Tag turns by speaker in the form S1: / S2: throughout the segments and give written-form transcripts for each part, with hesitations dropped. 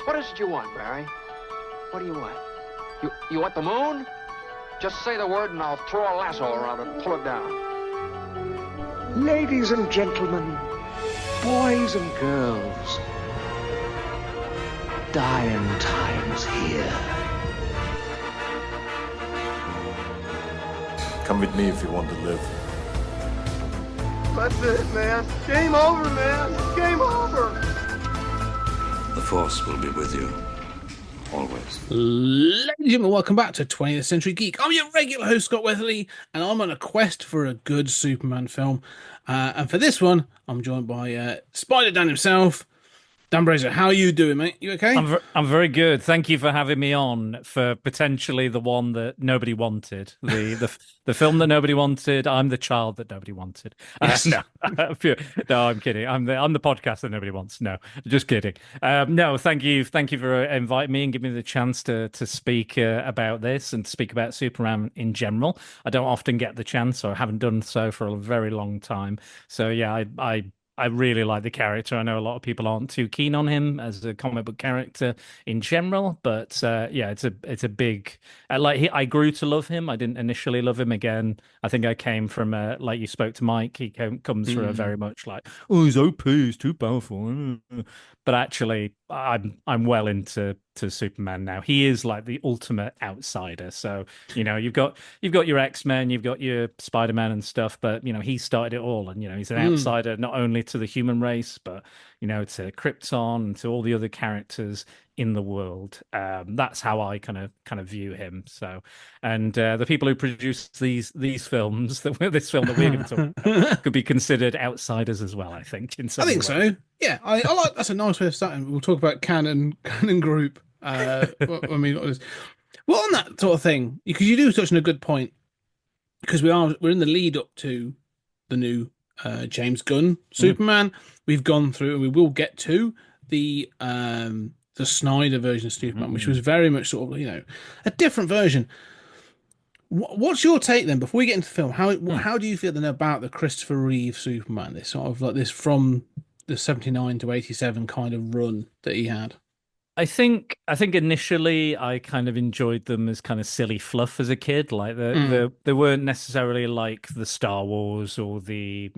S1: What is it you want, Barry? What do you want? You want the moon? Just say the word and I'll throw a lasso around it and pull it down.
S2: Ladies and gentlemen, boys and girls, dying times here.
S3: Come with me if you want to live.
S1: That's it, man. Game over, man. Game over.
S4: The Force will be with you. Always.
S5: Ladies and gentlemen, welcome back to 20th Century Geek. I'm your regular host, Scott Weatherly, and I'm on a quest for a good Superman film. And for this one, I'm joined by Spider Dan himself, Dan Brazier. How are you doing, mate? You okay?
S6: I'm very good. Thank you for having me on for potentially the one that nobody wanted. The film that nobody wanted. I'm the child that nobody wanted.
S5: Yes.
S6: No, no, I'm kidding. I'm the podcast that nobody wants. No, just kidding. No, thank you for inviting me and giving me the chance to speak about this and to speak about Superman in general. I don't often get the chance, or I haven't done so for a very long time. So yeah, I really like the character. I know a lot of people aren't too keen on him as a comic book character in general, but yeah, it's a big I grew to love him. I didn't initially love him. Again, I think I came from like you spoke to Mike. He comes from a very much like, oh, he's OP, he's too powerful. But actually, I'm well into Superman now. He is like the ultimate outsider. So you've got your X-Men, you've got your Spider-Man and stuff, but he started it all, and he's an outsider not only to the human race, but to Krypton and to all the other characters in the world. That's how I kind of view him. So, and the people who produced these films, this film that we're going to talk about, could be considered outsiders as well. I think.
S5: I think so. Yeah, I like that's a nice way of starting. We'll talk about canon group. I mean, well, on that sort of thing, because you do touch on a good point, because we're in the lead up to the new James Gunn Superman. We've gone through, and we will get to the Snyder version of Superman, which was very much sort of a different version. What's your take then? Before we get into the film, how do you feel then about the Christopher Reeve Superman? This sort of like this from the 79 to 87 kind of run that he had.
S6: I think initially I kind of enjoyed them as kind of silly fluff as a kid. Like they weren't necessarily like the Star Wars or the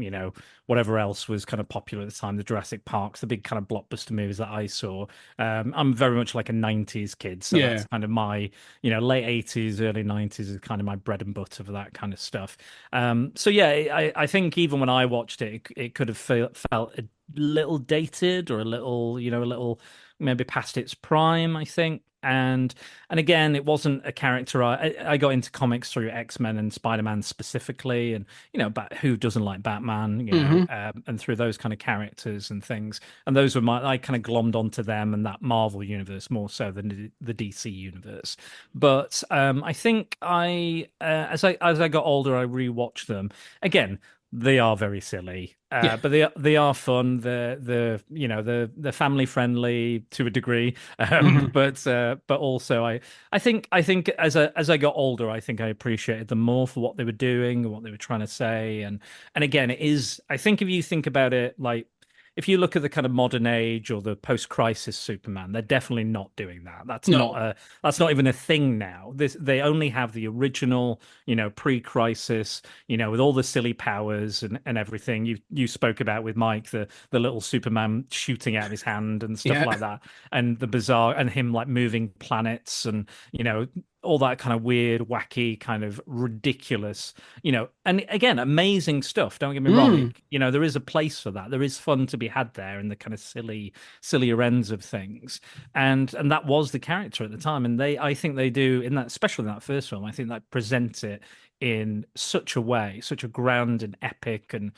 S6: whatever else was kind of popular at the time, the Jurassic Parks, the big kind of blockbuster movies that I saw. I'm very much like a 90s kid, so that's kind of my late 80s, early 90s is kind of my bread and butter for that kind of stuff. So yeah, I think even when I watched it, it could have felt a little dated or a little maybe past its prime, I think. And again, it wasn't a character. I got into comics through X-Men and Spider-Man specifically, and but who doesn't like Batman, and through those kind of characters and things. And those were I kind of glommed onto them and that Marvel universe more so than the DC universe. But I think as I got older, I rewatched them again. They are very silly, but they are fun. They're family friendly to a degree, but also I think as I got older, I think I appreciated them more for what they were doing and what they were trying to say. And again, it is, I think if you think about it, like if you look at the kind of modern age or the post-crisis Superman, they're definitely not doing that. That's not even a thing now. They only have the original, pre-crisis, with all the silly powers and everything. You spoke about with Mike the little Superman shooting out of his hand and stuff like that, and the bizarre and him like moving planets and all that kind of weird, wacky, kind of ridiculous, and again, amazing stuff. Don't get me wrong. There is a place for that. There is fun to be had there in the kind of sillier ends of things. And that was the character at the time. And I think they do in that, especially in that first film, I think that presents it in such a way, such a grand and epic and,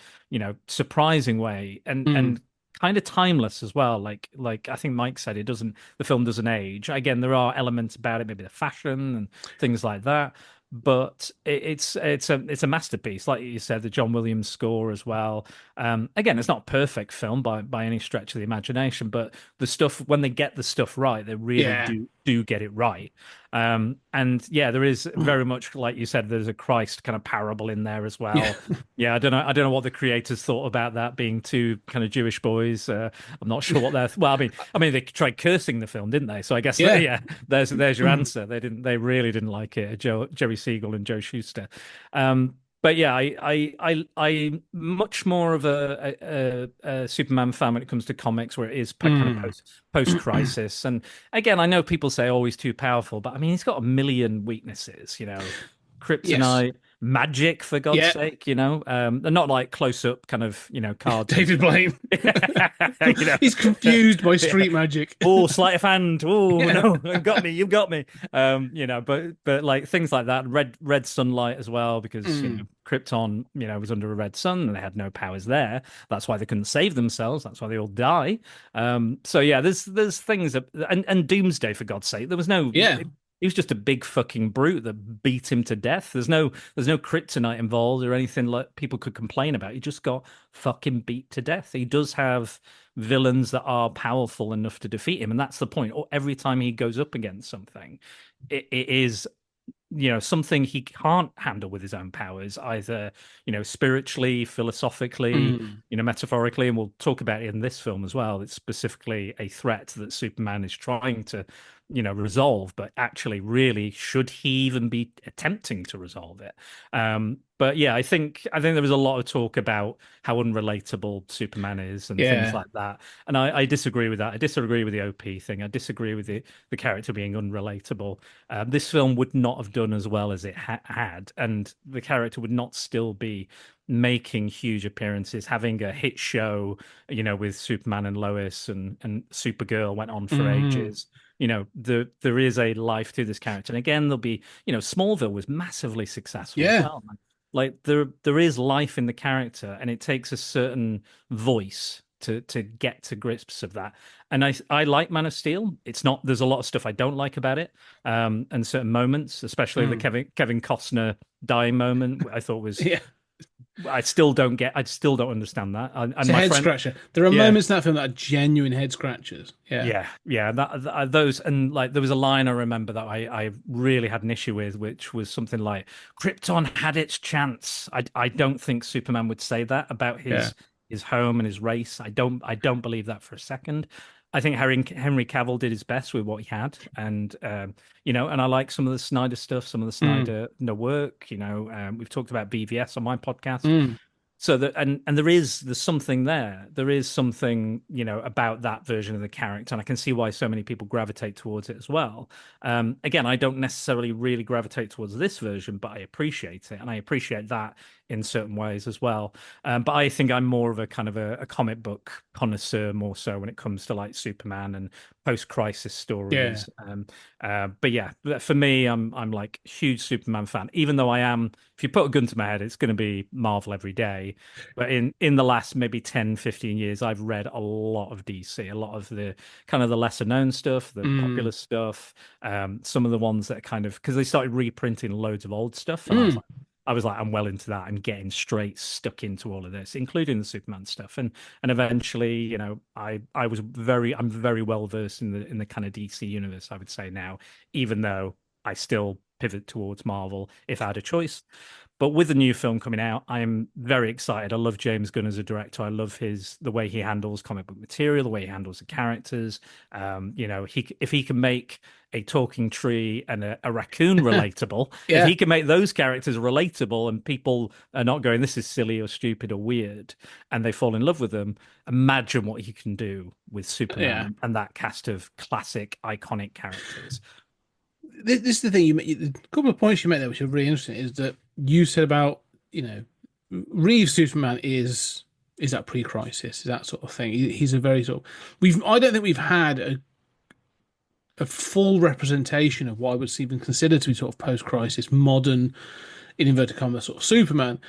S6: surprising way. And kind of timeless as well. Like I think Mike said, the film doesn't age. Again, there are elements about it, maybe the fashion and things like that, but it's a masterpiece. Like you said, the John Williams score as well. Again, it's not a perfect film by any stretch of the imagination, but the stuff, when they get the stuff right, they really do get it right. And yeah, there is very much, like you said, there's a Christ kind of parable in there as well. Yeah, I don't know what the creators thought about that being two kind of Jewish boys. I'm not sure what they're. Well, I mean, they tried cursing the film, didn't they? So I guess yeah, there's your answer. They really didn't like it. Jerry Siegel and Joe Shuster. But yeah, I much more of a Superman fan when it comes to comics, where it is kind of post crisis. And again, I know people say always too powerful, but I mean, he's got a million weaknesses. Kryptonite, magic, for God's sake. They're not like close up kind of cards.
S5: David Blaine. He's confused by street magic.
S6: Oh, sleight of hand. Oh no, you got me. But like things like that, red sunlight as well, because Krypton, was under a red sun and they had no powers there. That's why they couldn't save themselves. That's why they all die. So yeah, there's things and Doomsday, for God's sake. There was no he was just a big fucking brute that beat him to death. There's no kryptonite involved or anything like people could complain about. He just got fucking beat to death. He does have villains that are powerful enough to defeat him, and that's the point. Every time he goes up against something, it is something he can't handle with his own powers, either spiritually, philosophically, metaphorically, and we'll talk about it in this film as well. It's specifically a threat that Superman is trying to resolve, but actually, really, should he even be attempting to resolve it? But yeah, I think there was a lot of talk about how unrelatable Superman is and things like that, and I disagree with that. I disagree with the OP thing. I disagree with the character being unrelatable. This film would not have done as well as it had, and the character would not still be making huge appearances, having a hit show, with Superman and Lois, and Supergirl went on for ages. There is a life to this character, and again, there'll be Smallville was massively successful as well. Like there is life in the character, and it takes a certain voice to get to grips of that. And I like Man of Steel. There's a lot of stuff I don't like about it, and certain moments, especially the Kevin Costner dying moment, I thought was I still don't understand that.
S5: It's a head scratcher. There are moments in that film that are genuine head scratchers.
S6: Yeah. Those, and like there was a line I remember that I really had an issue with, which was something like Krypton had its chance. I don't think Superman would say that about his home and his race. I don't believe that for a second. I think Henry Cavill did his best with what he had, and and I like some of the Snyder stuff, some of the Snyder work. We've talked about BVS on my podcast. So that and there's something there. There is something about that version of the character, and I can see why so many people gravitate towards it as well. Again, I don't necessarily really gravitate towards this version, but I appreciate it, and I appreciate that in certain ways as well. But I think I'm more of a kind of a comic book connoisseur, more so when it comes to like Superman and post-crisis stories. But yeah, for me, I'm like huge Superman fan, even though I am, if you put a gun to my head, it's going to be Marvel every day. But in the last maybe 10, 15 years, I've read a lot of DC, a lot of the kind of the lesser known stuff, the popular stuff, some of the ones that kind of, because they started reprinting loads of old stuff. And I was like, I'm well into that. I'm getting straight stuck into all of this, including the Superman stuff. And eventually, I'm very well versed in the kind of DC universe, I would say now, even though I still pivot towards Marvel if I had a choice. But with the new film coming out, I'm very excited. I love James Gunn as a director. I love the way he handles comic book material, the way he handles the characters. If he can make a talking tree and a raccoon relatable, if he can make those characters relatable and people are not going, this is silly or stupid or weird, and they fall in love with them, imagine what he can do with Superman and that cast of classic, iconic characters.
S5: This is the thing a couple of points you made there which are really interesting, is that you said about Reeves Superman is that pre-crisis, is that sort of thing. He's a very sort of I don't think we've had a full representation of what I would even consider to be sort of post-crisis modern, in inverted commas, sort of Superman.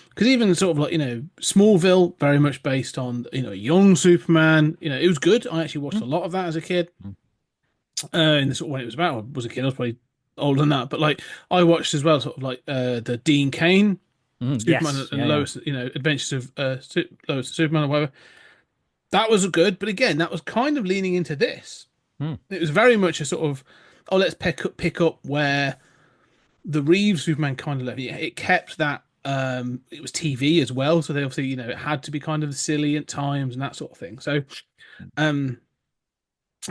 S5: Because even sort of like Smallville, very much based on young Superman. It was good. I actually watched a lot of that as a kid. In the sort of when it was about, I was a kid, I was probably older than that, but like I watched as well sort of like the Dean Cain Superman and Lois, Adventures of Lois and Superman or whatever. That was good, but again, that was kind of leaning into this. It was very much a sort of oh, let's pick up where the Reeves Superman kind of left. It kept that. It was TV as well, so they obviously, it had to be kind of silly at times and that sort of thing. So,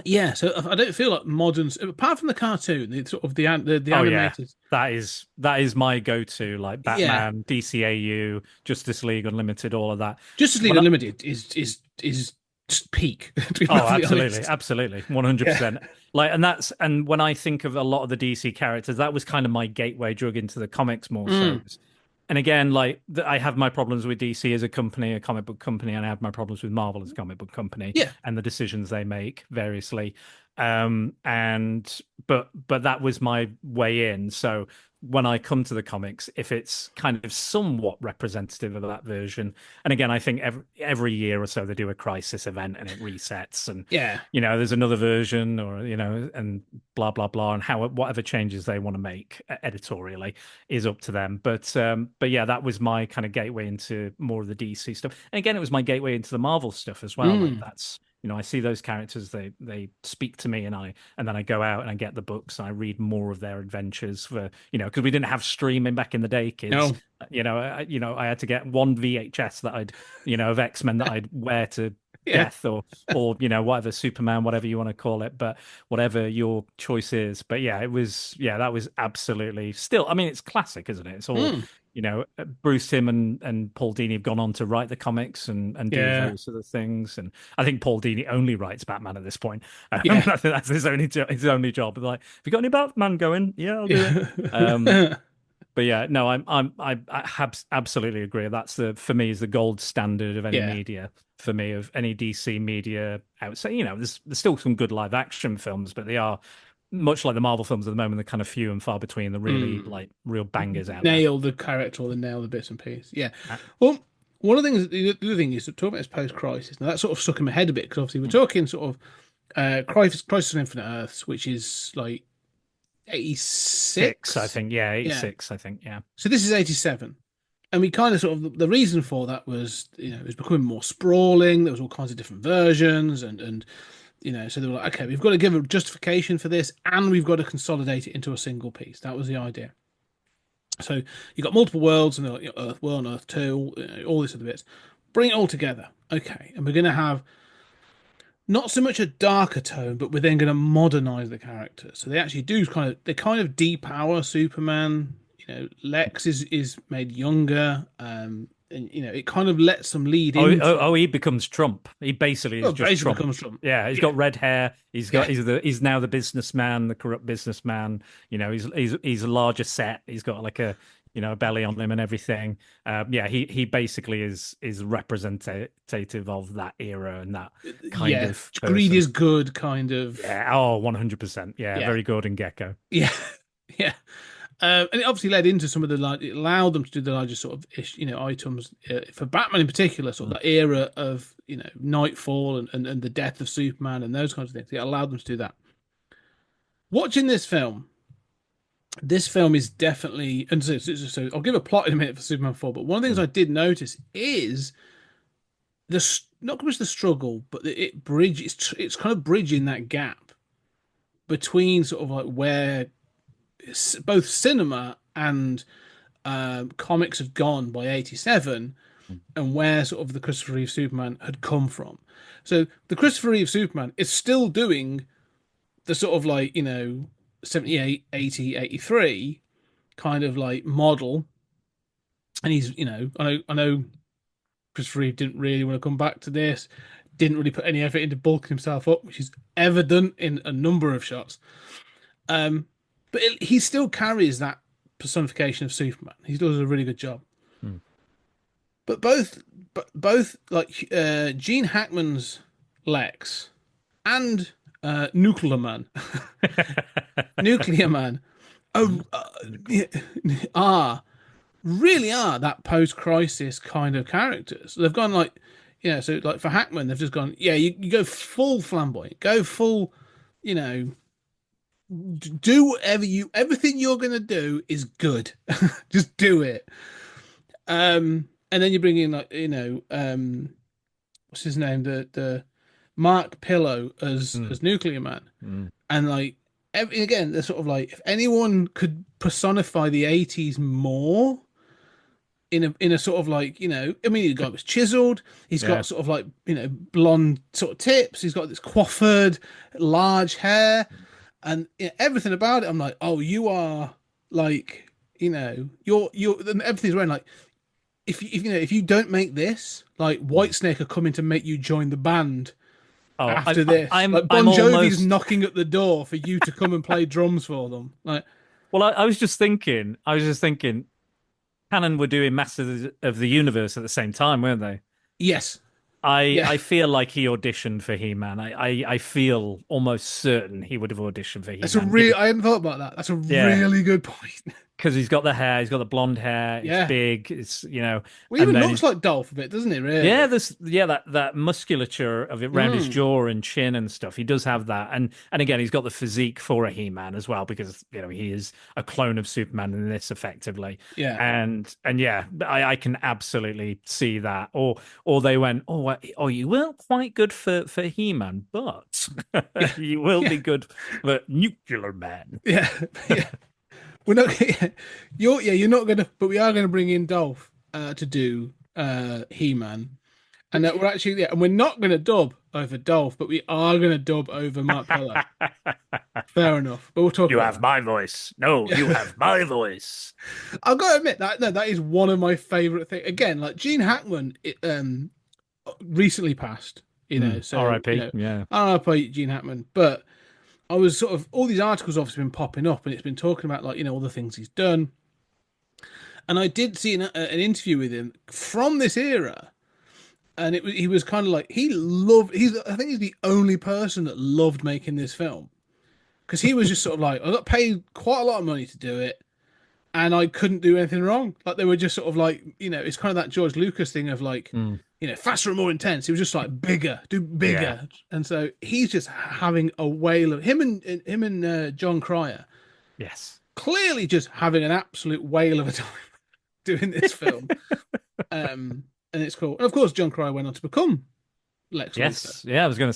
S5: yeah. So I don't feel like moderns, apart from the cartoon, the sort of the
S6: Oh yeah,
S5: animated.
S6: that is my go-to. Like
S5: Yeah,
S6: Batman, DCAU, Justice League Unlimited, all of that.
S5: Justice League
S6: When I-
S5: Unlimited is just peak. To be
S6: Oh,
S5: perfectly
S6: absolutely,
S5: honest.
S6: absolutely, 100%. Like, and when I think of a lot of the DC characters, that was kind of my gateway drug into the comics more so. And again, like I have my problems with DC as a company, a comic book company, and I have my problems with Marvel as a comic book company,
S5: Yeah.
S6: and the decisions they make variously. And but that was my way in. So when I come to the comics, if it's kind of somewhat representative of that version, and again, I think every year or so they do a crisis event and it resets, and
S5: Yeah.
S6: there's another version, or and blah blah blah, and how whatever changes they want to make editorially is up to them. But yeah, that was my kind of gateway into more of the DC stuff, and again, it was my gateway into the Marvel stuff as well. Like that's I see those characters, they speak to me, and then I go out and I get the books and I read more of their adventures for because we didn't have streaming back in the day, kids.
S5: No.
S6: I had to get one VHS that I'd of X-Men that I'd wear to
S5: Yeah.
S6: death, or whatever, Superman, whatever you want to call it, but whatever your choice is. But yeah, that was absolutely still. I mean, it's classic, isn't it? It's all Bruce Timm and Paul Dini have gone on to write the comics and do various other things, and I think Paul Dini only writes Batman at this point. I think that's his only job. Like, have you got any Batman going? Yeah, I'll do it. But yeah, no, I absolutely agree. That's for me is the gold standard of any media. For me, of any DC media outside, there's still some good live action films, but they are much like the Marvel films at the moment. They're kind of few and far between. The really like real bangers out
S5: Nail the character or the nail the bits and pieces. Yeah. Well, one of the things, the other thing is to talk about is post-crisis. Now that sort of stuck in my head a bit because obviously we're talking sort of Crisis on Infinite Earths, which is like 86,
S6: I think. Yeah, 86, I think. Yeah.
S5: So this is 87. And we kind of sort of, the reason for that was, it was becoming more sprawling. There was all kinds of different versions and so they were like, okay, we've got to give a justification for this and we've got to consolidate it into a single piece. That was the idea. So you've got multiple worlds and Earth 1, Earth 2, all these other bits. Bring it all together. Okay. And we're going to have not so much a darker tone, but we're then going to modernize the characters. So they actually do kind of depower Superman. Lex is made younger, and it kind of lets them lead into.
S6: He becomes Trump. He basically is just Trump.
S5: Becomes Trump.
S6: Yeah, he's got red hair. He's now the businessman, the corrupt businessman. He's a larger set. He's got like a belly on him and everything. He basically is representative of that era and that kind of person.
S5: Greed is good, kind of.
S6: Yeah. Oh, 100%. Yeah, very good in Gecko.
S5: Yeah, yeah. And it obviously led into some of it allowed them to do the larger sort of items for Batman in particular, sort of that era of Nightfall and the death of Superman and those kinds of things. It allowed them to do that. Watching this film is definitely, and so I'll give a plot in a minute for Superman 4, but one of the things I did notice is not so much the struggle, but it's kind of bridging that gap between sort of like where both cinema and comics have gone by 87 and where sort of the Christopher Reeve Superman had come from. So the Christopher Reeve Superman is still doing the sort of like 78, 80, 83 kind of like model, and he's I know Christopher Reeve didn't really want to come back to this, didn't really put any effort into bulking himself up, which is evident in a number of shots. But he still carries that personification of Superman. He does a really good job. But both like Gene Hackman's Lex and Nuclear Man, Nuclear Man are that post-crisis kind of characters. They've gone like, so like for Hackman, they've just gone, you go full flamboyant, go full, do everything you're gonna do is good. Just do it. And then you bring in like what's his name, the Mark Pillow as Nuclear Man, and like again, they're sort of like, if anyone could personify the 80s more in a sort of like, I mean, the guy was chiseled. He's
S6: Yeah.
S5: got sort of like, blonde sort of tips. He's got this coiffured, large hair, and everything about it. I'm like, oh, you are like, you're everything's around like, if you don't make this, like Whitesnake are coming to make you join the band
S6: Oh,
S5: after this.
S6: I'm
S5: Like Bon
S6: I'm
S5: Jovi's
S6: almost...
S5: knocking at the door for you to come and play drums for them. Like,
S6: Well, I was just thinking. Canon were doing Masters of the Universe at the same time, weren't they?
S5: yes,
S6: I feel like he auditioned for He-Man. I feel almost certain he would have auditioned for He-Man.
S5: that's a real. I hadn't thought about that. That's a really good point.
S6: Because he's got the hair, he's got the blonde hair. It's
S5: Yeah.
S6: big. It's
S5: Well,
S6: and
S5: even
S6: then
S5: looks like Dolph a bit, doesn't it? Really?
S6: yeah, that musculature of it around his jaw and chin and stuff. He does have that, and again, he's got the physique for a He-Man as well, because he is a clone of Superman in this effectively.
S5: Yeah.
S6: And yeah, I can absolutely see that. Or they went, oh, you weren't quite good for He-Man, but you will be good for Nuclear Man.
S5: Yeah. Yeah. We're not. You're not gonna, but we are gonna bring in Dolph to do He-Man, and that we're actually, and we're not gonna dub over Dolph, but we are gonna dub over Mark Keller. Fair enough, but we'll talk.
S6: You
S5: about
S6: have my voice. No, you have my voice.
S5: I've got to admit that is one of my favorite things. Again, like Gene Hackman, recently passed. So
S6: R.I.P. Yeah.
S5: R.I.P. Gene Hackman, but. I was sort of, all these articles obviously been popping up, and it's been talking about like all the things he's done. And I did see an interview with him from this era, and he was kind of like I think he's the only person that loved making this film, because he was just sort of like, I got paid quite a lot of money to do it, and I couldn't do anything wrong. Like they were just sort of like, it's kind of that George Lucas thing of like, faster and more intense. He was just like do bigger,
S6: Yeah.
S5: and so he's just having a whale of him and John Cryer.
S6: Yes.
S5: Clearly, just having an absolute whale of a time doing this film, and it's cool. And of course, John Cryer went on to become Lex Luthor.
S6: Yes, yeah, I was going to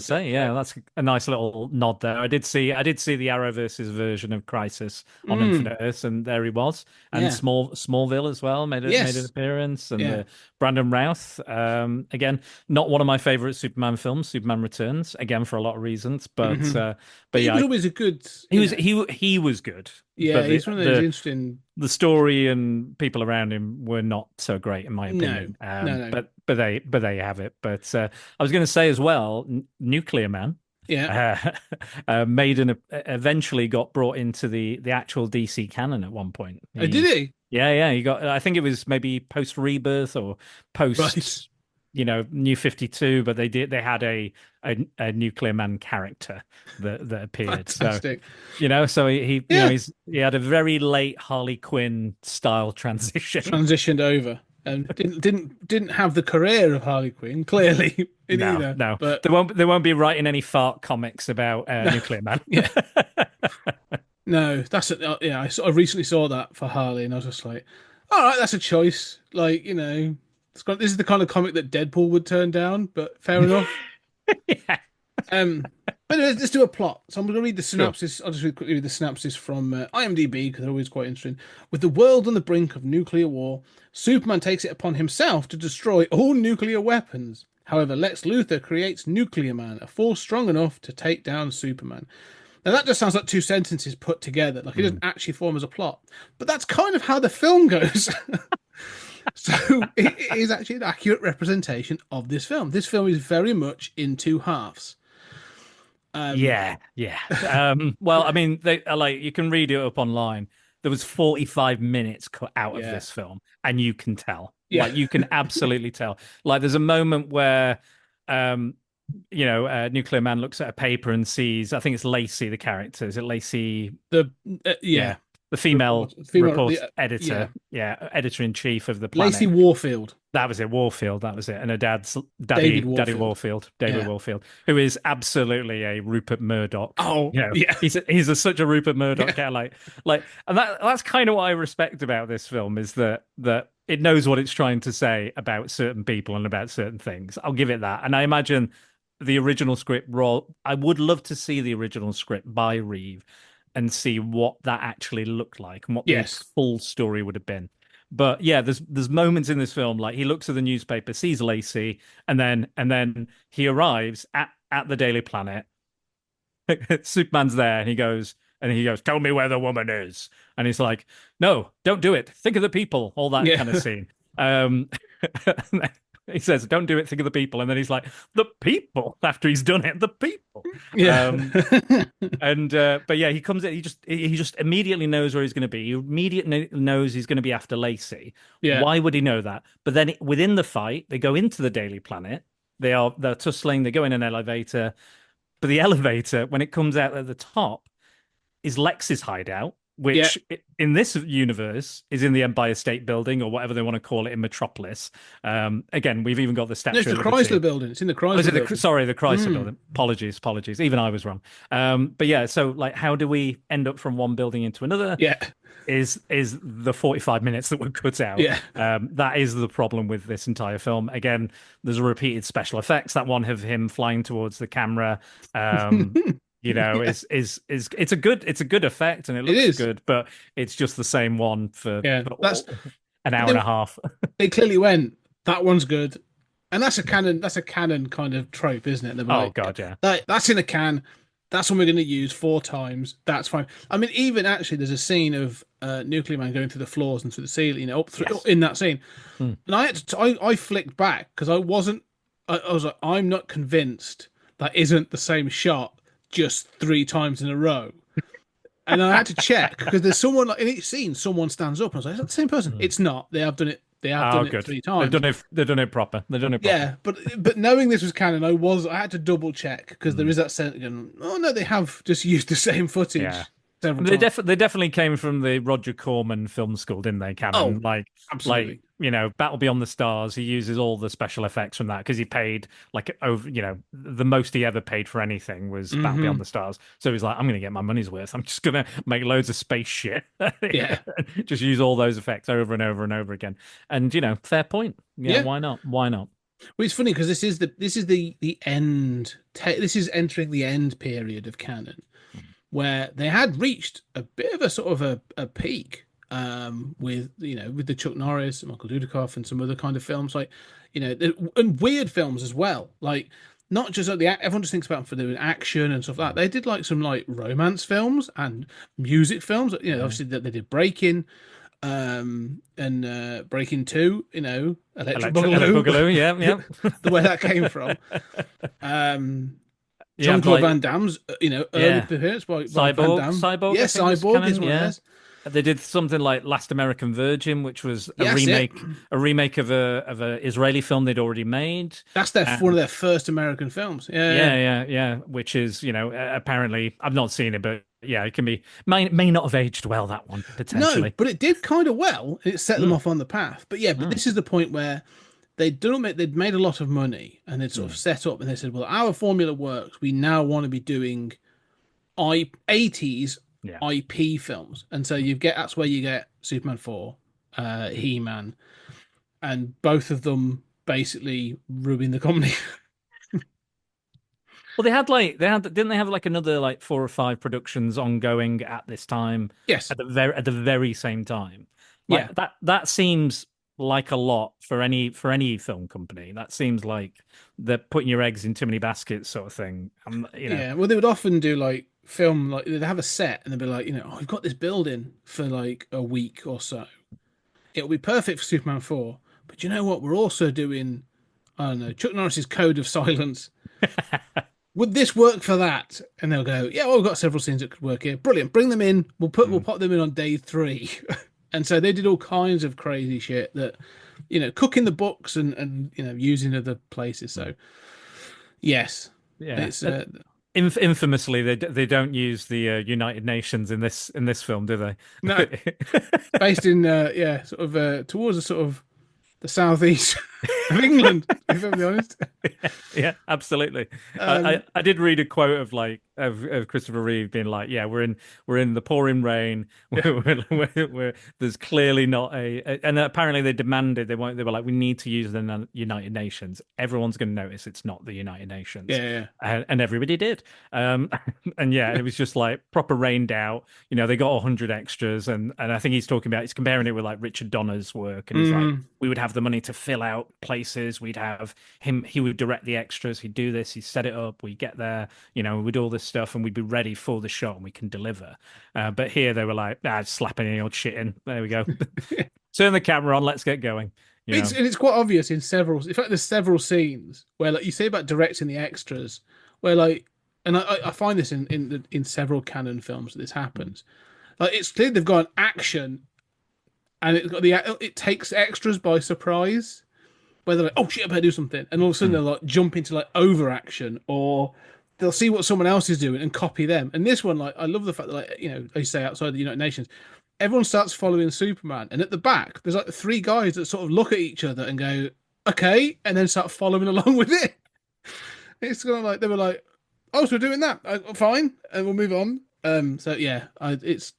S6: say, yeah, that's a nice little nod there. I did see the Arrowverse's version of Crisis on Infinite Earths, and there he was, and Smallville as well made an appearance, and Brandon Routh, again, not one of my favorite Superman films, Superman Returns, again for a lot of reasons, but
S5: he was always a good.
S6: He was good.
S5: Yeah, he's one of those interesting.
S6: The story and people around him were not so great, in my opinion.
S5: No.
S6: But there you have it. But I was going to say as well, Nuclear Man.
S5: Yeah.
S6: Eventually got brought into the actual DC canon at one point.
S5: Did he?
S6: Yeah. He got. I think it was maybe post Rebirth or post.
S5: Right.
S6: New 52, but they had a Nuclear Man character that appeared.
S5: Fantastic.
S6: So he had a very late Harley Quinn style transitioned
S5: over, and didn't have the career of Harley Quinn clearly either.
S6: No,
S5: but
S6: they won't be writing any fart comics about Nuclear Man.
S5: Yeah. No, that's I recently saw that for Harley, and I was just like, all right, that's a choice. Like, this is the kind of comic that Deadpool would turn down, but fair enough.
S6: Yeah.
S5: But anyway, let's do a plot. So I'm going to read the synopsis. Sure. I'll just quickly read the synopsis from IMDb, because they're always quite interesting. With the world on the brink of nuclear war, Superman takes it upon himself to destroy all nuclear weapons. However, Lex Luthor creates Nuclear Man, a force strong enough to take down Superman. Now, that just sounds like two sentences put together. Like, it doesn't actually form as a plot. But that's kind of how the film goes. So it is actually an accurate representation of this film. This film is very much in two halves.
S6: Yeah. Well, I mean, you can read it up online. There was 45 minutes cut out of this film, and you can tell.
S5: Yeah.
S6: Like, you can absolutely tell. Like, there's a moment where, Nuclear Man looks at a paper and sees, I think it's Lacey, the character. Is it Lacey?
S5: Yeah.
S6: The female editor, editor-in-chief of the planet.
S5: Lacey Warfield.
S6: That was it, Warfield, that was it. And her dad's Daddy Warfield, David Warfield, who is absolutely a Rupert Murdoch.
S5: Oh, yeah.
S6: He's such a Rupert Murdoch guy. Like, and that's kind of what I respect about this film, is that it knows what it's trying to say about certain people and about certain things. I'll give it that. And I imagine the original script I would love to see the original script by Reeve and see what that actually looked like and what the full story would have been. But yeah, there's moments in this film like he looks at the newspaper, sees Lacey, and then he arrives at the Daily Planet. Superman's there, and he goes, "Tell me where the woman is." And he's like, "No, don't do it. Think of the people." All that kind of scene. He says, "Don't do it. Think of the people." And then he's like, "The people." After he's done it, the people.
S5: Yeah.
S6: But yeah, he comes in. He just immediately knows where he's going to be. He immediately knows he's going to be after Lacey.
S5: Yeah.
S6: Why would he know that? But then within the fight, they go into the Daily Planet. They're tussling. They go in an elevator. But the elevator, when it comes out at the top, is Lex's hideout, which in this universe is in the Empire State Building or whatever they want to call it in Metropolis. Again, we've even got the statue.
S5: No, it's the Chrysler Building. It's in the Chrysler Building.
S6: Sorry, the Chrysler Building. Apologies. Even I was wrong. But yeah, so like, how do we end up from one building into another?
S5: Yeah.
S6: Is the 45 minutes that were cut out.
S5: Yeah.
S6: That is the problem with this entire film. Again, there's repeated special effects. That one of him flying towards the camera. You know, is it's a good effect and it looks good, but it's just the same one for
S5: that's
S6: an hour and a half.
S5: They clearly went, that one's good. And that's a canon kind of trope, isn't it?
S6: Oh god, yeah.
S5: That's in a can. That's what we're going to use 4 times. That's fine. I mean, even actually, there's a scene of Nuclear Man going through the floors and through the ceiling, up through in that scene. And I flicked back because I was like, I'm not convinced that isn't the same shot just 3 times in a row. And I had to check because there's someone like in each scene, someone stands up and I was like, is that the same person? It's not. They have done it. They have done it 3 times.
S6: They've done it proper.
S5: Yeah, but knowing this was canon, I had to double check because there is that sense again. Oh no, they have just used the same footage.
S6: Yeah.
S5: They
S6: definitely came from the Roger Corman film school, didn't they, Cameron?
S5: Absolutely.
S6: Like, Battle Beyond the Stars, he uses all the special effects from that because he paid like over, the most he ever paid for anything was Battle Beyond the Stars. So he's like, I'm going to get my money's worth. I'm just going to make loads of space shit.
S5: Yeah.
S6: Just use all those effects over and over and over again. And, fair point. Yeah. Why not?
S5: Well, it's funny because this is the end. This is entering the end period of canon, where they had reached a bit of a sort of a peak with the Chuck Norris, Michael Dudikoff, and some other kind of films and weird films as well. Like not just like everyone just thinks about them for doing action and stuff like that. They did like some like romance films and music films. Obviously that they did Breaking, and Breaking 2. Electric
S6: Boogaloo. Yeah.
S5: The way that came from. Jean-Claude Van Damme's, early appearance by Van Damme.
S6: Cyborg.
S5: Yeah, Cyborg is one of theirs.
S6: They did something like Last American Virgin, which was a remake of a Israeli film they'd already made.
S5: That's one of their first American films.
S6: Yeah. Which is, apparently I've not seen it, but yeah, it can be may not have aged well, that one potentially.
S5: No, but it did kind of well. It set them off on the path. But yeah, this is the point where they'd made a lot of money and they'd sort of set up and they said, well, our formula works. We now want to be doing 80s IP films. And so that's where you get Superman 4, He-Man, and both of them basically ruin the comedy.
S6: Well, didn't they have like another like 4 or 5 productions ongoing at this time?
S5: Yes.
S6: At the very same time. Like, that seems like a lot for any film company. That seems like they're putting your eggs in too many baskets, sort of thing.
S5: Yeah, well, they would often do like film, like they'd have a set and they'd be like, we've got this building for like a week or so. It'll be perfect for Superman 4, but you know what? We're also doing, I don't know, Chuck Norris's Code of Silence. Would this work for that? And they'll go, yeah, well, we've got several scenes that could work here. Brilliant. Bring them in. We'll pop them in on day 3. And so they did all kinds of crazy shit that, cooking the books and using other places. So, yes, it's
S6: infamously they don't use the United Nations in this film, do they?
S5: No, based in sort of towards the sort of the southeast. of England, if I'm honest.
S6: Yeah, absolutely.
S5: Um,
S6: I did read a quote of of Christopher Reeve being like, "Yeah, we're in the pouring rain. There's clearly not and apparently they demanded they were like, we need to use the United Nations. Everyone's going to notice it's not the United Nations."
S5: yeah.
S6: And everybody did. And yeah, it was just like proper rained out. You know, they got 100 extras, and I think he's comparing it with like Richard Donner's work, and he's like, we would have the money to fill out places. We'd have him. He would direct the extras. He'd do this. He'd set it up. We get there. You know, we'd do all this stuff, and we'd be ready for the shot, and we can deliver. But here they were like, slapping any old shit in. There we go. Turn the camera on. Let's get going.
S5: And it's quite obvious in several. In fact, there's several scenes where, like, you say about directing the extras, where like, and I find this in several Cannon films that this happens. Like, it's clear they've got an action, and it takes extras by surprise, where they're like, oh shit, I better do something, and all of a sudden they'll like jump into like overaction, or they'll see what someone else is doing and copy them. And this one, like, I love the fact that, like, you know, they say outside the United Nations, everyone starts following Superman, and at the back there's like three guys that sort of look at each other and go, okay, and then start following along with it. It's kind of like they were like, oh, so we're doing that, fine, and we'll move on. So yeah, it is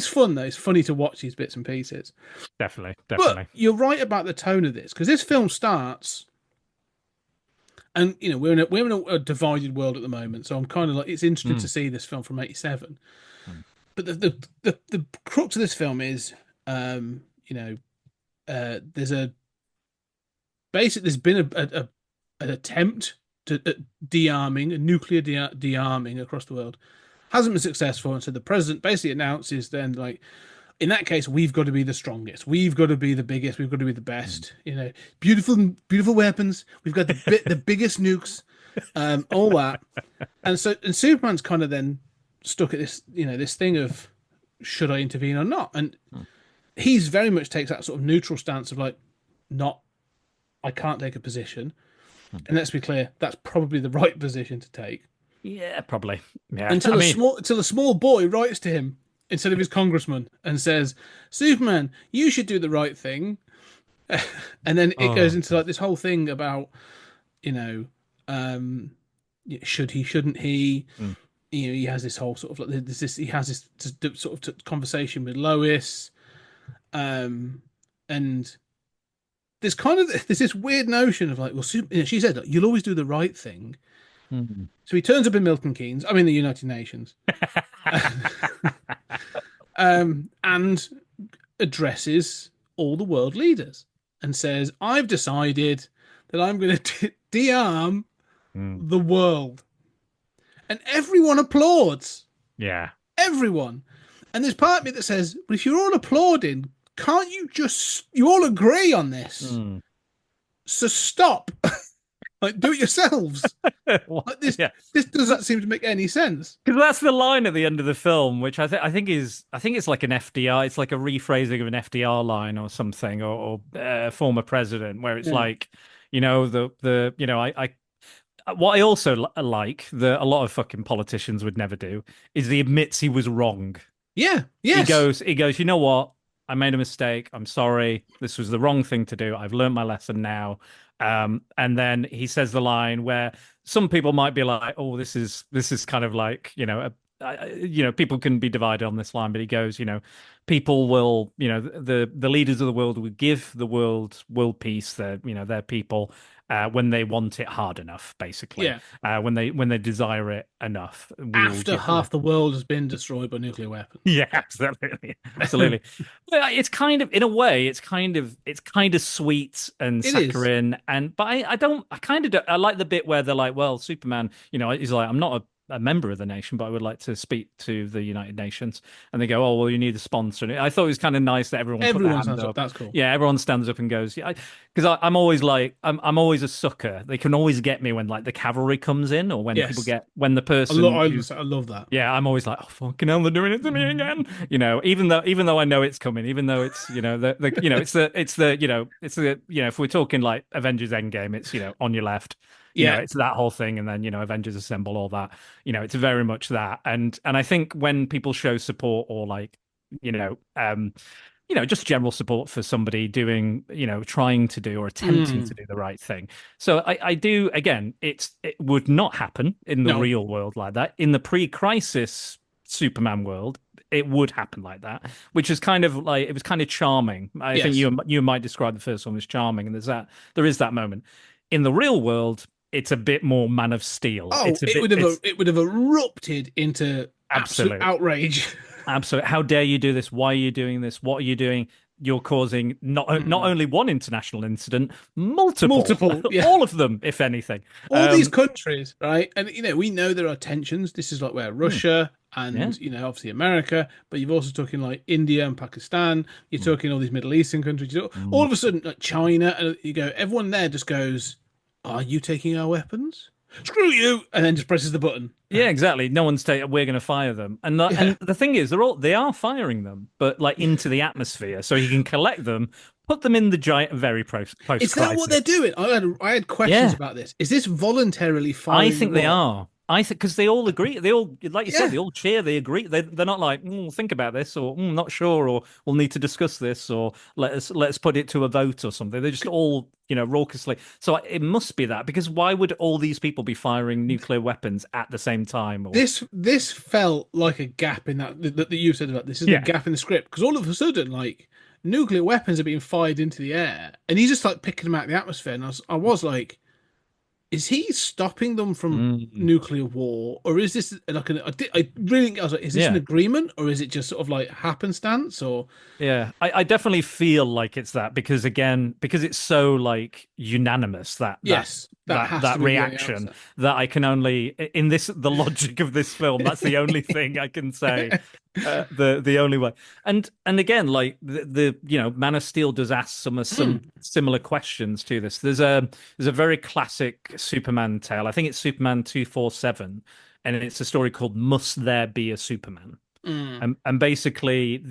S5: fun though. It's funny to watch these bits and pieces.
S6: Definitely.
S5: But you're right about the tone of this, because this film starts, and you know, we're in a divided world at the moment. So I'm kind of like, it's interesting to see this film from '87. But the crux of this film is, there's been an attempt at de-arming, a nuclear de-arming across the world. Hasn't been successful, and so the president basically announces then, like, in that case, we've got to be the strongest, we've got to be the biggest, we've got to be the best. You know, beautiful weapons. We've got the biggest nukes, all that, and Superman's kind of then stuck at this, you know, this thing of, should I intervene or not? And he's very much takes that sort of neutral stance of like, I can't take a position. And let's be clear, that's probably the right position to take.
S6: Yeah, probably. Yeah.
S5: Until a small boy writes to him instead of his congressman and says, Superman, you should do the right thing. And then it goes into like this whole thing about, you know, should he, shouldn't he? You know, he has this whole sort of like he has this sort of conversation with Lois, and there's this weird notion of like, well, you know, she said, look, you'll always do the right thing. So he turns up in Milton Keynes, I mean the United Nations, and addresses all the world leaders and says, I've decided that I'm going to de-arm the world. And everyone applauds.
S6: Yeah.
S5: Everyone. And there's part of me that says, but if you're all applauding, can't you you all agree on this? So stop. Like, do it yourselves. Like this doesn't seem to make any sense.
S6: Because that's the line at the end of the film, which I think it's like an FDR. It's like a rephrasing of an FDR line or something, or former president, where it's like, you know, the you know, what I also like that a lot of fucking politicians would never do is he admits he was wrong.
S5: Yeah. Yes.
S6: He goes, you know what? I made a mistake. I'm sorry. This was the wrong thing to do. I've learned my lesson now. And then he says the line where some people might be like, oh, this is kind of like, you know, people can be divided on this line, but he goes, you know, people will, you know, the leaders of the world will give the world peace, their people, when they want it hard enough, basically. Yeah. When they desire it enough.
S5: After half the world has been destroyed by nuclear weapons.
S6: Yeah, absolutely. It's kind of, in a way, it's kind of sweet and saccharine, but I like the bit where they're like, well, Superman, you know, he's like, I'm not a member of the nation, but I would like to speak to the United Nations. And they go, oh, well, you need a sponsor. And I thought it was kind of nice that everyone
S5: stands up. That's cool.
S6: Yeah, everyone stands up and goes, yeah, because I'm always like, I'm always a sucker. They can always get me when like the cavalry comes in, or when when the person.
S5: I love that.
S6: Yeah, I'm always like, oh fucking hell, they're doing it to me again. You know, even though I know it's coming, even though it's, you know, if we're talking like Avengers Endgame, it's, you know, on your left. You know, it's that whole thing, and then, you know, Avengers Assemble, all that. You know, it's very much that. And I think when people show support, or like, you know, just general support for somebody doing, trying to do or attempting to do the right thing. So I do, again, it would not happen in the
S5: No.
S6: real world like that. In the pre-crisis Superman world, it would happen like that, which is kind of like, it was kind of charming. I think
S5: Yes.
S6: you might describe the first one as charming, and there is that moment. In the real world, it's a bit more Man of Steel.
S5: Oh,
S6: It's a bit,
S5: it would have erupted into absolute
S6: Absolute.
S5: outrage.
S6: absolutely. How dare you do this? Why are you doing this? What are you doing? You're causing not only one international incident, multiple,
S5: Yeah.
S6: all of them, if anything.
S5: All these countries, right? And we know there are tensions. This is like where Russia and obviously America, but you've also talking like India and Pakistan. You're talking all these Middle Eastern countries. All of a sudden, like China, and you go, everyone there just goes, "Are you taking our weapons? Screw you!" And then just presses the button.
S6: Yeah, exactly. No one's we're going to fire them, and the thing is, they are firing them, but like into the atmosphere, so he can collect them, put them in the giant, very close.
S5: Is that what they're doing? I had questions
S6: Yeah.
S5: about this. Is this voluntarily firing?
S6: I think they are. I think because they all agree. They all, like you
S5: Yeah.
S6: said, they all cheer. They agree. They're not like, think about this, or not sure, or we'll need to discuss this, or let's put it to a vote or something. They're just all, raucously. So it must be that, because why would all these people be firing nuclear weapons at the same time? Or...
S5: This felt like a gap in that you said about this is
S6: Yeah.
S5: the gap in the script, because all of a sudden, like, nuclear weapons are being fired into the air, and he's just like picking them out of the atmosphere, and I was like, is he stopping them from nuclear war, or is this like I really, I was like, is this an agreement, or is it just sort of like happenstance, or?
S6: Yeah, I definitely feel like it's that, because it's so like unanimous that
S5: Yes, that has to be the
S6: reaction
S5: answer.
S6: that I can only, in the logic of this film, that's the only thing I can say. The only way, and again, like the Man of Steel does ask some similar questions to this. There's a very classic Superman tale. I think it's Superman 247, and it's a story called "Must There Be a Superman?" And basically,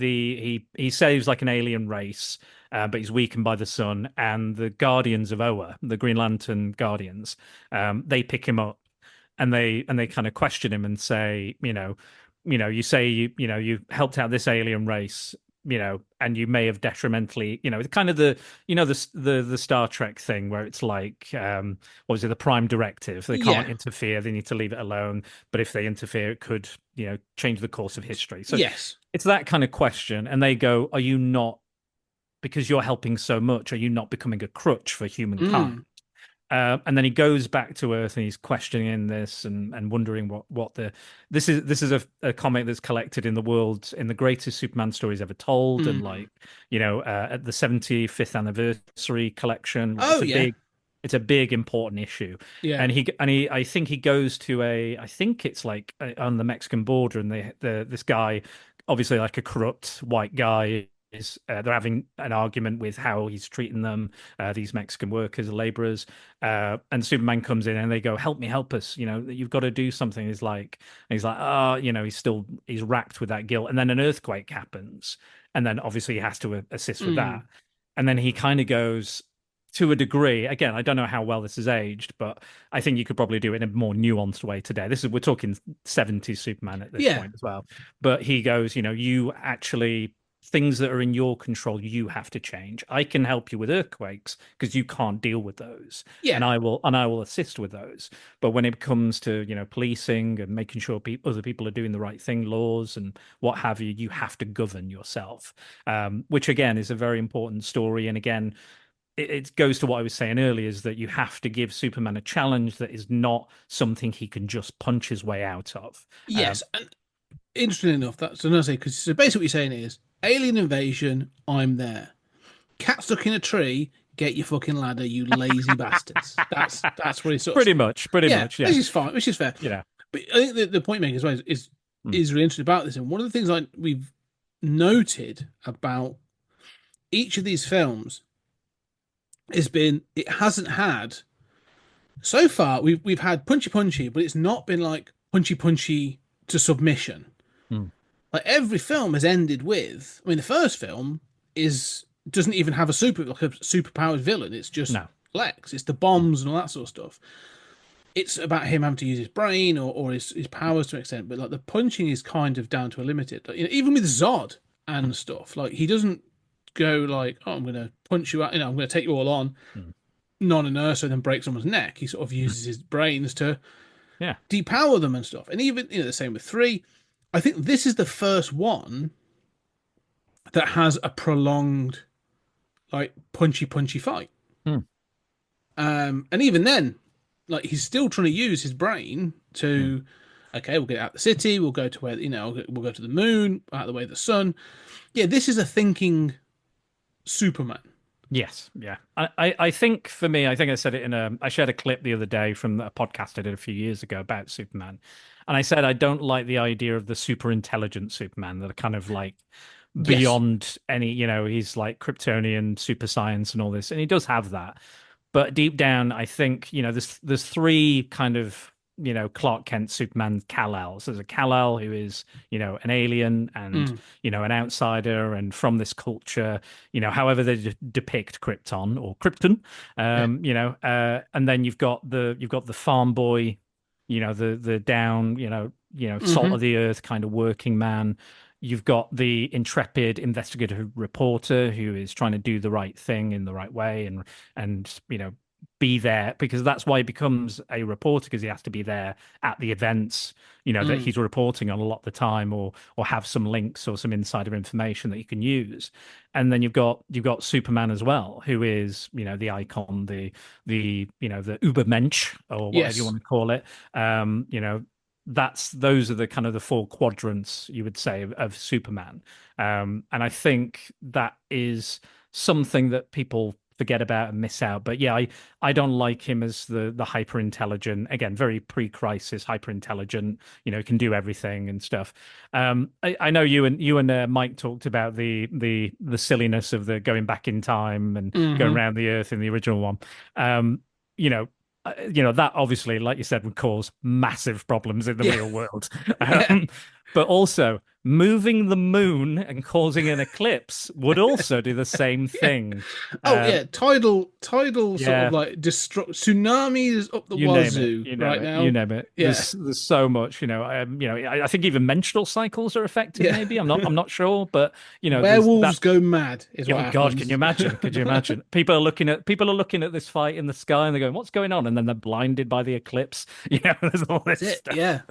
S6: he saves like an alien race, but he's weakened by the sun, and the Guardians of Oa, the Green Lantern Guardians, they pick him up, and they kind of question him and say, you say you helped out this alien race, and you may have detrimentally, kind of the Star Trek thing where it's like, what was it, the Prime Directive? They can't interfere; they need to leave it alone. But if they interfere, it could, change the course of history. So
S5: Yes,
S6: it's that kind of question, and they go, "Are you not, because you're helping so much? Are you not becoming a crutch for humankind?" And then he goes back to Earth and he's questioning this and wondering what this is a comic that's collected in the greatest Superman stories ever told, and like at the 75th anniversary collection. It's a big important issue.
S5: Yeah.
S6: And I think he goes to I think it's like on the Mexican border, and this guy, obviously like a corrupt white guy, they're having an argument with how he's treating them, these Mexican workers, laborers, and Superman comes in and they go, help us, you've got to do something. He's like, he's racked with that guilt, and then an earthquake happens, and then obviously he has to assist with that, and then he kind of goes, to a degree, again, I don't know how well this is aged, but I think you could probably do it in a more nuanced way today. We're talking 70s Superman at this point as well, but he goes, you actually, things that are in your control, you have to change. I can help you with earthquakes because you can't deal with those, and I will assist with those. But when it comes to policing and making sure other people are doing the right thing, laws and what have you, you have to govern yourself, which again is a very important story. And again, it goes to what I was saying earlier, is that you have to give Superman a challenge that is not something he can just punch his way out of.
S5: Yes, and interesting enough, that's another thing, because so basically what you're saying is, alien invasion, I'm there. Cat stuck in a tree, get your fucking ladder, you lazy bastards. That's what it's sort of
S6: pretty much, yeah.
S5: Which is fine, which is fair.
S6: Yeah.
S5: But I think the point making as well is really interesting about this, and one of the things we've noted about each of these films has been, it hasn't had, so far we've had punchy, but it's not been like punchy to submission. Like every film has ended with, I mean, the first film doesn't even have a superpowered villain. It's just Lex. It's the bombs and all that sort of stuff. It's about him having to use his brain or his powers to an extent, but like the punching is kind of down to a limited. Like, even with Zod and stuff, like he doesn't go like, oh, I'm going to punch you out, I'm going to take you all on, non-inertia, and then break someone's neck. He sort of uses his brains to depower them and stuff. And even the same with 3. I think this is the first one that has a prolonged, like, punchy fight. And even then, like, he's still trying to use his brain to, okay, we'll get out the city, we'll go to where, we'll go to the moon, out of the way of the sun. Yeah, this is a thinking Superman.
S6: Yes, yeah. I think for me, I think I said it I shared a clip the other day from a podcast I did a few years ago about Superman. And I said I don't like the idea of the super intelligent Superman that are kind of like beyond any, he's like Kryptonian super science and all this. And he does have that. But deep down, I think, there's 3 kind of, Clark Kent, Superman, Kal-El. So there's a Kal-El who is, an alien and, an outsider and from this culture, however they depict Krypton or Krypton, and then you've got the farm boy, the down, salt of the earth kind of working man. You've got the intrepid investigative reporter who is trying to do the right thing in the right way and be there, because that's why he becomes a reporter, because he has to be there at the events, that he's reporting on a lot of the time, or have some links or some insider information that you can use. And then you've got Superman as well, who is, the icon, the Ubermensch, or whatever you want to call it. Those are the kind of the 4 quadrants, you would say, of Superman. And I think that is something that people forget about and miss out. But yeah, I don't like him as the hyper intelligent, again, very pre-crisis, hyper intelligent, can do everything and stuff. I know you and Mike talked about the silliness of the going back in time and going around the earth in the original one. That obviously, like you said, would cause massive problems in the real world. But also, moving the moon and causing an eclipse would also do the same thing.
S5: Tidal sort of like tsunamis up the wazoo right now.
S6: You name it. Yeah. There's so much. I think even menstrual cycles are affected. Maybe I'm not sure, but
S5: werewolves go mad. Is what
S6: God,
S5: happens.
S6: can you imagine? Could you imagine? People are looking at this fight in the sky and they're going, "What's going on?" And then they're blinded by the eclipse. There's all this stuff.
S5: Yeah.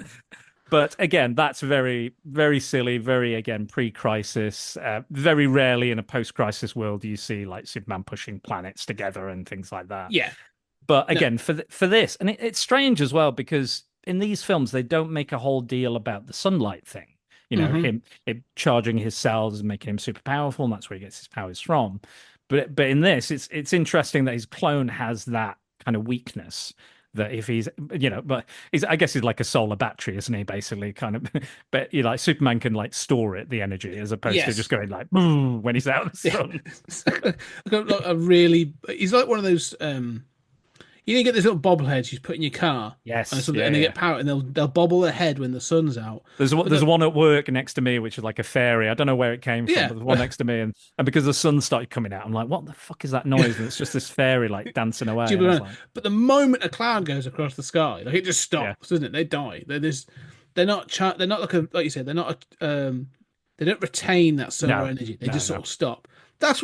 S6: But again, that's very, very silly, very, again, pre-crisis. Very rarely in a post-crisis world do you see like Superman pushing planets together and things like that.
S5: Yeah.
S6: But again, for this, and it's strange as well, because in these films, they don't make a whole deal about the sunlight thing. Him charging his cells and making him super powerful, and that's where he gets his powers from. But in this, it's interesting that his clone has that kind of weakness. That if he's, but I guess he's like a solar battery, isn't he? Basically, kind of. But Superman can like store it, the energy, as opposed to just going like boom when he's out of the sun.
S5: He's like one of those. You get those little bobbleheads you put in your car.
S6: Yes,
S5: and they get power, and they'll bobble their head when the sun's out.
S6: There's one at work next to me, which is like a fairy. I don't know where it came from, but there's one next to me, and because the sun started coming out, I'm like, what the fuck is that noise? And it's just this fairy like dancing away.
S5: But the moment a cloud goes across the sky, like it just stops, doesn't it? They die. They're not like you said. They're not. They don't retain that solar energy. They just sort of stop. That's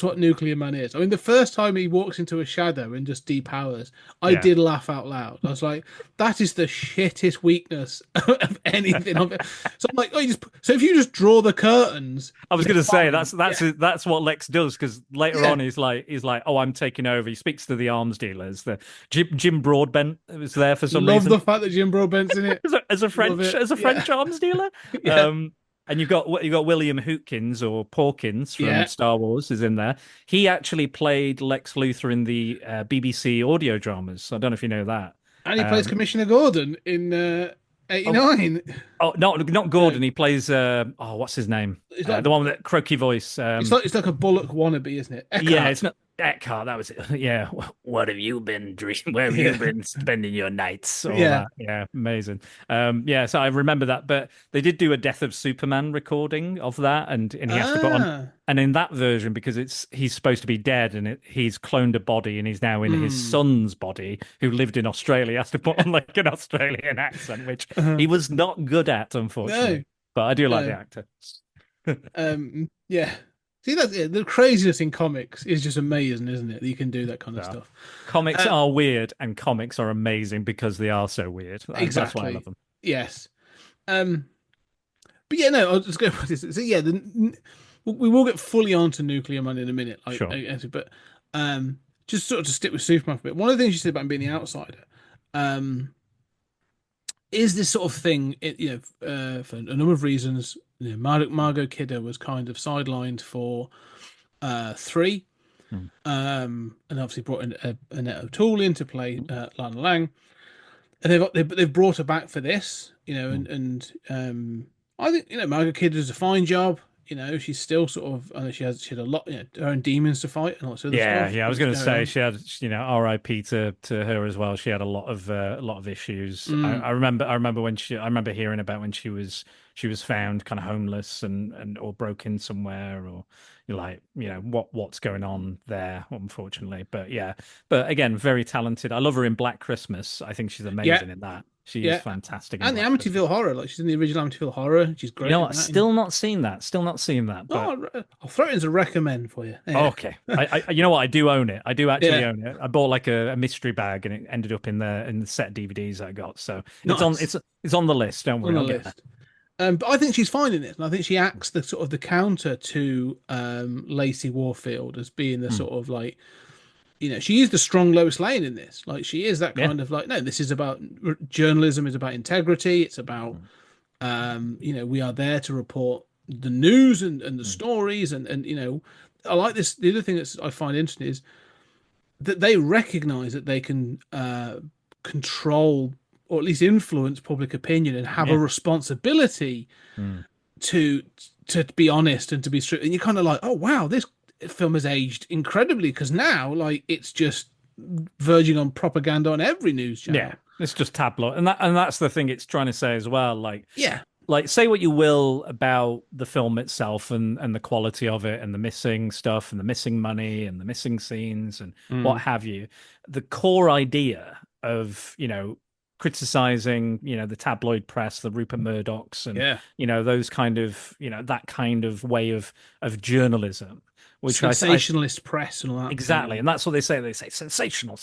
S5: what Nuclear Man is. I mean, the first time he walks into a shadow and just depowers, I did laugh out loud. I was like, that is the shittest weakness of anything. So I'm like, so if you just draw the curtains,
S6: I was going to say that's what Lex does, because later on he's like, oh, I'm taking over. He speaks to the arms dealers. The Jim Broadbent was there for some reason.
S5: Love the fact that Jim Broadbent's in it
S6: as a French arms dealer. And you've got William Hootkins or Porkins from Star Wars is in there. He actually played Lex Luthor in the BBC audio dramas. I don't know if you know that.
S5: And he plays Commissioner Gordon in 89.
S6: Oh, not Gordon. He plays what's his name? The one with the croaky voice.
S5: It's like a Bullock wannabe, isn't it? Eckhart.
S6: Yeah, it's not Eckhart. That was it. Yeah. What have you been dreaming? Where have you been spending your nights? All that. Yeah, amazing. So I remember that. But they did do a Death of Superman recording of that, and he has to put on. And in that version, because he's supposed to be dead, and he's cloned a body, and he's now in his son's body, who lived in Australia. He has to put on like an Australian accent, which he was not good at, unfortunately. No. But I do like the actor.
S5: See, that's it. The craziness in comics is just amazing, isn't it? That you can do that kind of
S6: Yeah.
S5: stuff.
S6: Comics are weird, and comics are amazing because they are so weird. And that's why I
S5: Exactly.
S6: love them.
S5: Yes. But yeah, no, I'll just go with this. So yeah, we will get fully onto Nuclear Man in a minute.
S6: Sure.
S5: But just sort of to stick with Superman for a bit. One of the things you said about him being the outsider, is this sort of thing. For a number of reasons, Margot Kidder was kind of sidelined for 3, and obviously brought in Annette O'Toole in to play Lana Lang, and they've brought her back for this, and I think Margot Kidder does a fine job. She's still sort of, I know she had a lot, her own demons to fight and lots of other stuff.
S6: Yeah. I was going to say she had, R.I.P. to her as well. She had a lot of issues. I remember when I remember hearing about when she was found kind of homeless and or broken somewhere, or what's going on there, unfortunately. But again, very talented. I love her in Black Christmas. I think she's amazing in that. She is fantastic.
S5: And the Amityville Horror, like she's in the original Amityville Horror. She's great.
S6: Still not seen that. But...
S5: I'll throw it as a recommend for you. Yeah.
S6: Oh, okay. I you know what? I do own it. I do actually own it. I bought like a mystery bag, and it ended up in the set DVDs I got. So
S5: Nice.
S6: it's on the list. Don't worry.
S5: On the list. But I think she's fine in it, and I think she acts the sort of the counter to Lacey Warfield as being the sort of like, she is the strong Lois Lane in this. Like, she is that kind of like, no, this is about journalism, is about integrity. It's about, we are there to report the news and the stories. And, I like this. The other thing that I find interesting is that they recognize that they can control or at least influence public opinion and have a responsibility to be honest and to be true. And you're kind of like, oh, wow, this film has aged incredibly, because now like it's just verging on propaganda on every news channel.
S6: Yeah, it's just tabloid, and that's the thing it's trying to say as well. Like, say what you will about the film itself and the quality of it and the missing stuff and the missing money and the missing scenes and what have you. The core idea of criticizing the tabloid press, the Rupert Murdochs, and those kind of that kind of way of journalism. Which
S5: sensationalist press and all that.
S6: Exactly. And that's what they say. They say sensational,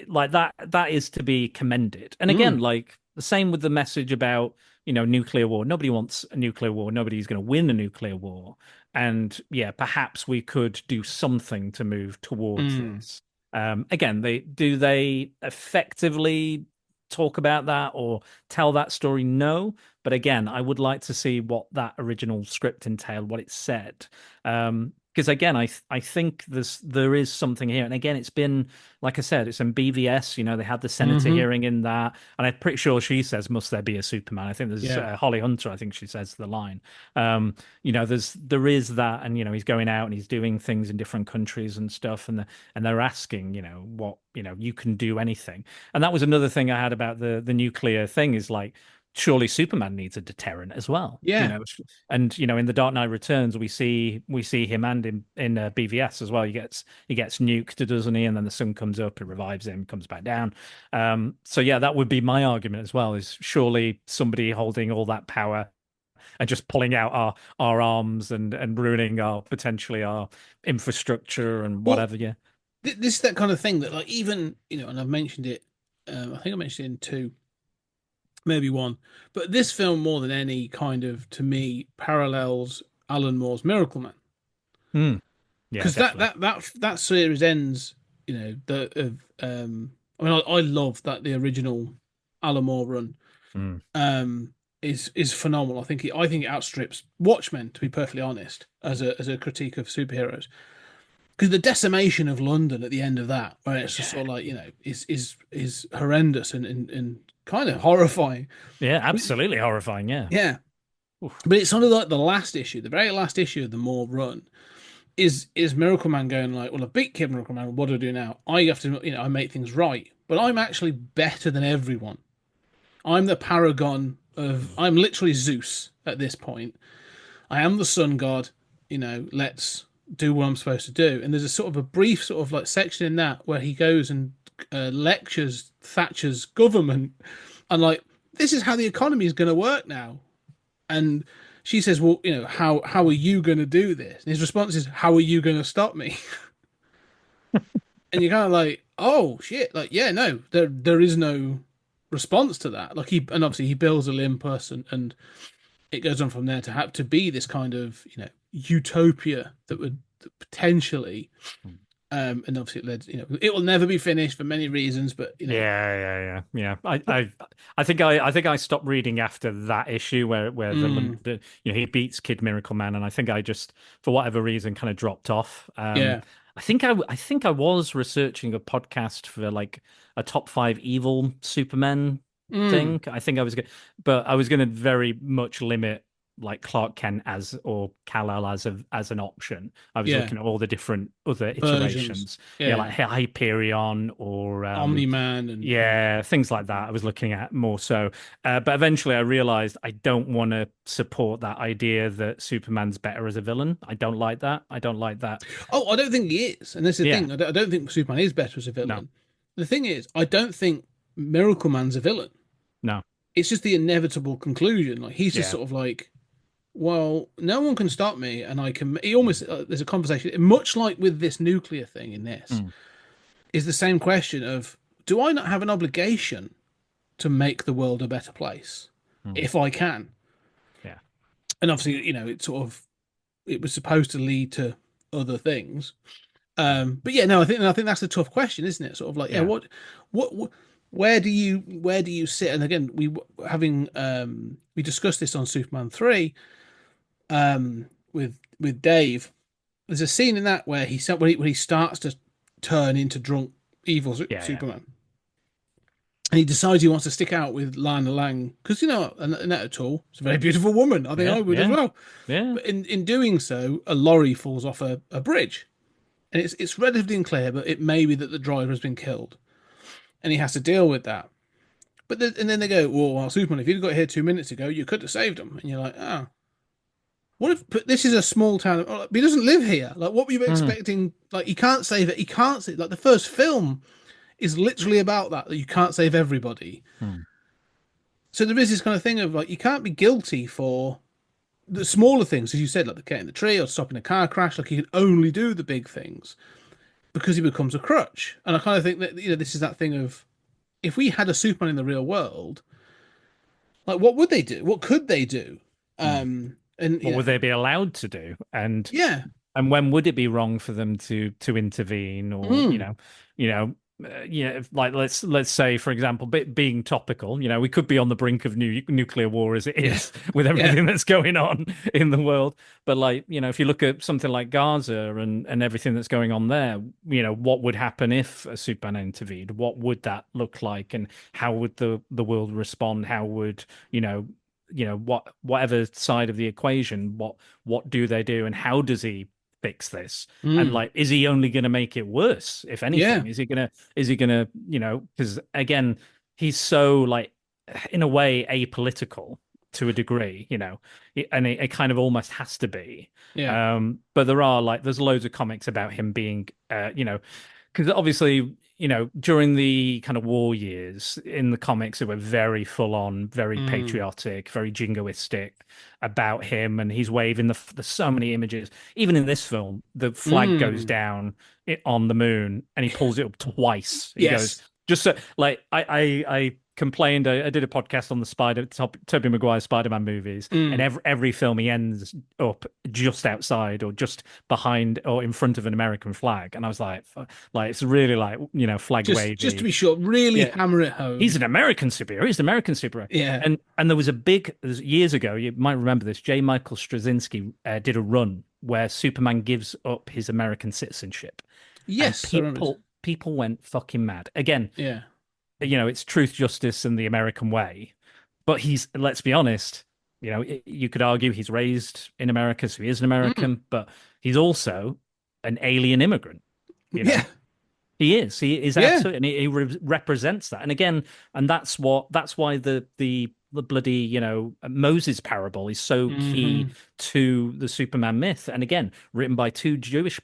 S6: like that is to be commended. And again, like the same with the message about, nuclear war. Nobody wants a nuclear war. Nobody's going to win a nuclear war. And perhaps we could do something to move towards this. Again, they effectively talk about that or tell that story? No. But again, I would like to see what that original script entailed, what it said. Because again, I think there is something here. And again, it's been, like I said, it's in BVS. They had the senator hearing in that. And I'm pretty sure she says, must there be a Superman? I think there's Holly Hunter, I think she says the line. There is that. And, he's going out and he's doing things in different countries and stuff. And they're asking, what, you can do anything. And that was another thing I had about the nuclear thing is like, surely Superman needs a deterrent as well.
S5: Yeah.
S6: And in The Dark Knight Returns, we see him and in BVS as well. He gets nuked, doesn't he? And then the sun comes up, it revives him, comes back down. So that would be my argument as well, is surely somebody holding all that power and just pulling out our arms and ruining potentially our infrastructure and whatever.
S5: Well, this is that kind of thing that, like, even, and I've mentioned it, I think I mentioned it in 2, maybe 1, but this film more than any kind of, to me, parallels Alan Moore's Miracle Man. Because that series ends, I love that the original Alan Moore run is phenomenal. I think it outstrips Watchmen, to be perfectly honest, as a critique of superheroes. Because the decimation of London at the end of that, where it's just sort of like, is horrendous and kind of horrifying.
S6: Yeah, absolutely horrifying. Yeah.
S5: Yeah. Oof. But it's sort of like the last issue, the very last issue of the Moore run is Miracle Man going like, well, I beat Kid Miracle Man. What do I do now? I have to, I make things right, but I'm actually better than everyone. I'm the paragon I'm literally Zeus at this point. I am the sun god, let's do what I'm supposed to do. And there's a sort of a brief sort of like section in that where he goes and lectures Thatcher's government and like, this is how the economy is going to work now. And she says, "Well, how are you going to do this?" And his response is, "How are you going to stop me?" And you're kind of like, "Oh shit!" Like, yeah, no, there is no response to that. Like and obviously he builds Olympus, and it goes on from there to have to be this kind of utopia that would potentially. And obviously it led, it will never be finished for many reasons, but
S6: Yeah. I think I stopped reading after that issue where he beats Kid Miracle Man, and I think I just, for whatever reason, kind of dropped off.
S5: Yeah.
S6: I think I was researching a podcast for like a top 5 evil Superman thing. I think I was going, but I was going to very much limit like Clark Kent or Kal-El as an option. I was looking at all the different other iterations, like Hyperion or
S5: Omni-Man, and
S6: things like that. I was looking at more so, but eventually I realized I don't want to support that idea that Superman's better as a villain. I don't like that.
S5: Oh, I don't think he is, and that's the thing. I don't think Superman is better as a villain.
S6: No.
S5: The thing is, I don't think Miracle Man's a villain.
S6: No,
S5: it's just the inevitable conclusion. Like he's just sort of like, well, no one can stop me, and I can. He almost there's a conversation, much like with this nuclear thing in this, is the same question of, do I not have an obligation to make the world a better place if I can?
S6: Yeah,
S5: and obviously, it was supposed to lead to other things, but yeah, no, I think that's a tough question, isn't it? Sort of like, what where do you sit? And again, we discussed this on Superman 3. With Dave, there's a scene in that where he starts to turn into drunk evil Superman, and he decides he wants to stick out with Lana Lang because Annette O'Toole is a very beautiful woman. I think I would as well.
S6: Yeah.
S5: But in doing so, a lorry falls off a bridge, and it's relatively unclear, but it may be that the driver has been killed, and he has to deal with that. But then they go, well, Superman, if you'd got here 2 minutes ago, you could have saved him, and you're like, oh. What if? But this is a small town. He doesn't live here. Like, what were you expecting? Like, he can't save it. He can't save. Like, the first film is literally about that you can't save everybody. So there is this kind of thing of like, you can't be guilty for the smaller things, as you said, like getting the tree or stopping a car crash. Like, you can only do the big things because he becomes a crutch. And I kind of think that this is that thing of, if we had a Superman in the real world, like, what would they do? What could they do? And
S6: what would they be allowed to do? And when would it be wrong for them to intervene? Or like let's say, for example, being topical, we could be on the brink of nuclear war as it is with everything that's going on in the world. But like, if you look at something like Gaza and everything that's going on there, what would happen if a Superman intervened? What would that look like? And how would the world respond? How would, whatever side of the equation, what do they do, and how does he fix this? And like, is he only going to make it worse? If anything, is he gonna because again, he's so, like, in a way apolitical to a degree, and it kind of almost has to be. But there's loads of comics about him being because obviously, during the kind of war years in the comics, it were very full on, very patriotic, very jingoistic about him. And he's waving there's so many images. Even in this film, the flag goes down on the moon and he pulls it up twice. He goes, just so, like, I complained. I did a podcast on the Tobey Maguire Spider-Man movies, and every film he ends up just outside or just behind or in front of an American flag, and I was like it's really like flag wavy.
S5: Just to be sure, really hammer it home.
S6: He's an American superhero. He's an American superhero. Yeah. And there was years ago, you might remember this. J. Michael Straczynski did a run where Superman gives up his American citizenship.
S5: Yes,
S6: people went fucking mad again.
S5: Yeah.
S6: It's truth, justice, and the American way. But let's be honest, you could argue he's raised in America, so he is an American, but he's also an alien immigrant.
S5: Yeah.
S6: He is absolutely, and he represents that. And again, and that's why the bloody, Moses parable is so key to the Superman myth. And again, written by two Jewish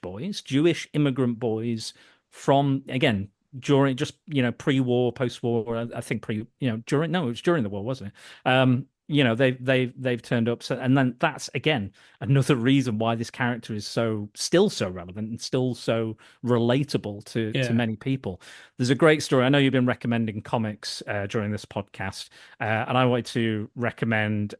S6: immigrant boys from, again, during just pre-war, post-war, I think it was during the war, wasn't it? you know, they've turned up. So, and then that's again another reason why this character is still so relevant and still so relatable to many people. There's a great story. I know you've been recommending comics during this podcast, and I wanted to recommend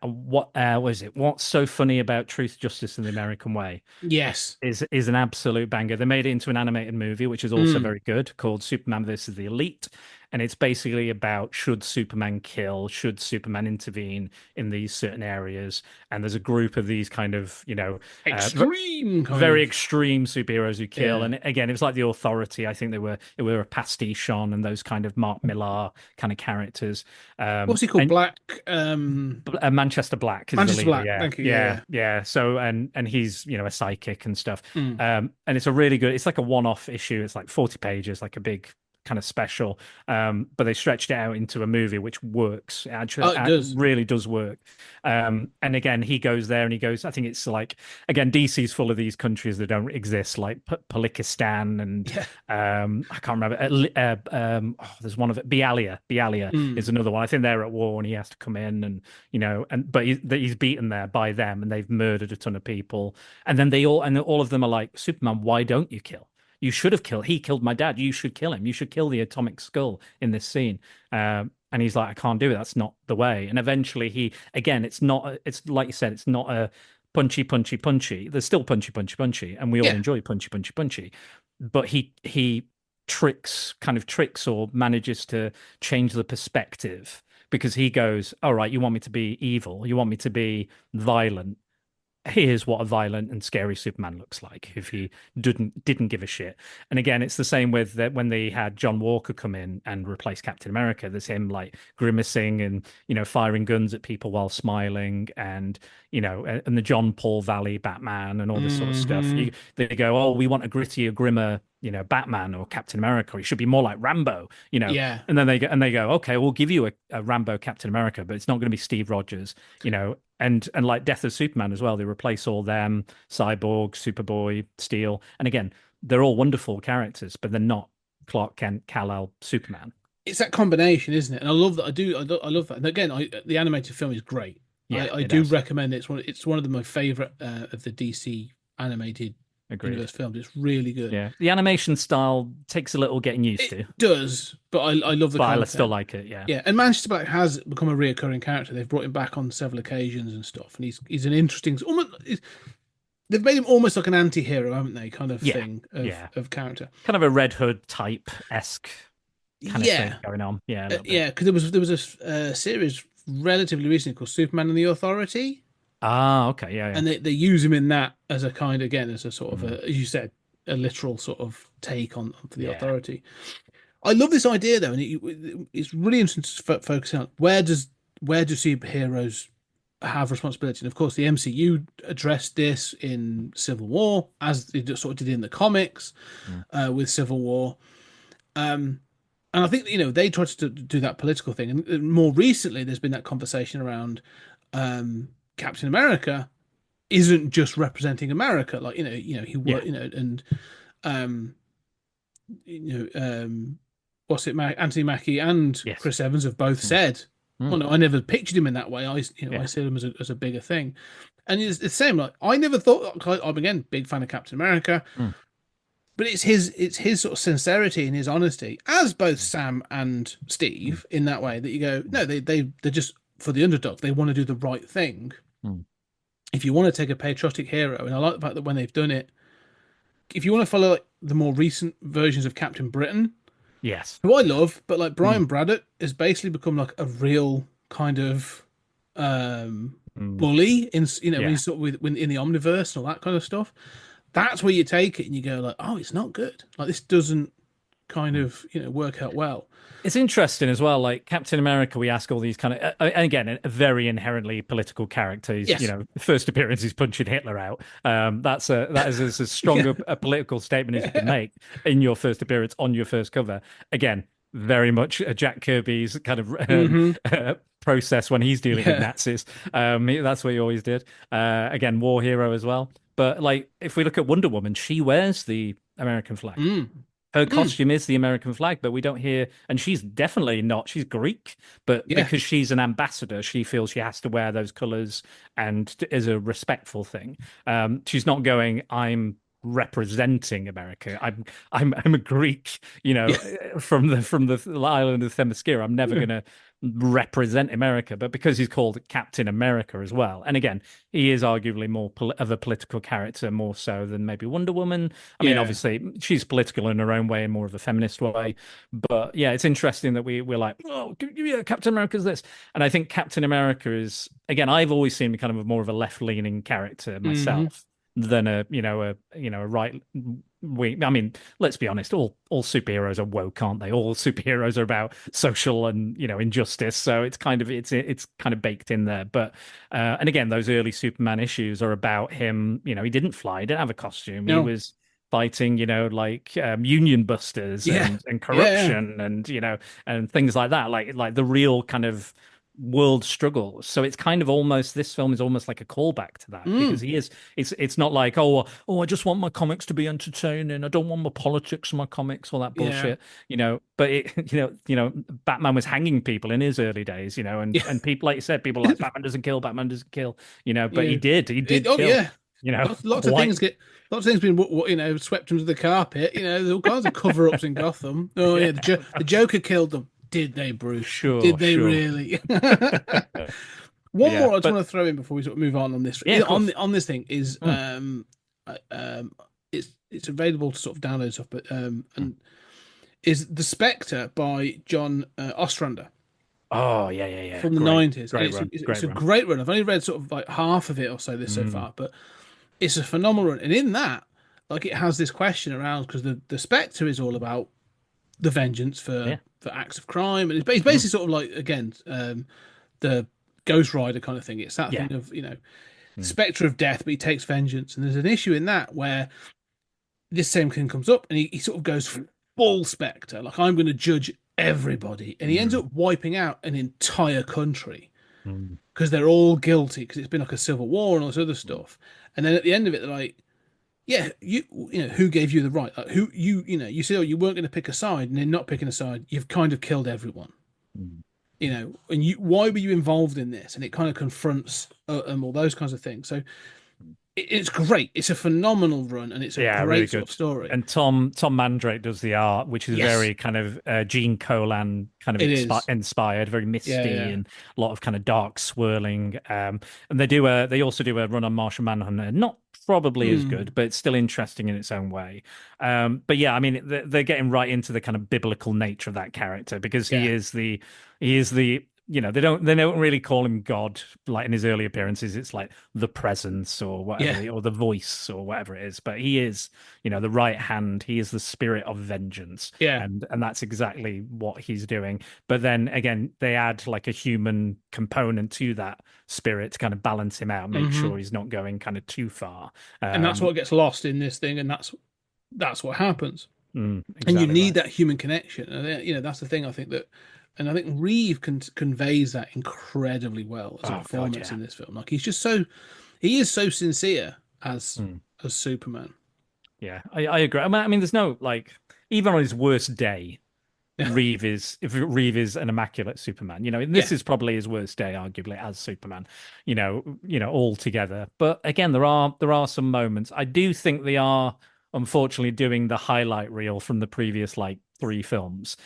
S6: what is it? What's so funny about Truth, Justice, and the American Way?
S5: Yes.
S6: Is an absolute banger. They made it into an animated movie, which is also very good, called Superman versus the Elite. And it's basically about, should Superman kill? Should Superman intervene in these certain areas? And there's a group of these kind of, you know, very extreme superheroes who kill.
S5: Yeah.
S6: And again, it was like the Authority. I think they were a pastiche on, and those kind of Mark Millar kind of characters.
S5: What's he called? Black.
S6: Manchester Black. Is
S5: Manchester
S6: the leader,
S5: Black.
S6: yeah.
S5: Thank you.
S6: Yeah. So and he's, you know, a psychic and stuff.
S5: Mm.
S6: And it's a really good. It's like a one-off issue. It's like 40 pages, like a big kind of special, but they stretched it out into a movie which works. Actually, it really does work. And again, he goes there and he goes, I think it's like, again, DC's full of these countries that don't exist, like Palikistan and I can't remember. There's one of it. Bialia is another one. I think they're at war and he has to come in, and you know, but he's beaten there by them, and they've murdered a ton of people, and then all of them are like, Superman, why don't you kill? You should have killed. He killed my dad. You should kill him. You should kill the atomic skull in this scene. And he's like, I can't do it. That's not the way. And eventually it's like you said, it's not a punchy. There's still punchy. And we all enjoy punchy. But he tricks or manages to change the perspective, because he goes, all right, you want me to be evil. You want me to be violent. Here's what a violent and scary Superman looks like if he didn't give a shit. And again, it's the same with that when they had John Walker come in and replace Captain America. There's him like grimacing and, you know, firing guns at people while smiling, and you know, and the John Paul Valley Batman and all this sort of stuff. They go, oh, we want a grittier, grimmer, you know, Batman or Captain America. Or he should be more like Rambo, you know. Yeah. And then they go, okay, we'll give you a Rambo Captain America, but it's not going to be Steve Rogers, you know. And like Death of Superman as well, they replace all them, Cyborg, Superboy, Steel. And again, they're all wonderful characters, but they're not Clark Kent, Kal-El, Superman.
S5: It's that combination, isn't it? And I love that. I love that. And again, the animated film is great. Yeah, I do recommend it. It's one of my favorite of the DC animated universe films. It's really good.
S6: Yeah, the animation style takes a little getting used to.
S5: It does, but I love the content.
S6: I still like it. Yeah.
S5: And Manchester Black has become a reoccurring character. They've brought him back on several occasions and stuff, and he's an interesting. They've made him almost like an anti-hero, haven't they? Kind of thing of character.
S6: Kind of a Red Hood type esque kind of thing going on. Yeah,
S5: because there was a series relatively recently called Superman and the Authority.
S6: Ah, okay, yeah.
S5: And they use him in that as a kind, again, as a sort of, as you said, a literal sort of take on for the Authority. I love this idea, though, and it's really interesting to focus on where do superheroes have responsibility. And, of course, the MCU addressed this in Civil War, as they sort of did in the comics with Civil War. And I think, you know, they tried to do that political thing. And more recently, there's been that conversation around Captain America isn't just representing America, like he worked, what's it? Anthony Mackie and Chris Evans have both said, "Well, no, I never pictured him in that way. I see him as a bigger thing." And it's the same. Like I never thought. I'm again big fan of Captain America, but it's his sort of sincerity and his honesty, as both Sam and Steve, in that way that you go, no, they're just for the underdog. They want to do the right thing. If you want to take a patriotic hero, and I like the fact that when they've done it, if you want to follow like, the more recent versions of Captain Britain, who I love, but like Brian Braddock has basically become like a real kind of bully in when he's sort of in the Omniverse and all that kind of stuff. That's where you take it and you go like, oh, it's not good. Like this doesn't kind of work out well.
S6: It's interesting as well. Like Captain America, we ask all these kind of, again, a very inherently political character. He's, first appearance, he's punching Hitler out. That is as strong a political statement as you can make in your first appearance on your first cover. Again, very much Jack Kirby's kind of process when he's dealing with Nazis. That's what he always did. Again, war hero as well. But like, if we look at Wonder Woman, she wears the American flag. Her costume is the American flag, but we don't hear, and she's definitely not. She's Greek, but
S5: Yeah.
S6: because she's an ambassador, she feels she has to wear those colors and is a respectful thing. She's not going, I'm representing America. I'm a Greek, from the island of Themyscira. I'm never going to represent America, but because he's called Captain America as well, and again, he is arguably more of a political character, more so than maybe Wonder Woman. I mean, obviously, she's political in her own way and more of a feminist way. But yeah, it's interesting that we're like, oh, yeah, Captain America's this, and I think Captain America is, again, I've always seen kind of more of a left-leaning character myself. Than a right wing. I mean, let's be honest, all superheroes are woke, aren't they? All superheroes are about social and injustice. So it's kind of baked in there. But and again, those early Superman issues are about him. He didn't fly, he didn't have a costume. No. He was fighting, union busters and corruption and things like that, like the real kind of world struggles. So it's kind of almost, this film is almost like a callback to that, because it's not like, oh, I just want my comics to be entertaining, I don't want my politics in my comics, all that bullshit. But Batman was hanging people in his early days, and people, like you said, people like Batman doesn't kill, but he did kill.
S5: Lots of things being swept under the carpet. There's all kinds of cover-ups in Gotham. The Joker killed them. Did they, Bruce?
S6: Sure.
S5: Did they really? One more I just want to throw in before we sort of move on this. On this thing is it's available to sort of download stuff, but and is The Spectre by John Ostrander.
S6: Oh yeah.
S5: From the 90s. It's a great run. I've only read sort of like half of it or so so far, but it's a phenomenal run. And in that, like, it has this question around, because the Spectre is all about the vengeance for acts of crime, and it's basically sort of like, again, the Ghost Rider kind of thing. It's that thing of Spectre of death, but he takes vengeance. And there's an issue in that where this same thing comes up, and he sort of goes full Spectre, like, I'm going to judge everybody, and he ends up wiping out an entire country because they're all guilty, because it's been like a civil war and all this other stuff. And then at the end of it, they're like, yeah, who gave you the right? Like, who you said, you weren't going to pick a side, and in not picking a side, you've kind of killed everyone. And why were you involved in this? And it kind of confronts all those kinds of things. So it's great. It's a phenomenal run, and it's a great
S6: really
S5: sort of story.
S6: And Tom Mandrake does the art, which is very kind of Gene Colan kind of inspired, very misty and a lot of kind of dark swirling. And they also do a run on Martian Manhunter, not probably as good, but it's still interesting in its own way. But yeah, I mean, they're getting right into the kind of biblical nature of that character, because he is the they don't really call him God, like in his early appearances. It's like the presence or whatever, or the voice or whatever it is. But he is, the right hand. He is the spirit of vengeance. And that's exactly what he's doing. But then again, they add like a human component to that spirit to kind of balance him out, make sure he's not going kind of too far.
S5: And that's what gets lost in this thing, and that's what happens.
S6: Exactly,
S5: and you need that human connection. And that's the thing, I think that. And I think Reeve conveys that incredibly well as a performance in this film. Like, he is so sincere as Superman.
S6: Yeah, I agree. I mean, there's no, like, even on his worst day, Reeve is an immaculate Superman. This is probably his worst day, arguably, as Superman. All together. But again, there are some moments. I do think they are, unfortunately, doing the highlight reel from the previous 3 films.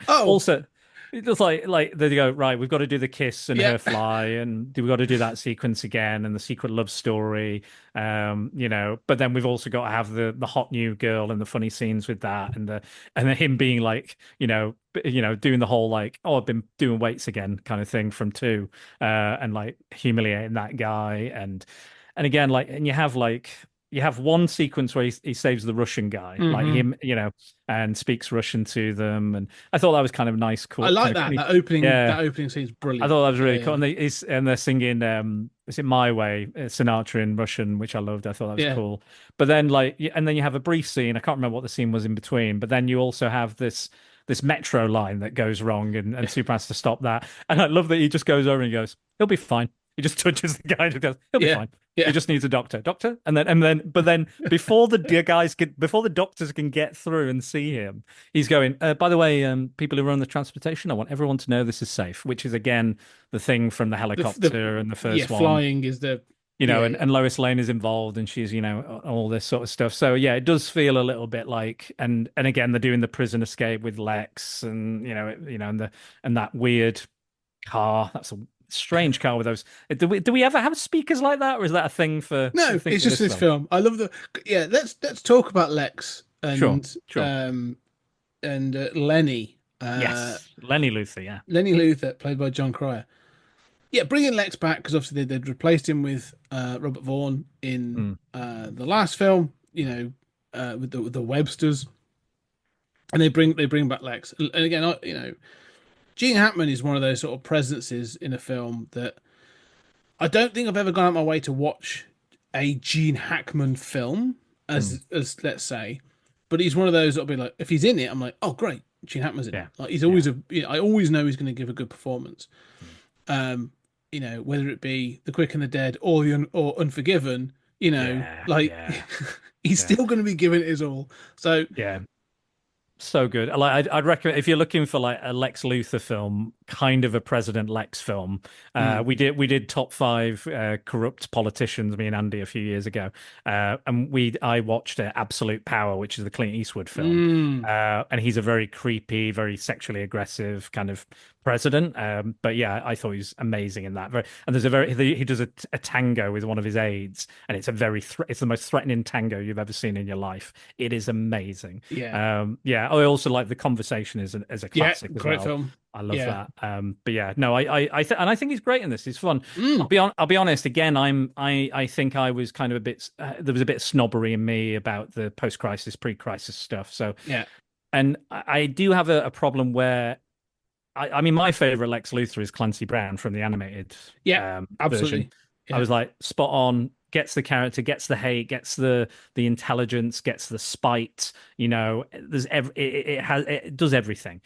S6: Also. It's just like they go, right, we've got to do the kiss and her fly, and we've got to do that sequence again, and the secret love story, but then we've also got to have the hot new girl and the funny scenes with that, and him being like, doing the whole like, oh, I've been doing weights again kind of thing from 2, and like humiliating that guy, and again, like, and you have one sequence where he saves the Russian guy, like him, and speaks Russian to them, and I thought that was kind of nice, cool.
S5: I like that. That opening scene is brilliant.
S6: I thought that was really cool, and they're singing, is it My Way, Sinatra in Russian, which I loved. I thought that was cool. But then and then you have a brief scene. I can't remember what the scene was in between, but then you also have this metro line that goes wrong, and Superman has to stop that. And I love that he just goes over and he goes, "He'll be fine. He just touches the guy and just goes, he'll be
S5: Yeah,
S6: fine.
S5: yeah.
S6: He just needs a doctor. But then before before the doctors can get through and see him, he's going, by the way, people who run the transportation, I want everyone to know this is safe, which is again the thing from the helicopter and the first one.
S5: Flying is the
S6: and Lois Lane is involved, and she's all this sort of stuff. So yeah, it does feel a little bit like, and again they're doing the prison escape with Lex, and and that weird car. That's a strange car with those. Do we ever have speakers like that, or is that a thing for?
S5: No, it's just this film. I love let's talk about Lex and
S6: sure.
S5: And Lenny.
S6: Yes, Lenny Luthor. Yeah,
S5: Lenny Luthor, played by John Cryer. Yeah, bringing Lex back because obviously they'd replaced him with Robert Vaughn in the last film, with the Websters, and they bring back Lex. And again, Gene Hackman is one of those sort of presences in a film that I don't think I've ever gone out my way to watch a Gene Hackman film, as let's say, but he's one of those that'll be like, if he's in it, I'm like, oh great, Gene Hackman's in it. Like he's always I always know he's going to give a good performance. Whether it be The Quick and the Dead or Unforgiven, he's still going to be giving it his all. So
S6: yeah, so good. Like I'd recommend if you're looking for like a Lex Luthor film, kind of a President Lex film. We did top 5 corrupt politicians, me and Andy, a few years ago, and I watched Absolute Power, which is the Clint Eastwood film, and he's a very creepy, very sexually aggressive kind of president. But yeah, I thought he was amazing in that. And he does a tango with one of his aides, and it's it's the most threatening tango you've ever seen in your life. It is amazing. Yeah. I also like The Conversation as a classic.
S5: Yeah, great
S6: well.
S5: film.
S6: I love that. But yeah, no, I think he's great in this. He's fun. I'll be honest. Again, I think I was kind of a bit. There was a bit of snobbery in me about the post-crisis, pre-crisis stuff. So
S5: yeah,
S6: and I do have a problem where. I mean, my favorite Lex Luthor is Clancy Brown from the animated
S5: absolutely.
S6: version.
S5: Yeah.
S6: I was like, spot on. Gets the character, gets the hate, gets the intelligence, gets the spite. It does everything.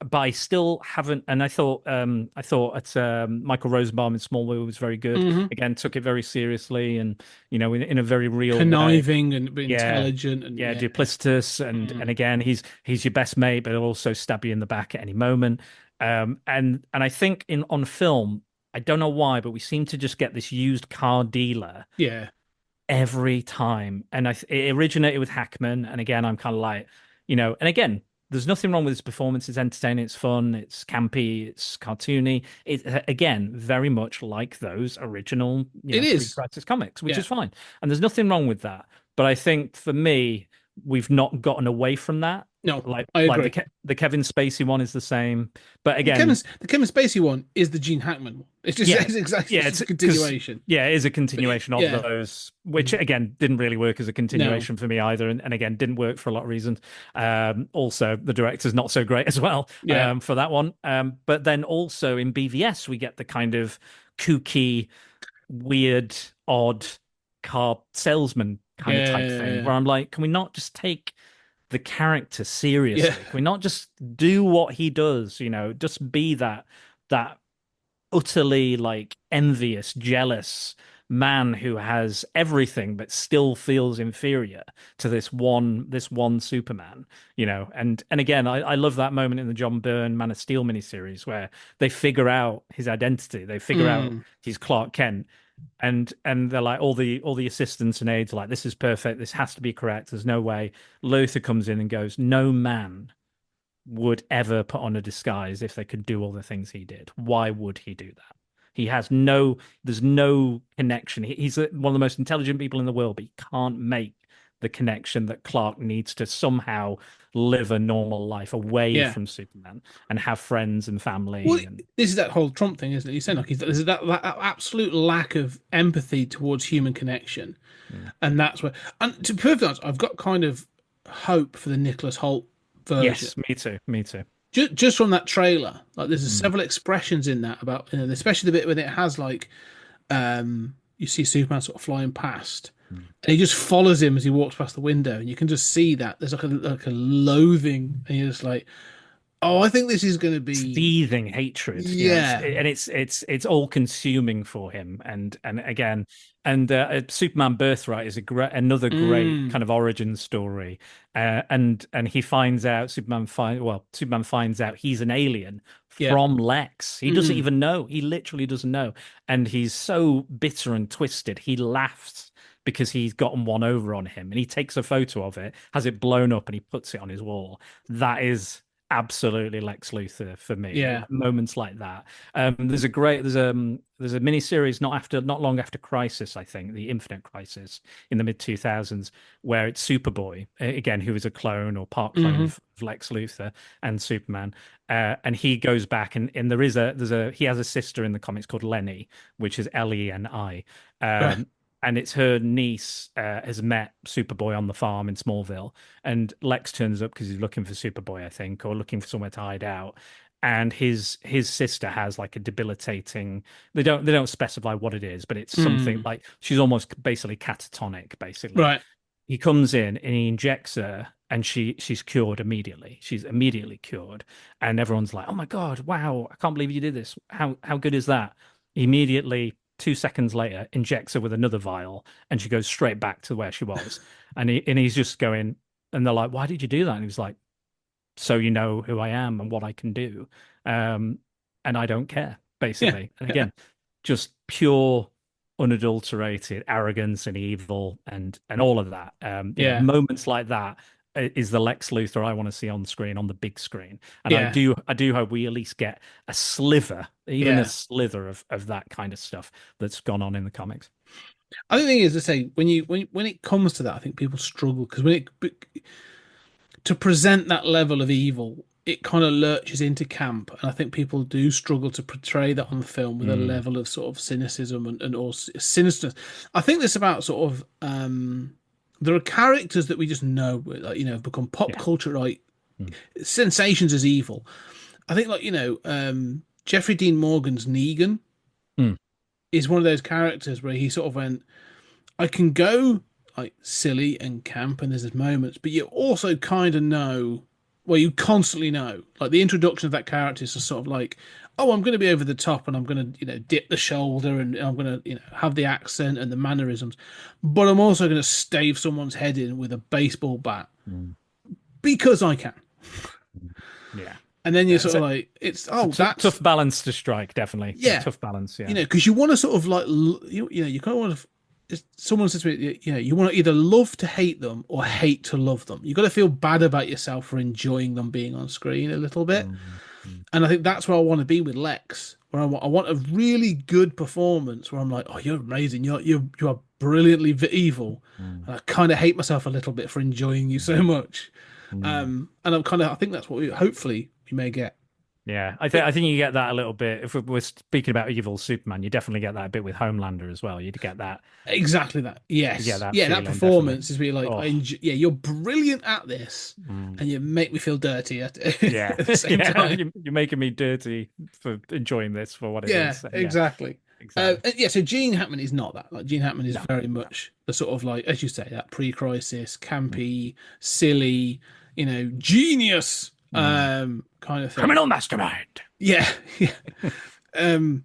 S6: But I still haven't. And I thought Michael Rosenbaum in Smallville was very good. Again, took it very seriously, and in a very real
S5: conniving
S6: way.
S5: and intelligent and
S6: duplicitous, and again, he's your best mate, but he'll also stab you in the back at any moment. And I think on film, I don't know why, but we seem to just get this used car dealer.
S5: Yeah.
S6: Every time, and it originated with Hackman, and again, I'm kind of like, and again. There's nothing wrong with his performance. It's entertaining. It's fun. It's campy. It's cartoony. It's again very much like those original pre-crisis comics, which is fine. And there's nothing wrong with that. But I think for me, we've not gotten away from that.
S5: No,
S6: I agree. The Kevin Spacey one is the same, but again,
S5: the Kevin Spacey one is the Gene Hackman one. It's just it's a continuation.
S6: Yeah, it is a continuation of those, which again didn't really work as a continuation for me either, and again didn't work for a lot of reasons. Also, the director's not so great as well for that one. But then also in BVS we get the kind of kooky, weird, odd car salesman kind of type thing, where I'm like, can we not just take the character seriously? Can we not just do what he does? Just be that utterly like envious, jealous man who has everything but still feels inferior to this one Superman. And again, I love that moment in the John Byrne Man of Steel miniseries where they figure out his identity, they figure out he's Clark Kent. And they're like, all the assistants and aides are like, this is perfect, this has to be correct, there's no way. Luthor comes in and goes, no man would ever put on a disguise if they could do all the things he did. Why would he do that? There's no connection. He's one of the most intelligent people in the world, but he can't make the connection that Clark needs to somehow live a normal life away from Superman and have friends and family.
S5: Well, this is that whole Trump thing, isn't it? He's saying like there's that absolute lack of empathy towards human connection, and that's where. And to be perfectly honest, I've got kind of hope for the Nicholas Hoult version.
S6: Yes, me too.
S5: Just from that trailer, like there's several expressions in that about, especially the bit when it has like, you see Superman sort of flying past. And he just follows him as he walks past the window, and you can just see that there's like a loathing, and you're just like, Oh, I think this is going to be.
S6: seething hatred. You know,
S5: Yeah.
S6: and it's all consuming for him. And again, and Superman Birthright is another great kind of origin story. And he finds out Superman finds out he's an alien
S5: Yeah.
S6: from Lex. He doesn't even know. He literally doesn't know, and he's so bitter and twisted. He laughs because he's gotten one over on him, and he takes a photo of it, has it blown up, and he puts it on his wall. That is absolutely Lex Luthor for me.
S5: Yeah.
S6: Moments like that. There's a mini series not long after Crisis, I think, the Infinite Crisis in the mid 2000s, where it's Superboy again, who is a clone or part clone of Lex Luthor and Superman, and he goes back and he has a sister in the comics called Lenny, which is Leni. And it's her niece has met Superboy on the farm in Smallville, and Lex turns up because he's looking for Superboy, I think, or looking for somewhere to hide out. And his sister has like a debilitating. They don't specify what it is, but it's something like she's almost basically catatonic. Basically,
S5: Right.
S6: He comes in and he injects her, and she's cured immediately. She's immediately cured, and everyone's like, "Oh my God, wow! I can't believe you did this. How good is that?" Immediately, 2 seconds later, injects her with another vial, and she goes straight back to where she was. and he's just going, and they're like, "Why did you do that?" And he was like, "So you know who I am and what I can do, and I don't care, basically." And again, just pure, unadulterated arrogance and evil, and all of that. You know, moments like that is the Lex Luthor I want to see on screen, on the big screen. And I do hope we at least get a sliver, even a slither of that kind of stuff that's gone on in the comics.
S5: I think the thing is to say when it comes to that, I think people struggle because to present that level of evil, it kind of lurches into camp, and I think people do struggle to portray that on the film with a level of sort of cynicism and or sinisternness. I think this about sort of there are characters that we just know, like, you know, have become pop culture, right? Sensations as evil. I think, like, you know, Jeffrey Dean Morgan's Negan is one of those characters where he sort of went, I can go like silly and camp, and there's these moments, but you also kind of know, well, you constantly know, like the introduction of that character is just sort of like, oh, I'm going to be over the top, and I'm going to, you know, dip the shoulder, and I'm going to, you know, have the accent and the mannerisms, but I'm also going to stave someone's head in with a baseball bat because I can.
S6: Yeah.
S5: And then you're sort of like, that's
S6: tough balance to strike, definitely.
S5: Yeah,
S6: tough balance. Yeah,
S5: you know, because you want to sort of like, you know, you kind of want to. Someone says to me, you know, you want to either love to hate them or hate to love them. You've got to feel bad about yourself for enjoying them being on screen a little bit. And I think that's where I want to be with Lex, where I want a really good performance where I'm like, oh, you're amazing. You are brilliantly evil. And I kind of hate myself a little bit for enjoying you so much. And I think that's what hopefully we may get.
S6: Yeah, I think you get that a little bit. If we're speaking about evil Superman, you definitely get that a bit with Homelander as well. You'd get that
S5: exactly that. Yes,
S6: that
S5: that performance is really like, you're brilliant at this, and you make me feel dirty at the same time.
S6: You're making me dirty for enjoying this for what it is.
S5: Exactly. So Gene Hackman is not that. Like, Gene Hackman is very much the sort of, like, as you say, that pre-crisis, campy, silly, you know, genius. Kind of thing.
S6: Criminal mastermind.
S5: Yeah. You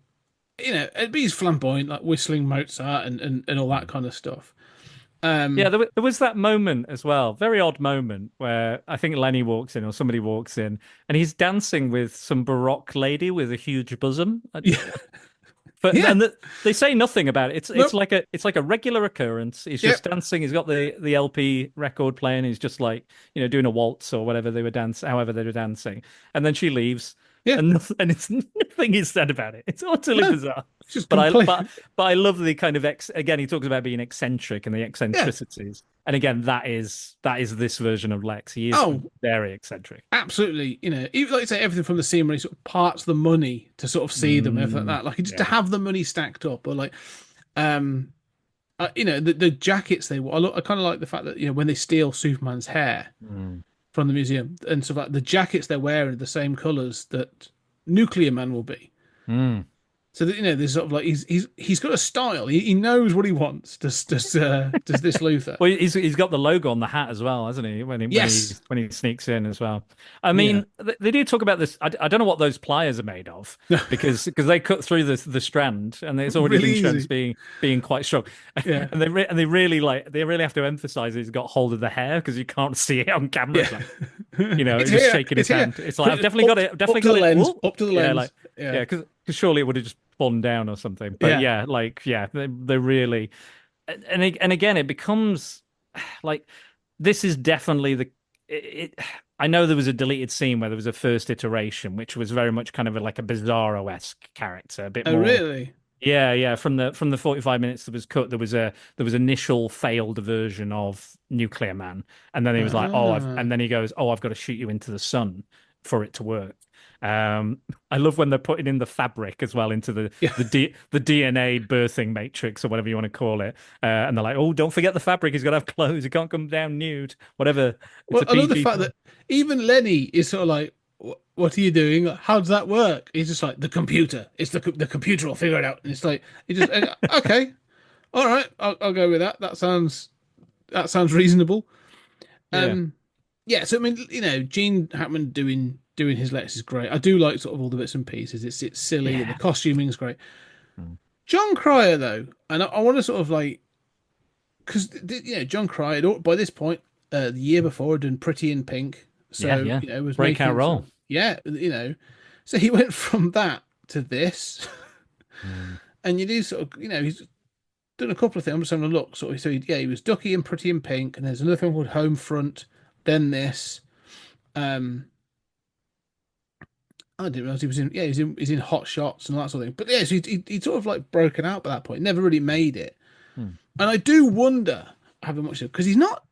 S5: know, it'd be flamboyant, like whistling Mozart and all that kind of stuff.
S6: There was that moment as well, very odd moment, where I think Lenny walks in or somebody walks in and he's dancing with some Baroque lady with a huge bosom. And they say nothing about it. It's like a regular occurrence. He's just dancing. He's got the LP record playing. He's just like, you know, doing a waltz or whatever however they were dancing. And then she leaves. Yeah. And it's nothing is said about it. It's utterly bizarre. But I love the kind of again, he talks about being eccentric and the eccentricities. And again, that is this version of Lex. He is very eccentric.
S5: Absolutely. You know, even like you say, everything from the scene where he sort of parts the money to sort of see them, everything like that. Like, just to have the money stacked up, or like, you know, the jackets they wore. I kind of like the fact that, you know, when they steal Superman's hair from the museum, and so like the jackets they're wearing are the same colors that Nuclear Man will be. So that, there's sort of like he's got a style. He knows what he wants. Does this Luther?
S6: Well, he's got the logo on the hat as well, hasn't he?
S5: Yes.
S6: When he sneaks in as well. I mean, they do talk about this. I don't know what those pliers are made of because they cut through the strand and it's already
S5: Really
S6: been shown
S5: easy.
S6: as being quite strong.
S5: Yeah.
S6: And they really have to emphasize he's got hold of the hair because you can't see it on camera.
S5: Yeah.
S6: He's
S5: It's
S6: just
S5: here,
S6: shaking his
S5: it's here.
S6: hand. It's like I've definitely got it. I've definitely
S5: up to
S6: got
S5: the
S6: it.
S5: lens.
S6: Whoop.
S5: Up to the
S6: Yeah,
S5: lens.
S6: like because surely it would have just fallen down or something. But they really, and again, it becomes like this is definitely I know there was a deleted scene where there was a first iteration, which was very much kind of like a Bizarro-esque character, a bit
S5: Oh,
S6: more.
S5: really?
S6: Yeah. From the 45 minutes that was cut, there was initial failed version of Nuclear Man, and then he was like, and then he goes, I've got to shoot you into the sun for it to work. I love when they're putting in the fabric as well into the DNA birthing matrix or whatever you want to call it, and they're like, don't forget the fabric. He's got to have clothes. He can't come down nude. Whatever.
S5: Well, I love the fact that even Lenny is sort of like, "What are you doing? How does that work?" He's just like, "The computer. It's the computer will figure it out." And it's like, he just okay, all right, I'll go with that. That sounds reasonable. Yeah. So I mean, Gene Hackman doing his Lex is great. I do like sort of all the bits and pieces. It's silly and the costuming is great. John Cryer though, and I want to sort of like, because John Cryer by this point the year before had done Pretty in Pink, so was
S6: breakout role.
S5: So he went from that to this, and you do sort of he's done a couple of things. I'm just having a look. So he was Ducky in Pretty in Pink, and there's another film called Homefront. Then this. I didn't realize he was in. Yeah, he's in Hot Shots and all that sort of thing. But yeah, so he sort of like broken out by that point. Never really made it. And I do wonder how much because he's not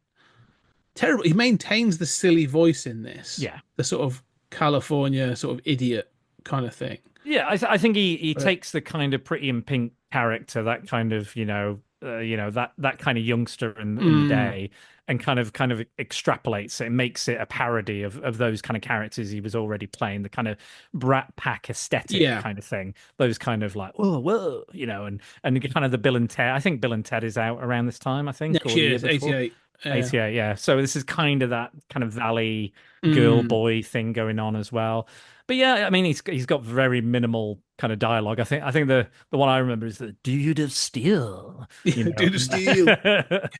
S5: terrible. He maintains the silly voice in this.
S6: Yeah,
S5: the sort of California sort of idiot kind of thing.
S6: Yeah, I think he takes the kind of Pretty in Pink character, that kind of that kind of youngster in the day, and kind of extrapolates it and makes it a parody of those kind of characters he was already playing, the kind of Brat Pack aesthetic kind of thing. Those kind of like whoa, and kind of the Bill and Ted. I think Bill and Ted is out around this time. I think
S5: next year, 88.
S6: 88, yeah. So this is kind of that kind of Valley girl boy thing going on as well. But yeah, I mean, he's got very minimal kind of dialogue. I think the one I remember is the Dude of Steel.
S5: Dude of Steel.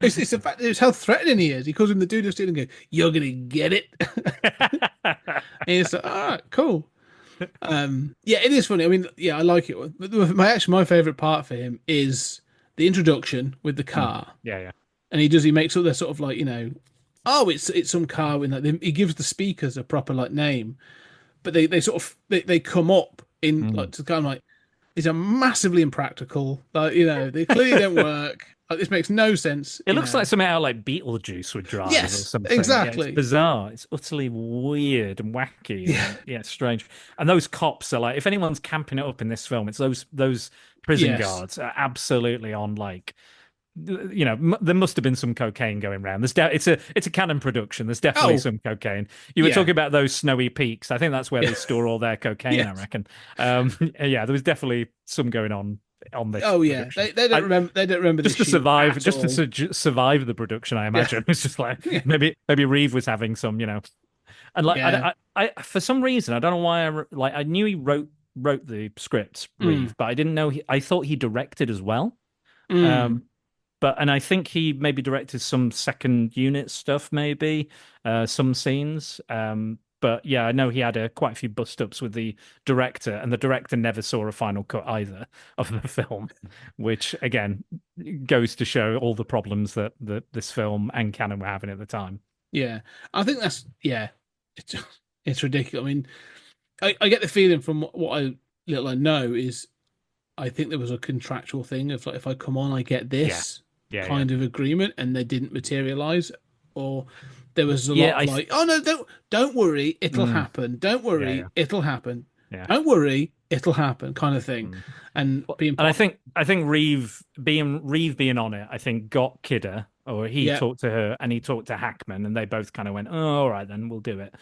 S5: It's the fact it's how threatening he is. He calls him the Dude of Steel and goes, "You're gonna get it." And it's like, all right, cool. It is funny. I mean, I like it. But my favorite part for him is the introduction with the car.
S6: Yeah.
S5: And he makes all the sort of like it's some car with like he gives the speakers a proper like name. But they sort of they come up in like to kind of like these are massively impractical. Like they clearly don't work. Like, this makes no sense.
S6: It looks like something out like Beetlejuice would drive.
S5: Yes,
S6: or something.
S5: exactly.
S6: Yeah, it's bizarre. It's utterly weird and wacky. And, strange. And those cops are like, if anyone's camping it up in this film, it's those prison guards are absolutely on like. There must have been some cocaine going around. It's a Canon production. There's definitely some cocaine. You were talking about those snowy peaks. I think that's where they store all their cocaine. I reckon. There was definitely some going on this.
S5: Oh yeah, they don't remember. They don't remember
S6: just to survive. To survive the production, I imagine. It's just like maybe Reeve was having some, and like I for some reason I don't know why I knew he wrote the scripts, Reeve, but I didn't know I thought he directed as well. And I think he maybe directed some second unit stuff, maybe some scenes. But yeah, I know he had quite a few bust-ups with the director, and the director never saw a final cut either of the film, which again goes to show all the problems that this film and Canon were having at the time.
S5: Yeah, I think that's it's ridiculous. I mean, I get the feeling from what I know is, I think there was a contractual thing of like, if I come on, I get this. Kind of agreement, and they didn't materialize, or there was a lot like, oh no, don't worry, it'll happen. Don't worry, it'll happen. Don't worry, it'll happen, kind of thing. And I think
S6: Reeve being on it, I think got Kidder or he
S5: Yeah.
S6: talked to her and he talked to Hackman, and they both kind of went, "Oh, all right, then we'll do it.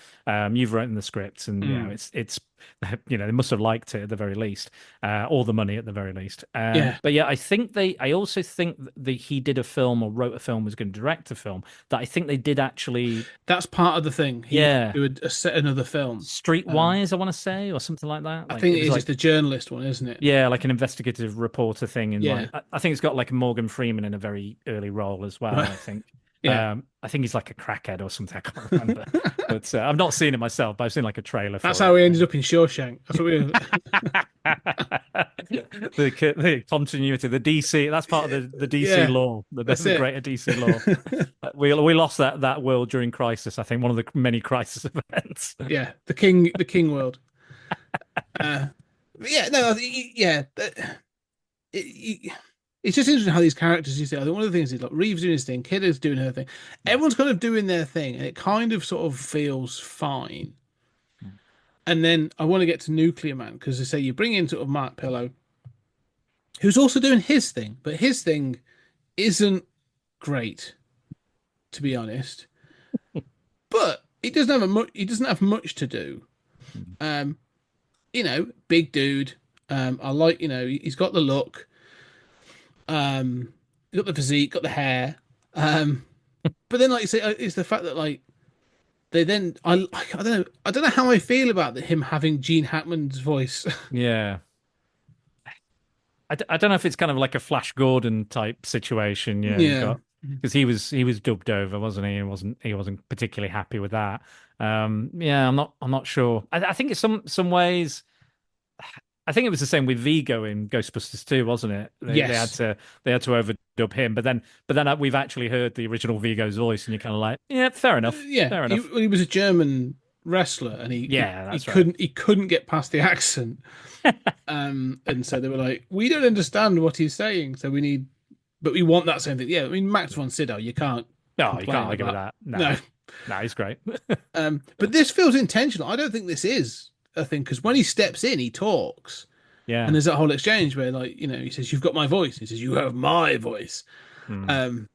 S6: You've written the scripts, and it's they must have liked it at the very least, or the money at the very least."
S5: Yeah.
S6: But yeah, I also think that he did a film or wrote a film, was going to direct a film that I think they did actually.
S5: That's part of the thing. He would set another film.
S6: Streetwise, I want to say, or something like that.
S5: I think it is just the journalist one, isn't it?
S6: Yeah, like an investigative reporter thing.
S5: Yeah.
S6: I think it's got like Morgan Freeman in a very early role as well, I think.
S5: Yeah.
S6: I think he's like a crackhead or something. I can't remember. But I've not seen it myself, but I've seen like a trailer for
S5: That's
S6: it.
S5: how we ended up in Shawshank. That's what we
S6: the continuity, the DC. That's part of the DC law, the greater DC law. We lost that world during Crisis. I think one of the many Crisis events.
S5: Yeah, the King world. Yeah, no, yeah. It's just interesting how these characters, you see, I think one of the things is like Reeves doing his thing, Kidder's doing her thing. Everyone's kind of doing their thing, and it kind of sort of feels fine. And then I want to get to Nuclear Man, because they say you bring in sort of Mark Pillow, who's also doing his thing, but his thing isn't great, to be honest. But he doesn't have much to do. Big dude. I like, he's got the look. He's got the physique, got the hair. But then, like you say, it's the fact that like they then I don't know how I feel about him having Gene Hackman's voice.
S6: Yeah. I don't know if it's kind of like a Flash Gordon type situation,
S5: Yeah.
S6: Because he was dubbed over, wasn't he? And he wasn't particularly happy with that. I'm not sure. I think in some ways, I think it was the same with Vigo in Ghostbusters 2, wasn't it?
S5: Yes.
S6: They had to overdub him, but then we've actually heard the original Vigo's voice, and you're kind of like, yeah, fair enough. Fair enough.
S5: He was a German wrestler, and he couldn't get past the accent. And so they were like, we don't understand what he's saying, so but we want that same thing. Yeah, I mean, Max von Sydow, you can't.
S6: No, you can't argue with that. No, he's great.
S5: But this feels intentional. I don't think this is a thing, because when he steps in, he talks.
S6: Yeah.
S5: And there's that whole exchange where, like, he says, "You've got my voice." He says, "You have my voice." And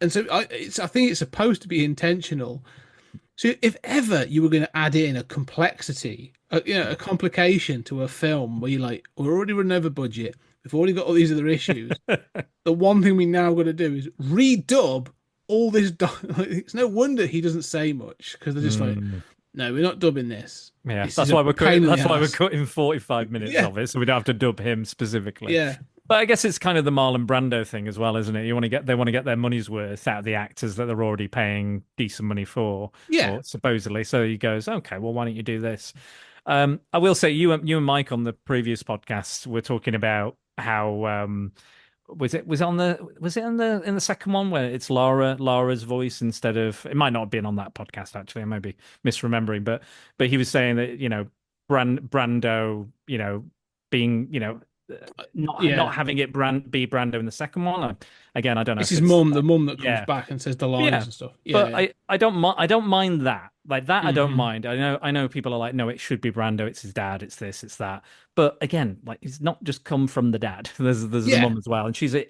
S5: so I think it's supposed to be intentional. So if ever you were going to add in a complexity, a complication to a film where you're like, we're already running over budget, we've already got all these other issues. The one thing we now got to do is redub all this. It's no wonder he doesn't say much, because they're just like, no, we're not dubbing this.
S6: Yeah, that's why we're cutting 45 minutes of it, so we don't have to dub him specifically.
S5: Yeah.
S6: But I guess it's kind of the Marlon Brando thing as well, isn't it? They want to get their money's worth out of the actors that they're already paying decent money for, supposedly. So he goes, okay, well, why don't you do this? I will say, you and Mike on the previous podcast were talking about how was it in the second one where it's Lara's voice instead of, it might not have been on that podcast actually, I may be misremembering, but he was saying that Brando being not having it be Brando in the second one. Again, I don't know.
S5: It's his mum, the mum that comes back and says the lines and stuff.
S6: But I don't mind that. Like that, I don't mind. I know people are like, no, it should be Brando. It's his dad. It's this. It's that. But again, like, it's not just come from the dad. There's the mum as well, and she's an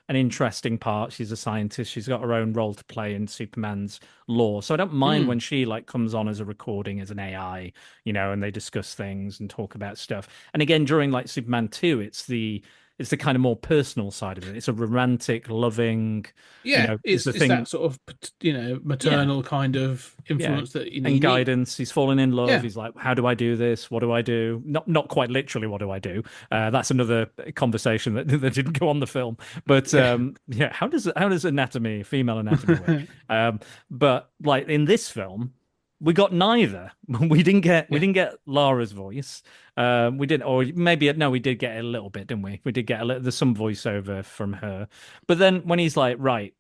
S6: interesting part. She's a scientist. She's got her own role to play in Superman's lore. So I don't mind when she like comes on as a recording as an AI, and they discuss things and talk about stuff. And again, during like Superman 2, it's the kind of more personal side of it. It's a romantic, loving,
S5: it's
S6: the thing,
S5: that sort of maternal kind of influence that
S6: and guidance. He's fallen in love. He's like, how do I do this? What do I do? Not quite literally, what do I do? That's another conversation that didn't go on the film. But how does anatomy, female anatomy work? But like in this film, we got neither. We didn't get Lara's voice. We didn't, or maybe no, we did get a little bit, didn't we? We did get there's some voiceover from her. But then when he's like, right,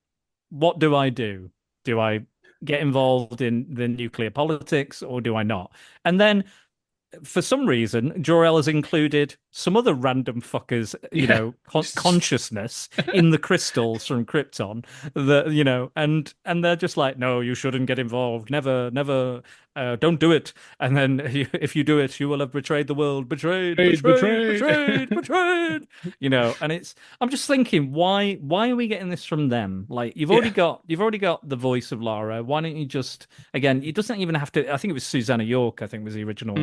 S6: what do I do? Do I get involved in the nuclear politics or do I not? And then for some reason, Jor-El has included some other random fuckers,
S5: Just-
S6: consciousness in the crystals from Krypton, that and they're just like, no, you shouldn't get involved, never, never, don't do it. And then if you do it, you will have betrayed the world, betrayed,
S5: Betrayed.
S6: betrayed. And I'm just thinking, why are we getting this from them? Like, you've already got the voice of Lara. Why don't you just, again, it doesn't even have to. I think it was Susanna York, I think was the original.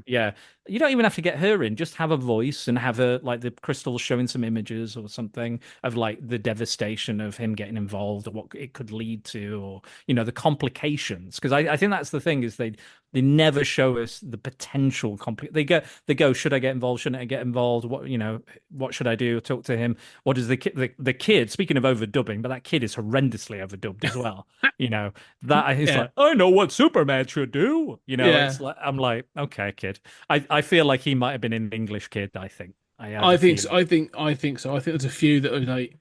S6: Yeah, you don't even have to get her in. Just have a voice and have her, like, the crystals showing some images or something of like the devastation of him getting involved or what it could lead to, or the complications. Because I think that's the thing, is they never show us the potential they go, should I get involved, shouldn't I get involved, what should I do, talk to him, what is the kid, speaking of overdubbing, but that kid is horrendously overdubbed as well. That is like, I know what Superman should do. It's like, I'm like, okay, kid. I feel like he might have been an English kid. I think
S5: I think so. I think so. I think there's a few that are like,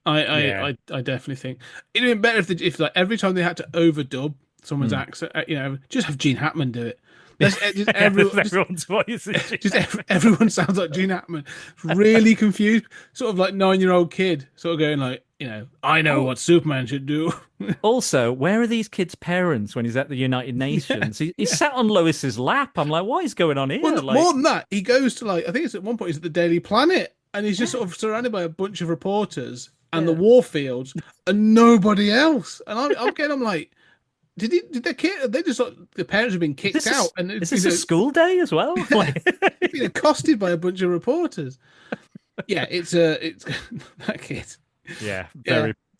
S5: I definitely think it'd been better if like every time they had to overdub someone's accent, just have Gene Hackman do it.
S6: Everyone's voice.
S5: Everyone sounds like Gene Hackman. Really confused, sort of like 9-year-old kid, sort of going like, I know what Superman should do.
S6: Also, where are these kids' parents when he's at the United Nations? He's sat on Lois's lap. I'm like, what is going on here?
S5: Well, more than that, he goes to, like, I think it's at one point he's at the Daily Planet, and he's just sort of surrounded by a bunch of reporters and the war fields and nobody else. And I'm like, did their kid? They just like, the parents have been kicked out, and
S6: is this a school day as well?
S5: Been accosted by a bunch of reporters. Yeah, it's that kid.
S6: Yeah,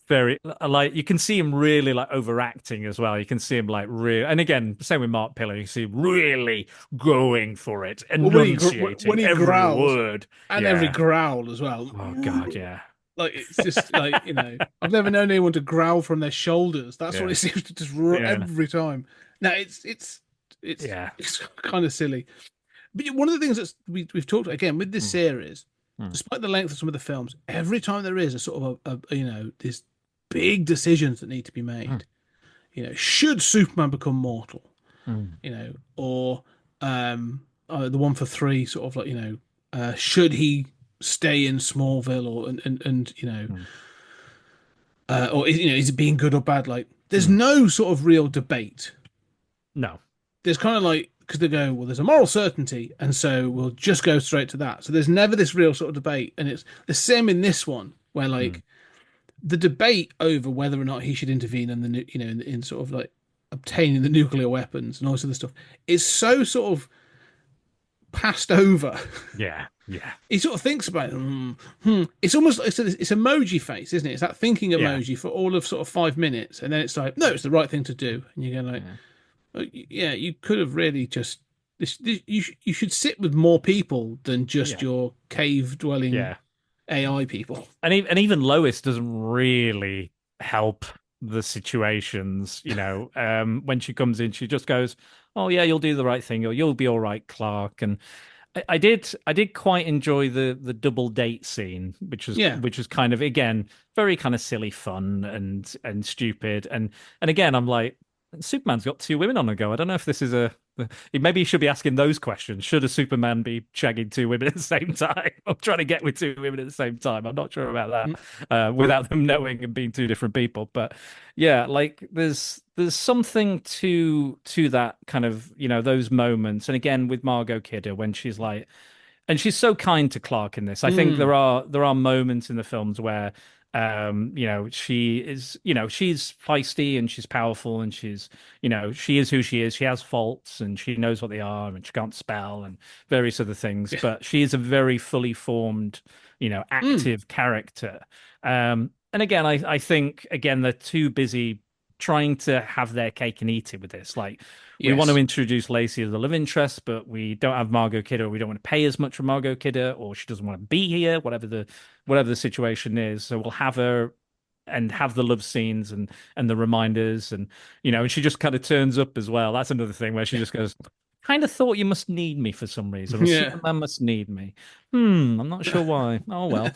S6: very, like, you can see him really like overacting as well. You can see him like real, and again, same with Mark Pillar. You see him really going for it, enunciating
S5: when he
S6: every
S5: growls,
S6: word
S5: and every growl as well.
S6: Oh God, yeah.
S5: Like, it's just like, I've never known anyone to growl from their shoulders. That's what it seems to just every time. Now it's kind of silly. But one of the things that we've talked again with this series, despite the length of some of the films, every time there is a sort of a these big decisions that need to be made. Should Superman become mortal? Or the one for 3, sort of like, should he stay in Smallville, or is it being good or bad? Like, there's no sort of real debate.
S6: No,
S5: there's kind of like, because they go, well, there's a moral certainty, and so we'll just go straight to that. So there's never this real sort of debate, and it's the same in this one, where like the debate over whether or not he should intervene in the in sort of like obtaining the nuclear weapons and all this other stuff is so sort of passed over.
S6: Yeah.
S5: He sort of thinks about it. It's almost like it's emoji face, isn't it? It's that thinking emoji for all of sort of 5 minutes, and then it's like, no, it's the right thing to do, and you go like, you could have really just you should sit with more people than just your cave dwelling AI people.
S6: And even Lois doesn't really help the situations. When she comes in, she just goes, "Oh yeah, you'll do the right thing, or you'll be all right, Clark." And I did quite enjoy the double date scene, which was kind of, again, very kind of silly fun and stupid. And again, I'm like, Superman's got 2 women on the go. I don't know if this is maybe you should be asking those questions. Should a Superman be shagging 2 women at the same time? I'm trying to get with 2 women at the same time. I'm not sure about that without them knowing and being 2 different people. But yeah, like there's something to that kind of, those moments. And again, with Margot Kidder, when she's like, and she's so kind to Clark in this. I think there are moments in the films where she is, she's feisty and she's powerful, and she's, she is who she is. She has faults and she knows what they are, and she can't spell and various other things, but she is a very fully formed, active character. And again, I think, again, they're too busy trying to have their cake and eat it with this. Like, we want to introduce Lacey as the love interest, but we don't have Margot Kidder. We don't want to pay as much for Margot Kidder, or she doesn't want to be here, whatever the situation is. So we'll have her and have the love scenes and the reminders, and and she just kind of turns up as well. That's another thing where she just goes, kind of thought you must need me for some reason, or Superman must need me. I'm not sure why. Oh well.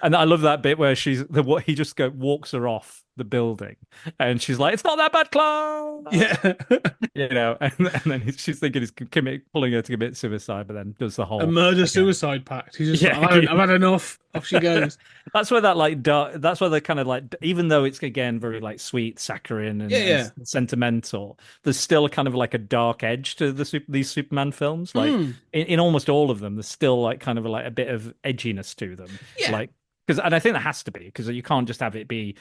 S6: And I love that bit where he just walks her off the building, and she's like, "It's not that bad, Clark."
S5: Yeah.
S6: You know, and then she's thinking he's pulling her to commit suicide, but then does the whole
S5: A murder
S6: again.
S5: suicide pact. He's just
S6: Yeah.
S5: like, I've had enough. Off she goes.
S6: That's where that like dark. That's where they're kind of like, even though it's again very like sweet, saccharine, and,
S5: Yeah.
S6: and sentimental, there's still kind of like a dark edge to these Superman films. Like in almost all of them, there's still like kind of like a bit of edginess to them.
S5: Yeah.
S6: Like and I think there has to be, because you can't just have it be,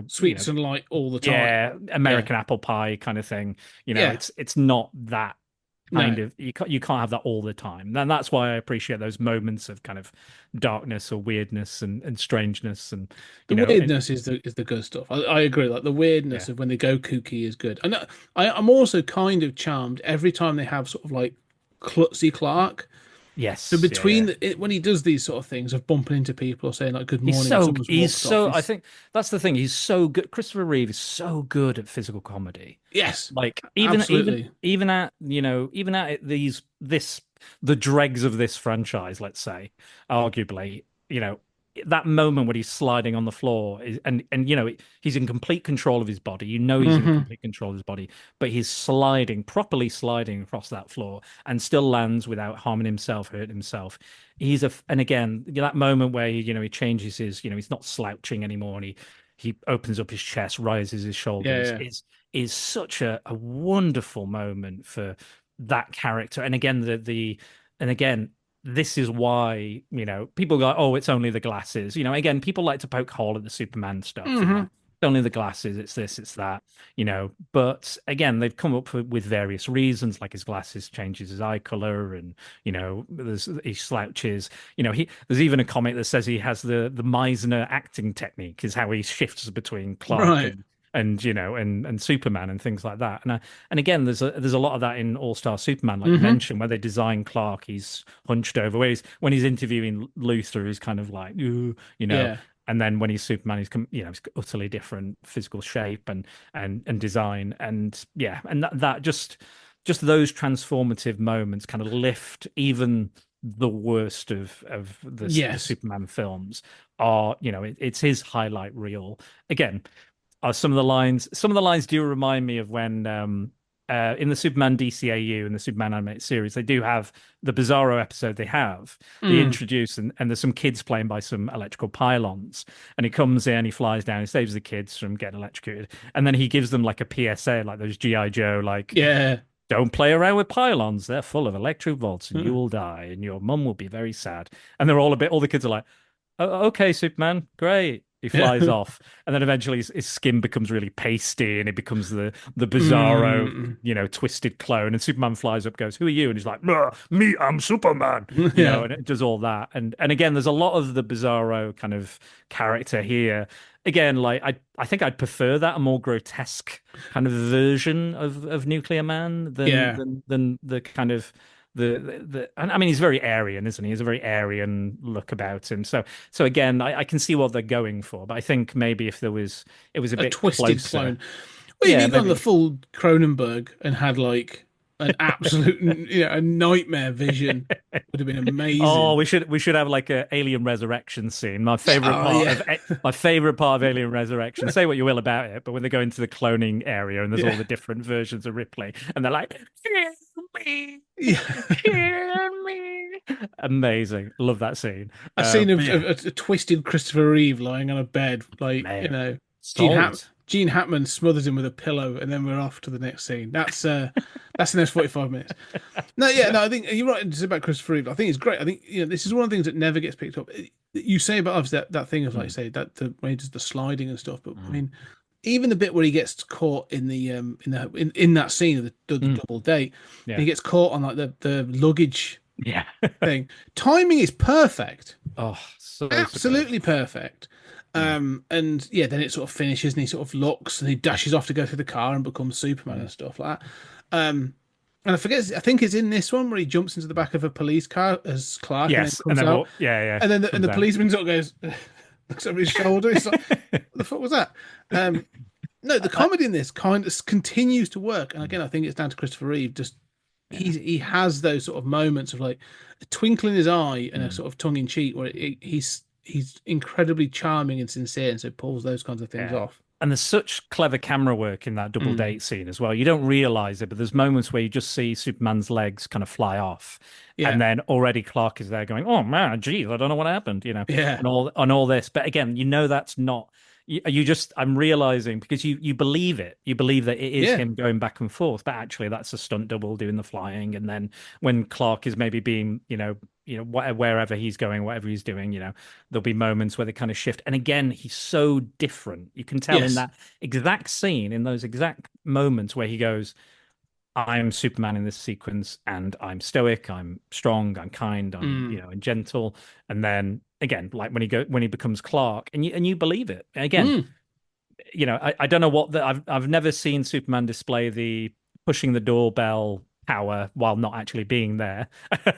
S5: Sweets and light all the time.
S6: Yeah, American apple pie kind of thing.
S5: Yeah.
S6: It's not that kind
S5: No.
S6: of, you can't have that all the time. And that's why I appreciate those moments of kind of darkness or weirdness and strangeness, and
S5: The weirdness is the good stuff. I agree. Like the weirdness of when they go kooky is good. And I'm also kind of charmed every time they have sort of like klutzy Clark.
S6: Yes.
S5: So between when he does these sort of things of bumping into people or saying like "Good morning,"
S6: I think that's the thing. He's so good. Christopher Reeve is so good at physical comedy.
S5: Yes,
S6: like
S5: absolutely.
S6: even at the dregs of this franchise, let's say, arguably, that moment when he's sliding on the floor and he's in complete control of his body. He's in complete control of his body, but he's properly sliding across that floor and still lands without harming himself, hurting himself. And again, that moment where he changes his, he's not slouching anymore, and he opens up his chest, rises his shoulders. Is such a wonderful moment for that character. And again, this is why, people go, oh, it's only the glasses. Again, people like to poke hole at the Superman stuff. It's only the glasses, it's this, it's that, But again, they've come up with various reasons, like his glasses changes his eye color, and he slouches. There's even a comic that says he has the Meisner acting technique, is how he shifts between Clark and Superman and things like that. And again, there's a lot of that in All-Star Superman, like you mentioned, where they design Clark, he's hunched over. When he's interviewing Luthor, he's kind of like, and then when he's Superman, he's utterly different physical shape and design, and that just those transformative moments kind of lift even the worst of the Superman films. It's his highlight reel. Again, some of the lines do remind me of when in the Superman DCAU and the Superman animated series, they do have the Bizarro episode. They introduce, and there's some kids playing by some electrical pylons, and he comes in, he flies down, he saves the kids from getting electrocuted, and then he gives them like a PSA, like those G.I. Joe, like, don't play around with pylons, they're full of electric volts and you will die and your mum will be very sad. And they're all the kids are like, oh, okay, Superman, great. He flies off, and then eventually his skin becomes really pasty, and it becomes the Bizarro, twisted clone. And Superman flies up, goes, "Who are you?" And he's like, "Me, I'm Superman." And it does all that. And again, there's a lot of the Bizarro kind of character here. Again, like I think I'd prefer that, a more grotesque kind of version of Nuclear Man than the kind of. I mean, he's very Aryan, isn't he? He's a very Aryan look about him. So again, I can see what they're going for, but I think maybe if it was a bit
S5: twisted
S6: closer.
S5: clone. Well, you've gone the full Cronenberg and had like an absolute, a nightmare vision. Would have been amazing.
S6: Oh, we should have like a Alien Resurrection scene. My favorite part of Alien Resurrection. Say what you will about it, but when they go into the cloning area and there's all the different versions of Ripley, and they're like, "Kill me!" Amazing. Love that scene.
S5: A scene of a twisted Christopher Reeve lying on a bed, like Gene Hackman smothers him with a pillow, and then we're off to the next scene. That's the next 45 minutes. No, I think you're right to say about Christopher Reeve. I think it's great. I think this is one of the things that never gets picked up. You say about obviously that thing of like say that when he does the sliding and stuff, but I mean, even the bit where he gets caught in the in that scene of the double date, he gets caught on like the luggage thing. Timing is perfect.
S6: Oh, so
S5: absolutely perfect. And then it sort of finishes, and he sort of looks, and he dashes off to go through the car and becomes Superman and stuff like that. And I think it's in this one where he jumps into the back of a police car as Clark.
S6: Yes,
S5: and then comes out.
S6: And
S5: then the policeman sort of goes, looks over his shoulder. He's like, "What the fuck was that?" No, the comedy in this kind of continues to work, and again, I think it's down to Christopher Reeve. Just he has those sort of moments of like a twinkle in his eye and a sort of tongue in cheek where he's incredibly charming and sincere, and so pulls those kinds of things off.
S6: And there's such clever camera work in that double date scene as well. You don't realize it, but there's moments where you just see Superman's legs kind of fly off,
S5: Yeah.
S6: and then already Clark is there going, "Oh man, geez, I don't know what happened,"
S5: Yeah.
S6: and all this. But again, that's not. You just, I'm realizing, because you believe it, you believe that it is him going back and forth, but actually that's a stunt double doing the flying. And then when Clark is maybe being, wherever he's going, whatever he's doing, there'll be moments where they kind of shift. And again, he's so different. You can tell in that exact scene, in those exact moments where he goes, I'm Superman in this sequence, and I'm stoic, I'm strong, I'm kind, I'm and gentle. And then again, like when he becomes Clark, and you believe it. And again, I don't know what I've never seen Superman display the pushing the doorbell power while not actually being there.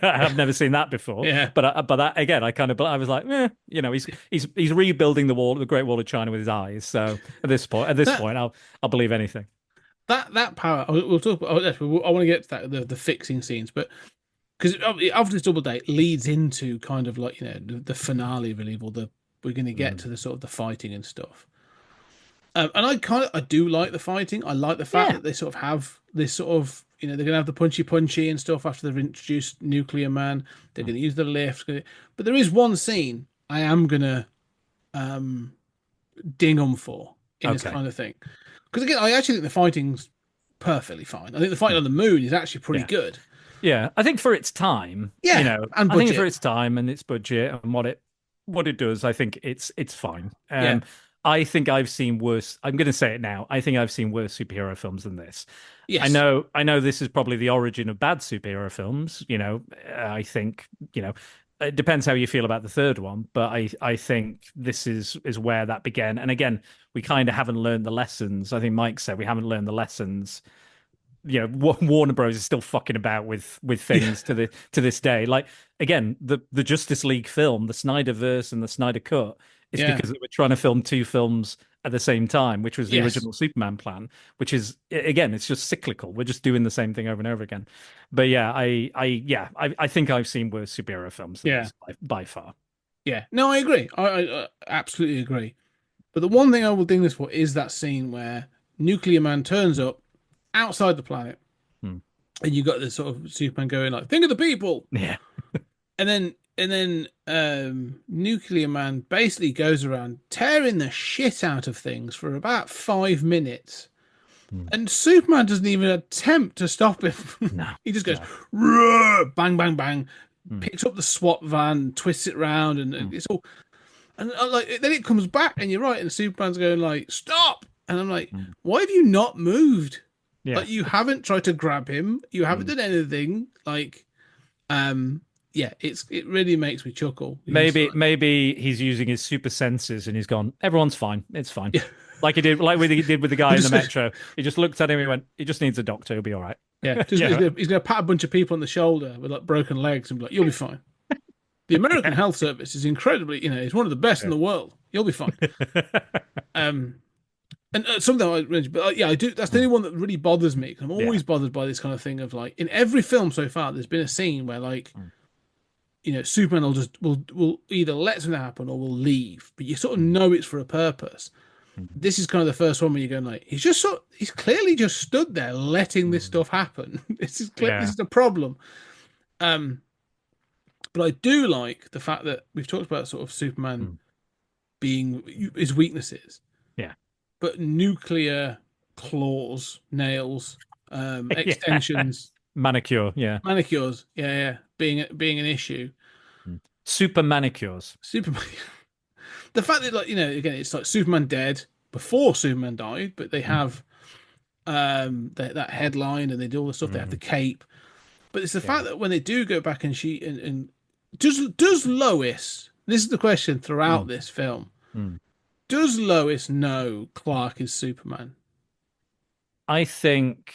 S6: I've never seen that before.
S5: Yeah.
S6: But that again, I was like, he's rebuilding the Great Wall of China with his eyes. So at this point, I'll believe anything.
S5: That power, we'll talk about. I want to get to that, the fixing scenes, but because after this double date leads into kind of like the finale, really, or we're going to get to the sort of the fighting and stuff. And I do like the fighting. I like the fact that they sort of have this sort of they're going to have the punchy and stuff after they've introduced Nuclear Man. They're going to use the lift, but there is one scene I am going to ding them for in this kind of thing. Because again, I actually think the fighting's perfectly fine. I think the fight on the moon is actually pretty good.
S6: Yeah, I think for its time,
S5: and
S6: I think for its time and its budget and what it does, I think it's fine. I think I've seen worse. I'm going to say it now. I think I've seen worse superhero films than this. Yes. I know this is probably the origin of bad superhero films. I think it depends how you feel about the third one, but I think this is where that began. And again, we kind of haven't learned the lessons. I think Mike said we haven't learned the lessons. Warner Bros is still fucking about with things to this day. Like again, the Justice League film, the Snyderverse and the Snyder Cut, is because they were trying to film two films at the same time, which was the original Superman plan. Which is again, it's just cyclical. We're just doing the same thing over and over again. But I think I've seen worse superhero films than this by far.
S5: Yeah, no, I agree. I absolutely agree. But the one thing I will ding this for is that scene where Nuclear Man turns up outside the planet, and you got this sort of Superman going like, "Think of the people."
S6: Yeah,
S5: and then Nuclear Man basically goes around tearing the shit out of things for about 5 minutes, and Superman doesn't even attempt to stop him. No, he just goes bang, bang, bang, picks up the SWAT van, twists it around, and it's all. And then it comes back, and you're right, and Superman's going like, "Stop!" And I'm like, "Why have you not moved? Yeah. Like you haven't tried to grab him. You haven't done anything. Like, it really makes me chuckle.
S6: Maybe he's using his super senses, and he's gone. Everyone's fine. It's fine." Yeah. Like he did with the guy in the metro. He just looked at him and went, "He just needs a doctor. He'll be all right."
S5: Yeah, he's going to pat a bunch of people on the shoulder with like broken legs and be like, "You'll be fine." The American Health Service is incredibly, it's one of the best in the world. You'll be fine. And something I mentioned, but I do. That's the only one that really bothers me. I'm always bothered by this kind of thing of like in every film so far. There's been a scene where like, Superman will either let something happen or will leave, but you sort of know it's for a purpose. This is kind of the first one where you're going like, he's clearly just stood there letting this stuff happen. This is the problem. But I do like the fact that we've talked about sort of Superman being his weaknesses.
S6: Yeah.
S5: But nuclear claws, nails, extensions,
S6: manicures,
S5: being an issue.
S6: Super manicures.
S5: Superman. The fact that again, it's like Superman dead before Superman died, but they have that headline and they do all the stuff. They have the cape. But it's the fact that when they do go back and does Lois, this is the question throughout this film, does Lois know Clark is Superman?
S6: I think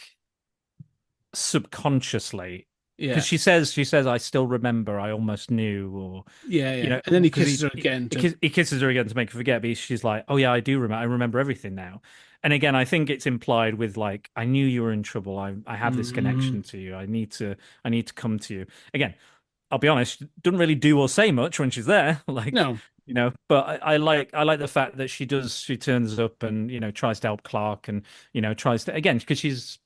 S6: subconsciously, because she says, "I still remember, I almost knew," or
S5: and then he kisses her again.
S6: He kisses her again to make her forget, but she's like, "Oh yeah, I do remember. I remember everything now." And again, I think it's implied with like, "I knew you were in trouble. I have this connection to you. I need to come to you." Again, I'll be honest, doesn't really do or say much when she's there. Like,
S5: No.
S6: but I like the fact that she turns up and, tries to help Clark and, tries to, again, because she's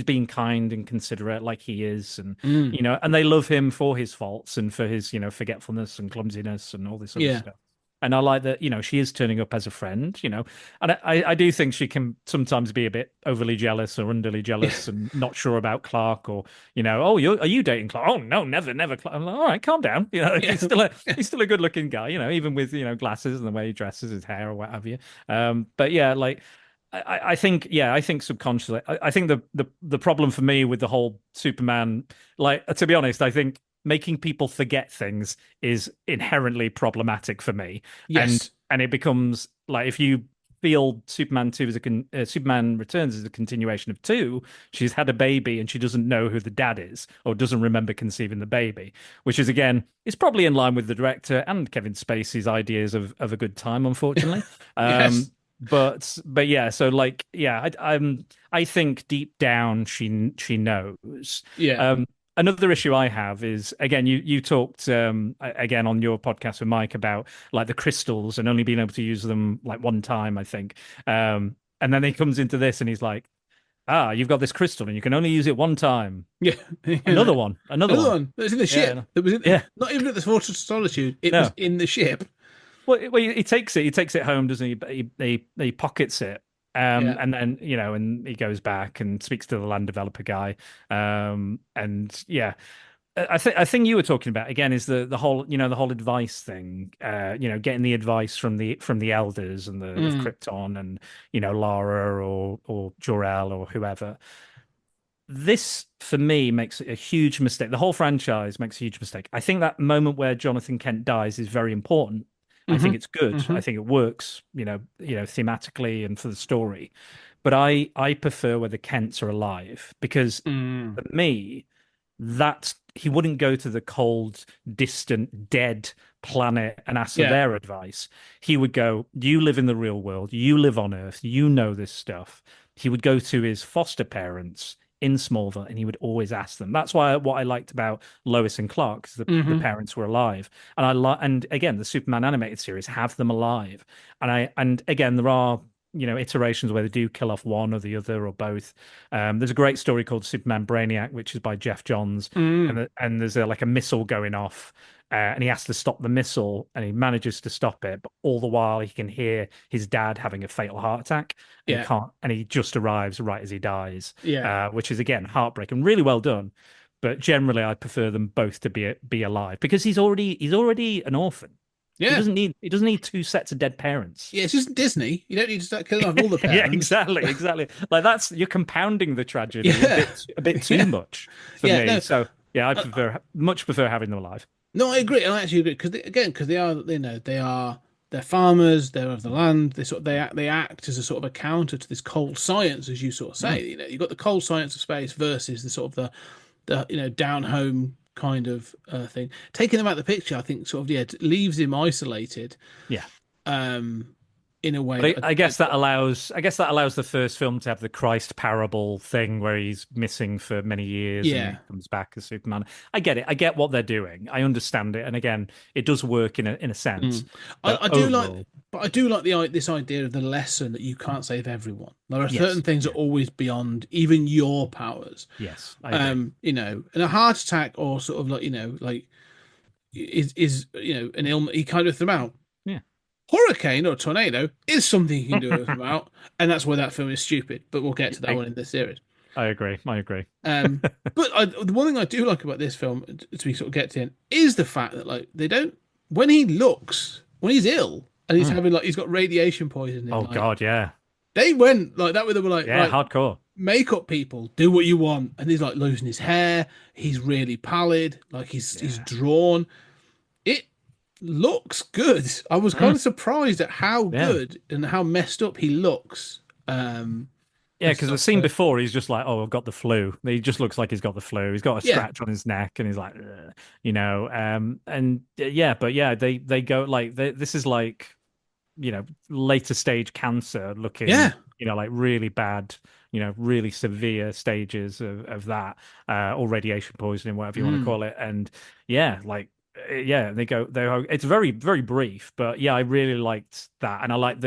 S6: being kind and considerate like he is. And,
S5: Mm.
S6: and they love him for his faults and for his, forgetfulness and clumsiness and all this other
S5: Yeah.
S6: stuff. And I like that, she is turning up as a friend, and I do think she can sometimes be a bit overly jealous or underly jealous and not sure about Clark or, oh, are you dating Clark? Oh, no, never, never. Clark. I'm like, all right, calm down. He's still a good looking guy, even with, glasses and the way he dresses, his hair or what have you. But yeah, like, I think subconsciously, I think the problem for me with the whole Superman, like, to be honest, I think making people forget things is inherently problematic for me.
S5: Yes.
S6: And it becomes like, if you feel Superman 2 as Superman Returns is a continuation of 2, she's had a baby and she doesn't know who the dad is or doesn't remember conceiving the baby, which is, again, is probably in line with the director and Kevin Spacey's ideas of a good time, unfortunately.
S5: Yes.
S6: But yeah, so like, yeah, I think deep down she knows.
S5: Yeah.
S6: Another issue I have is, again, you talked again on your podcast with Mike about like the crystals and only being able to use them like one time, I think. And then he comes into this and he's like, you've got this crystal and you can only use it one time.
S5: Yeah.
S6: Another one.
S5: Another one. It was in the ship.
S6: Yeah.
S5: It was in,
S6: Yeah.
S5: Not even at the Fortress of Solitude. It was in the ship.
S6: Well, he takes it home, doesn't he? He pockets it. And then, and he goes back and speaks to the land developer guy. And yeah, I think you were talking about, again, is the whole, the whole advice thing, getting the advice from the elders and of Krypton and, Lara or Jor-El or whoever. This, for me, makes a huge mistake. The whole franchise makes a huge mistake. I think that moment where Jonathan Kent dies is very important. I think it's good. I think it works, thematically and for the story. But I prefer where the Kents are alive because for me, that he wouldn't go to the cold, distant, dead planet and ask for their advice. He would go, you live in the real world, you live on Earth, you know this stuff. He would go to his foster parents in Smallville, and he would always ask them. That's why what I liked about Lois and Clark is the parents were alive, and and again, the Superman animated series have them alive, and again, there are iterations where they do kill off one or the other or both. There's a great story called Superman Brainiac, which is by Jeff Johns, and there's like a missile going off. And he has to stop the missile, and he manages to stop it. But all the while, he can hear his dad having a fatal heart attack. And he can't, and he just arrives right as he dies. Which is, again, heartbreaking. Really well done. But generally, I prefer them both to be alive because he's already an orphan.
S5: Yeah,
S6: he doesn't need two sets of dead parents.
S5: Yeah, it's just Disney. You don't need to start killing off all the parents.
S6: Yeah, exactly. Like you're compounding the tragedy a bit too much for me. No, so yeah, I much prefer having them alive.
S5: No, I agree. I actually agree because they're farmers. They're of the land. They act as a sort of a counter to this cold science, as you sort of say. You've got the cold science of space versus the sort of the down home kind of thing. Taking them out of the picture, I think, leaves him isolated.
S6: Yeah.
S5: In a way,
S6: but I guess that allows the first film to have the Christ parable thing where he's missing for many years and comes back as Superman. I get it. I get what they're doing. I understand it. And again, it does work in a sense.
S5: I do like this idea of the lesson that you can't save everyone. There are certain things that are always beyond even your powers.
S6: Yes.
S5: And a heart attack or sort of is an ailment he kind of threw out. Hurricane or tornado is something you can do about, and that's why that film is stupid. But we'll get to that one in this series.
S6: I agree.
S5: But the one thing I do like about this film, as we sort of get to in, is the fact that they don't when he's ill and he's having he's got radiation poisoning.
S6: Oh God, yeah.
S5: They went like that where they were like,
S6: hardcore.
S5: Makeup people, do what you want, and he's like losing his hair. He's really pallid, he's drawn. It looks good. I was kind of surprised at how good and how messed up he looks.
S6: Because the scene before, he's just like, "Oh, I've got the flu." He just looks like he's got the flu. He's got a scratch on his neck, and he's like, they go like this is like, later stage cancer looking, like really bad, really severe stages of that, or radiation poisoning, whatever you want to call it. And yeah, like yeah, it's very, very brief, but yeah, I really liked that. And I like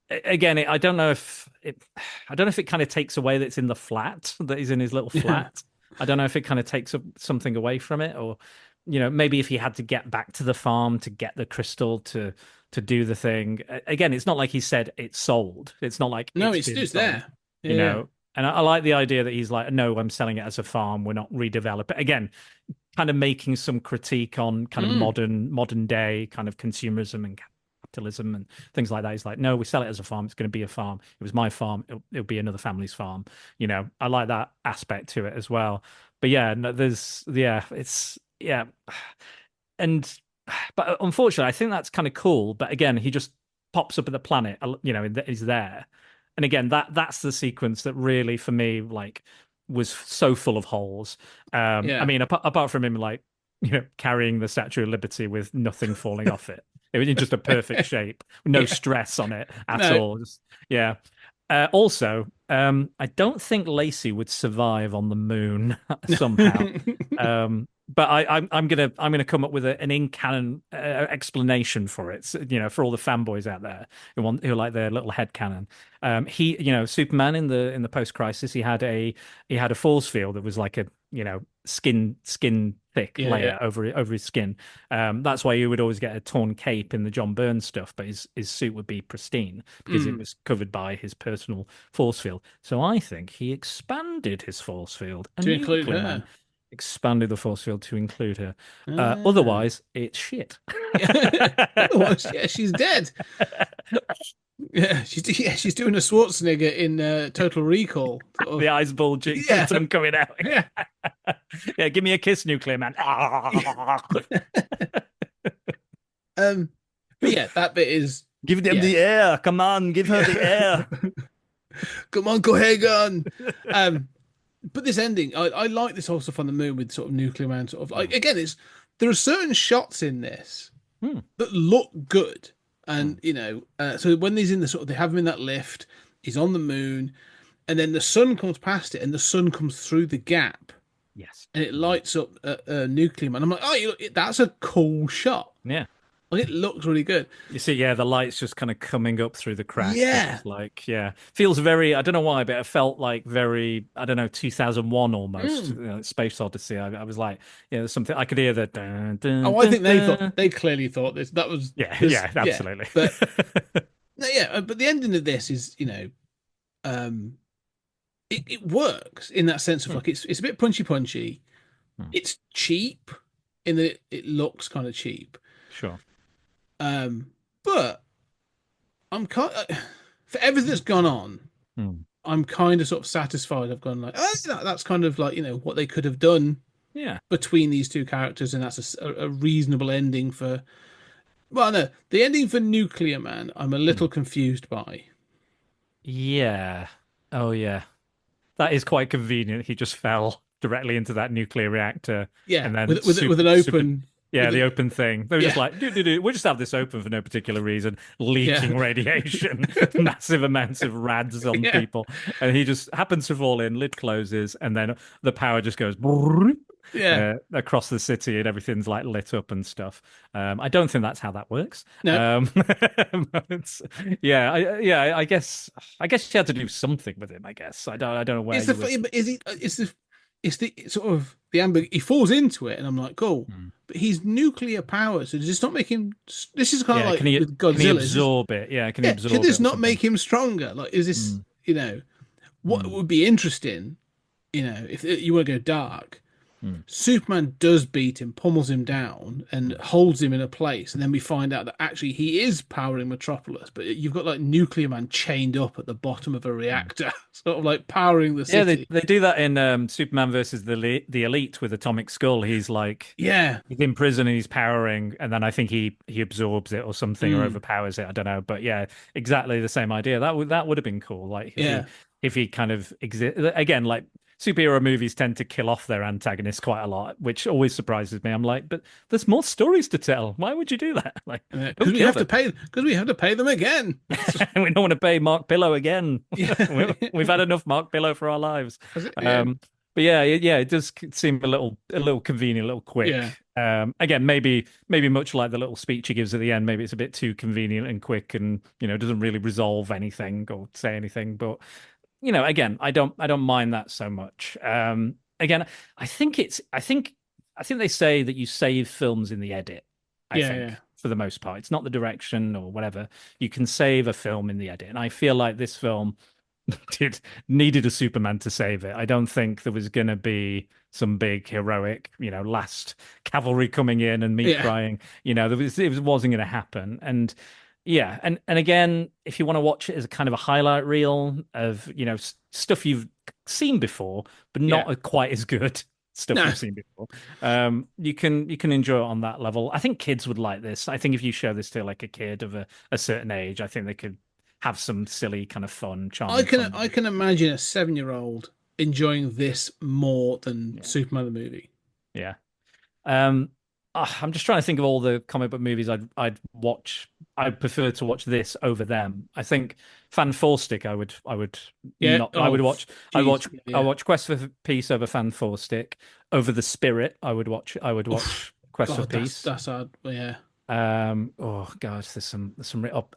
S6: again, I don't know if it kind of takes away that it's in the flat, that he's in his little flat. I don't know if it kind of takes something away from it, or maybe if he had to get back to the farm to get the crystal to do the thing. Again, it's not like he said it's sold. It's not like
S5: No,
S6: it's
S5: it's
S6: sold,
S5: there. Yeah.
S6: you know. And I like the idea that he's like, no, I'm selling it as a farm. We're not redeveloping. Again, kind of making some critique on kind of modern day kind of consumerism and capitalism and things like that. He's like, no, we sell it as a farm. It's going to be a farm. It was my farm. It'll be another family's farm. I like that aspect to it as well. But yeah, no, and but unfortunately, I think that's kind of cool. But again, he just pops up at the planet. He's there, and again, that's the sequence that really, for me, like, was so full of holes. I mean, apart from him, like, carrying the Statue of Liberty with nothing falling off it. It was in just a perfect shape, no stress on it at all. Also, I don't think Lacey would survive on the moon somehow. But I'm gonna come up with an in-canon explanation for it. For all the fanboys out there who like their little head canon. Superman in the post-crisis, he had a force field that was like a skin thick layer over his skin. That's why you would always get a torn cape in the John Byrne stuff, but his suit would be pristine because it was covered by his personal force field. So I think he expanded his force field
S5: to include her.
S6: Expanded the force field to include her. Otherwise, it's shit.
S5: Otherwise, yeah, she's dead. Yeah, she's doing a Schwarzenegger in Total Recall.
S6: The eyes bulging, tongue coming out. Yeah, give me a kiss, Nuclear Man.
S5: But yeah, that bit is.
S6: Give them the air. Come on, give her the air.
S5: Come on, Cohagon. But this ending, I like this whole stuff on the moon with sort of Nuclear Man. Sort of like, again, there are certain shots in this that look good, and so when he's in they have him in that lift, he's on the moon, and then the sun comes past it, and the sun comes through the gap.
S6: Yes,
S5: and it lights up Nuclear Man. I'm like, oh, that's a cool shot.
S6: Yeah.
S5: Like, it looks really good.
S6: You see, the light's just kind of coming up through the cracks.
S5: Yeah.
S6: Like, feels very, I don't know why, but it felt like very, I don't know, 2001 almost. Space Odyssey. I was like, there's something, I could hear the.
S5: I think they clearly thought this. That was.
S6: Yeah, absolutely.
S5: But, but the ending of this is, it works in that sense of like, it's a bit punchy. It's cheap in that it looks kind of cheap.
S6: Sure.
S5: But I'm kind of, for everything that's gone on, I'm kind of sort of satisfied. I've gone like, that's kind of like, what they could have done between these two characters, and that's a reasonable ending for. Well, no, the ending for Nuclear Man, I'm a little confused by.
S6: Yeah. Oh, yeah. That is quite convenient. He just fell directly into that nuclear reactor.
S5: Yeah,
S6: and then
S5: with an open.
S6: The open thing. They were just like, we'll just have this open for no particular reason, leaking radiation, massive amounts of rads on people. And he just happens to fall in, lid closes, and then the power just goes across the city, and everything's like lit up and stuff. I don't think that's how that works.
S5: No.
S6: I guess you had to do something with him, I guess. I don't know where.
S5: It's the sort of the ambiguity. He falls into it, and I'm like, cool. But he's nuclear power, so does this not make him? This is kind of like with Godzilla. Can he
S6: absorb it? Yeah, can he absorb it?
S5: Should this not make him stronger? Like, is this what would be interesting? If you want to go dark, Superman does beat him, pummels him down, and holds him in a place, and then we find out that actually he is powering Metropolis, but you've got like Nuclear Man chained up at the bottom of a reactor, sort of like powering the city.
S6: Yeah, they do that in Superman versus the Elite with Atomic Skull. He's like, he's in prison and he's powering, and then I think he absorbs it or something or overpowers it. I don't know, but yeah, exactly the same idea. That would have been cool. Like, if he kind of exist again, like. superhero movies tend to kill off their antagonists quite a lot, which always surprises me. I'm like, but there's more stories to tell. Why would you do that? Like,
S5: because we have to pay. Because we have to pay them again.
S6: We don't want to pay Mark Pillow again.
S5: Yeah.
S6: We've had enough Mark Pillow for our lives.
S5: Yeah.
S6: But yeah, it does seem a little convenient, a little quick.
S5: Yeah.
S6: Again, maybe much like the little speech he gives at the end, maybe it's a bit too convenient and quick, and doesn't really resolve anything or say anything. But again, I don't mind that so much. Again, I think they say that you save films in the edit. I think for the most part, it's not the direction or whatever. You can save a film in the edit, and I feel like this film needed a Superman to save it. I don't think there was going to be some big heroic, last cavalry coming in and me crying. It wasn't going to happen. And yeah, and again, if you want to watch it as a kind of a highlight reel of stuff you've seen before, but not quite as good stuff you've seen before, you can enjoy it on that level. I think kids would like this. I think if you show this to like a kid of a certain age, I think they could have some silly kind of fun, charming.
S5: I can imagine a 7-year-old enjoying this more than Superman the movie.
S6: Yeah. I'm just trying to think of all the comic book movies I'd watch. I'd prefer to watch this over them. I think Fan Four Stick. I would watch. I watch Quest for Peace over Fan Four Stick. Over The Spirit, I would watch Quest for Peace.
S5: That's hard. Yeah.
S6: Oh god, there's some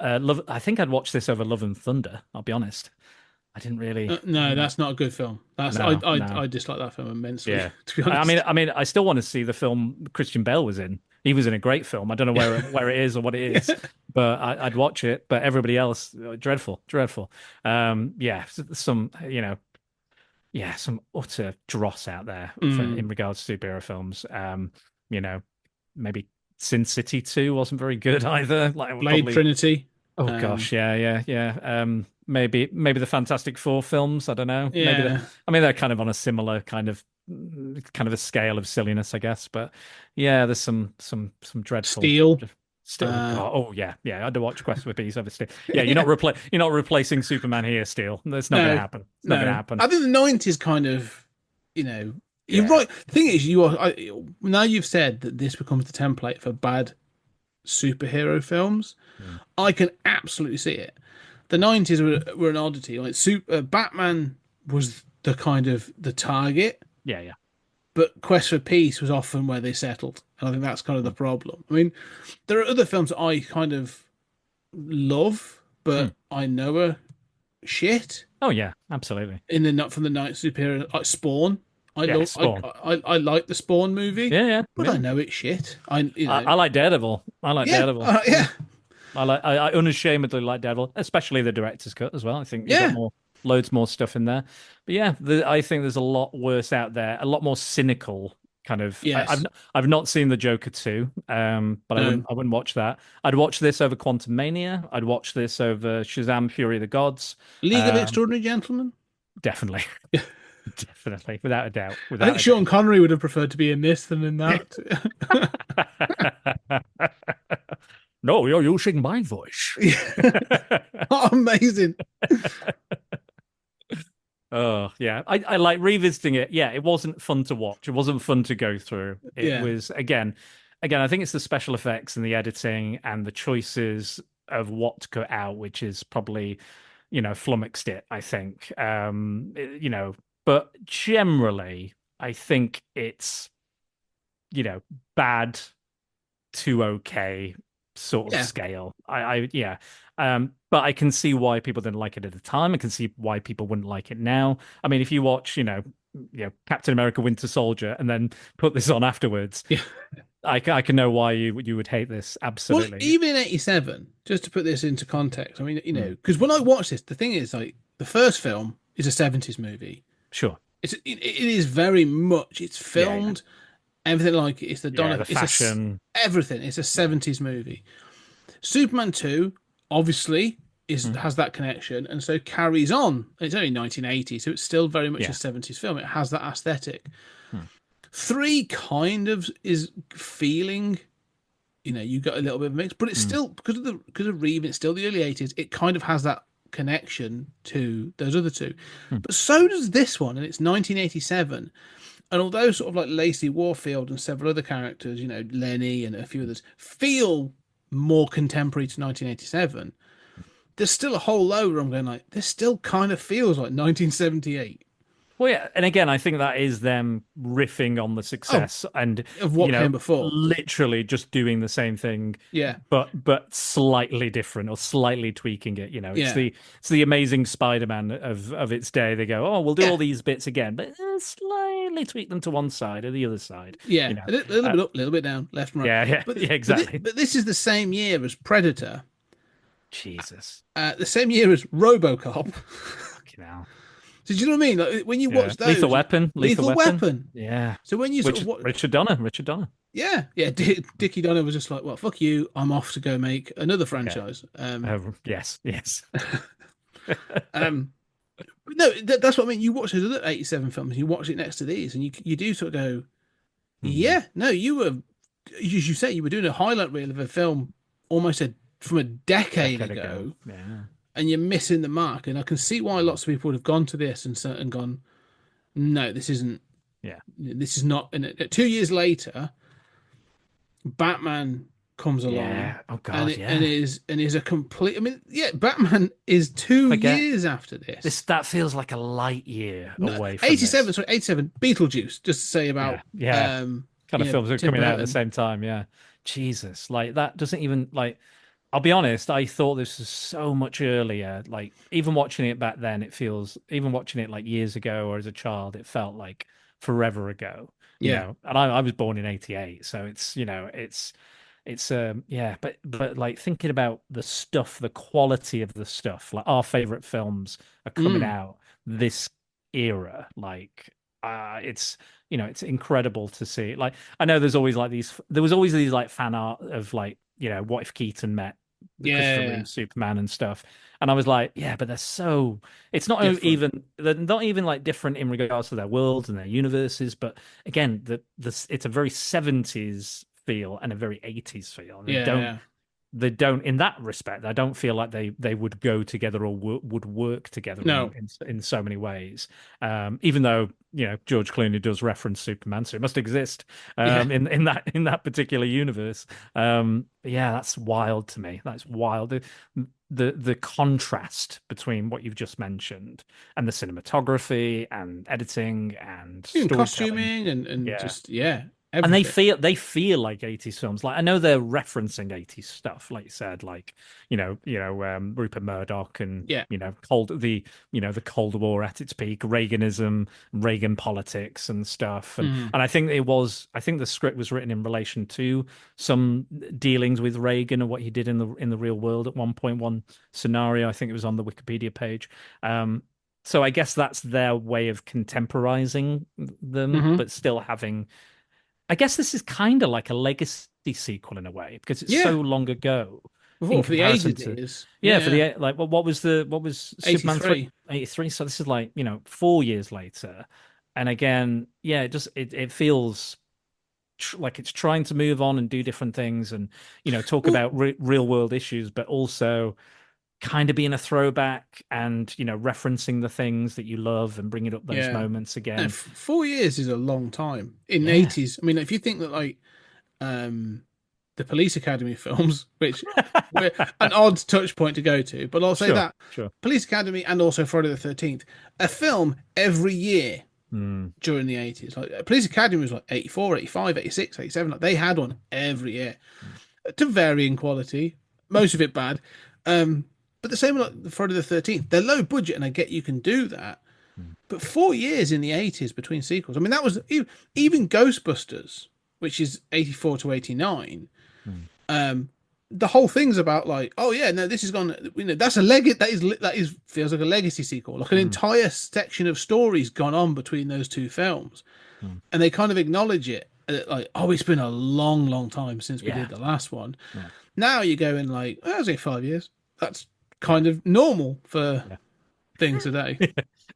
S6: love. I think I'd watch this over Love and Thunder. I'll be honest. I didn't really.
S5: No, that's not a good film. I dislike that film immensely.
S6: Yeah.
S5: To be honest.
S6: I mean, I still want to see the film Christian Bale was in. He was in a great film. I don't know where it is or what it is, but I'd watch it. But everybody else, dreadful. Yeah, some some utter dross out there in regards to superhero films. Maybe Sin City 2 wasn't very good either. Like
S5: Blade Trinity.
S6: Oh gosh, yeah. Maybe the Fantastic Four films. I don't know.
S5: Yeah.
S6: Maybe they're kind of on a similar kind of a scale of silliness, I guess. But yeah, there's some dreadful
S5: Steel.
S6: Oh yeah. I had to watch Quest for Peace over Steel. Yeah, you're not replacing Superman here, Steel. That's not going to happen. It's not going to happen.
S5: I think the 90s kind of, you're right. The thing is, now you've said that this becomes the template for bad superhero films. I can absolutely see it. The 90s were an oddity. Like Batman was the kind of the target.
S6: Yeah.
S5: But Quest for Peace was often where they settled, and I think that's kind of the problem. I mean, there are other films that I kind of love, but I know are shit.
S6: Oh yeah, absolutely.
S5: From the night superhero, like Spawn.
S6: Spawn.
S5: I like the Spawn movie.
S6: Yeah.
S5: But I know it's shit. I
S6: like Daredevil. Daredevil.
S5: Yeah.
S6: I unashamedly like Daredevil, especially the director's cut as well. I think you've got loads more stuff in there. But yeah, I think there's a lot worse out there, a lot more cynical kind of.
S5: Yes.
S6: I've not seen the Joker 2, but I wouldn't watch that. I'd watch this over Quantum Mania. I'd watch this over Shazam: Fury of the Gods.
S5: League of Extraordinary Gentlemen.
S6: Definitely. Definitely, without a doubt.
S5: I think Sean Connery would have preferred to be in this than in that.
S6: No, you're using my voice.
S5: Oh, amazing.
S6: Oh, yeah. I like revisiting it. Yeah, it wasn't fun to watch. It wasn't fun to go through. It was, again, I think it's the special effects and the editing and the choices of what to cut out, which is probably, flummoxed it, I think. But generally, I think it's, bad to okay sort of scale. But I can see why people didn't like it at the time. I can see why people wouldn't like it now. I mean, if you watch, Captain America: Winter Soldier and then put this on afterwards, I can know why you would hate this. Absolutely.
S5: Well, even in '87, just to put this into context, I mean, because when I watched this, the thing is, like, the first film is a '70s movie.
S6: Sure.
S5: It is very much. It's filmed. Everything like it's the Donna,
S6: the fashion,
S5: everything. It's a '70s movie. Superman 2 obviously has that connection, and so carries on. It's only 1980, so it's still very much a '70s film. It has that aesthetic. 3 kind of is feeling, you got a little bit of a mix, but it's still because of Reeve. It's still the early '80s. It kind of has that connection to those other two. But so does this one, and it's 1987. And although sort of like Lacey Warfield and several other characters, Lenny and a few others, feel more contemporary to 1987, there's still a whole load where I'm going like, this still kind of feels like 1978.
S6: Well, yeah, and again, I think that is them riffing on the success and
S5: Of what came before.
S6: literally just doing the same thing,
S5: Yeah.
S6: but slightly different or slightly tweaking it. It's
S5: Yeah.
S6: the Amazing Spider-Man of its day. They go, oh, we'll do all these bits again, but slightly tweak them to one side or the other side.
S5: Yeah, a little bit up, a little bit down, left and right.
S6: Yeah, exactly.
S5: But this is the same year as Predator.
S6: Jesus,
S5: The same year as RoboCop.
S6: fucking hell.
S5: So do you know what I mean? Like when you watch those,
S6: Lethal Weapon,
S5: Lethal Weapon.
S6: Yeah.
S5: So when you sort of
S6: Richard Donner.
S5: yeah, Dickie Donner was just like, well, fuck you, I'm off to go make another franchise.
S6: Yes.
S5: But no, that's what I mean. You watch those other 87 films, you watch it next to these, and you do sort of go, yeah, no, you were, as you say, you were doing a highlight reel of a film almost from a decade ago.
S6: Yeah.
S5: And you're missing the mark. And I can see why lots of people would have gone to this and gone, no, this isn't.
S6: Yeah.
S5: This is not. And 2 years later, Batman comes along.
S6: Yeah. Oh God.
S5: And is a complete. I mean, yeah, Batman is 2 years after this.
S6: That feels like a light year away. From
S5: 87.
S6: this.
S5: Sorry, 87. Beetlejuice. Just to say about
S6: kind of films are
S5: Tim
S6: coming out at
S5: Burton.
S6: the same time. Yeah. Jesus, like that doesn't even like. I'll be honest, I thought this was so much earlier. Like, even watching it back then, even watching it like years ago or as a child, it felt like forever ago. You know? And I was born in 88. So but like thinking about the stuff, the quality of the stuff, like our favorite films are coming out this era. Like, it's incredible to see. Like, I know there was always these like fan art of like, what if Keaton met Christopher Reeve Superman and stuff, and I was like, yeah, but it's not different. They're not even like different in regards to their worlds and their universes, but again, it's a very 70s feel and a very 80s feel. They don't in that respect. I don't feel like they would go together or would work together in so many ways. Even though George Clooney does reference Superman, so it must exist in that particular universe. Yeah, that's wild to me. That's wild. The contrast between what you've just mentioned and the cinematography and editing and
S5: costuming and just
S6: and
S5: everything.
S6: they feel like 80s films. Like, I know they're referencing 80s stuff, like you said, like Rupert Murdoch and the Cold War at its peak, Reaganism, Reagan politics and stuff. And I think the script was written in relation to some dealings with Reagan and what he did in the real world at one scenario. I think it was on the Wikipedia page. So I guess that's their way of contemporizing them, but still having. I guess this is kind of like a legacy sequel in a way because it's so long ago.
S5: For the age it is. Yeah,
S6: for the like, what was Superman
S5: 83?
S6: 83? So this is like 4 years later, and again, it feels like it's trying to move on and do different things, and talk about real world issues, but also kind of being a throwback and referencing the things that you love and bringing up those moments again.
S5: No, 4 years is a long time in the 80s. I mean, if you think that like the Police Academy films, which were an odd touch point to go to, but I'll say that Police Academy and also Friday the 13th, a film every year during the 80s. Like Police Academy was like 84, 85, 86, 87. Like they had one every year to varying quality, most of it bad. But the same with like Friday the 13th. They're low budget, and I get you can do that. But 4 years in the 80s between sequels. I mean, that was even Ghostbusters, which is 84 to 89. The whole thing's about like, oh yeah, no, this is gone. That's a that is feels like a legacy sequel. Like an entire section of stories gone on between those two films, and they kind of acknowledge it. Like, oh, it's been a long, long time since we did the last one. Now you're going like, I was 5 years. That's kind of normal for things today.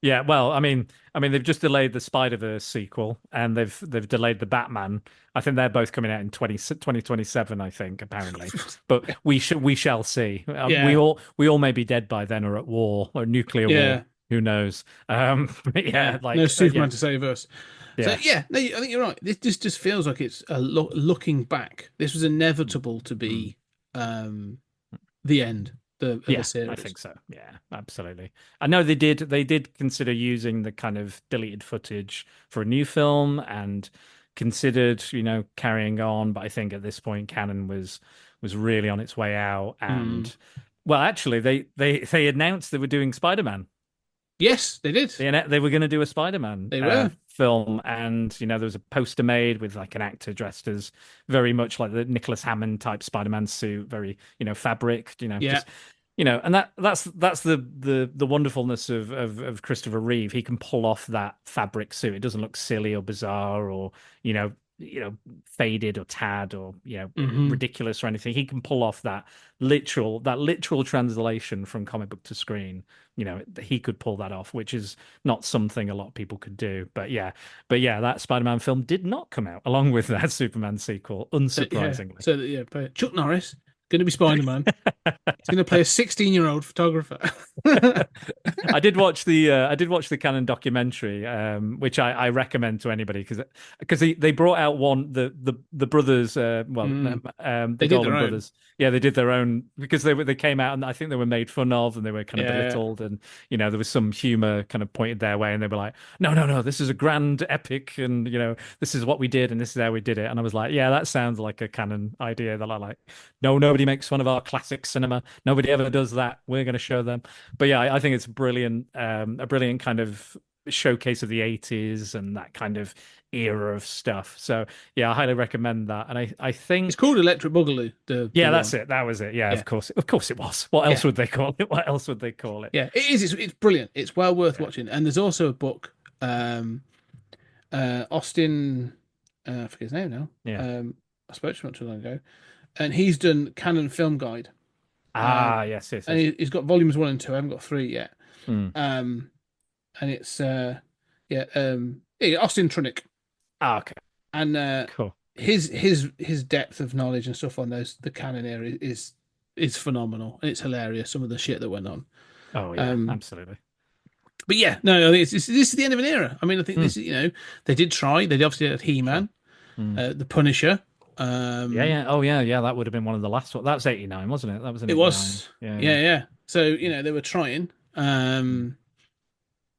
S6: Yeah, well, I mean, they've just delayed the Spider-Verse sequel, and they've delayed the Batman. I think they're both coming out in 2027, I think, apparently. But we shall see.
S5: Yeah.
S6: We all may be dead by then, or at war, or nuclear
S5: Yeah.
S6: war. Who knows? But yeah, like
S5: No Superman
S6: yeah,
S5: to save us. So
S6: yeah.
S5: yeah, no, I think you're right. This just feels like it's looking back. This was inevitable to be the end of
S6: Yeah,
S5: the series.
S6: I think so. Yeah, absolutely. I know they did consider using the kind of deleted footage for a new film and considered, carrying on, but I think at this point Canon was really on its way out and well, actually they announced they were doing Spider-Man.
S5: Yes, they did.
S6: They were going to do a Spider-Man
S5: They were.
S6: film, and there was a poster made with like an actor dressed as very much like the Nicholas Hammond type Spider-Man suit, very fabric,
S5: Yeah.
S6: just and that's the wonderfulness of Christopher Reeve. He can pull off that fabric suit. It doesn't look silly or bizarre or faded or tad or ridiculous or anything. He can pull off that literal translation from comic book to screen. He could pull that off, which is not something a lot of people could do. But yeah, that Spider-Man film did not come out along with that Superman sequel, unsurprisingly.
S5: So Chuck Norris going to be Spider-Man. He's going to play a 16-year-old photographer.
S6: I did watch the Canon documentary, which I recommend to anybody because they brought out the brothers, the Golden brothers. Yeah, they did their own because they came out and I think they were made fun of and they were kind of belittled and there was some humor kind of pointed their way and they were like, no, this is a grand epic and this is what we did and this is how we did it. And I was like, yeah, that sounds like a Canon idea that I like. No, nobody makes fun of our classic cinema. Nobody ever does that. We're going to show them. But yeah, I think it's a brilliant kind of showcase of the 80s and that kind of era of stuff. So yeah, I highly recommend that. And I think
S5: it's called Electric Boogaloo.
S6: That's it. That was it. Yeah, of course it was. What else would they call it? What else would they call it?
S5: Yeah, it is. It's brilliant. It's well worth watching. And there's also a book, Austin, I forget his name now.
S6: Yeah.
S5: I spoke to him not too long ago, and he's done Canon Film Guide.
S6: Yes.
S5: And he's got volumes 1 and 2. I haven't got 3 yet.
S6: Mm.
S5: And it's Austin Trunick.
S6: Okay.
S5: And
S6: cool.
S5: His depth of knowledge and stuff on the Canon era is phenomenal. And it's hilarious. Some of the shit that went on.
S6: Oh yeah, absolutely.
S5: But yeah, no, this is the end of an era. I mean, I think this is they did try. They obviously had He-Man, the Punisher.
S6: Yeah. That would have been one of the last ones. That was 89, wasn't it? That was in 89.
S5: It was. Yeah. So they were trying.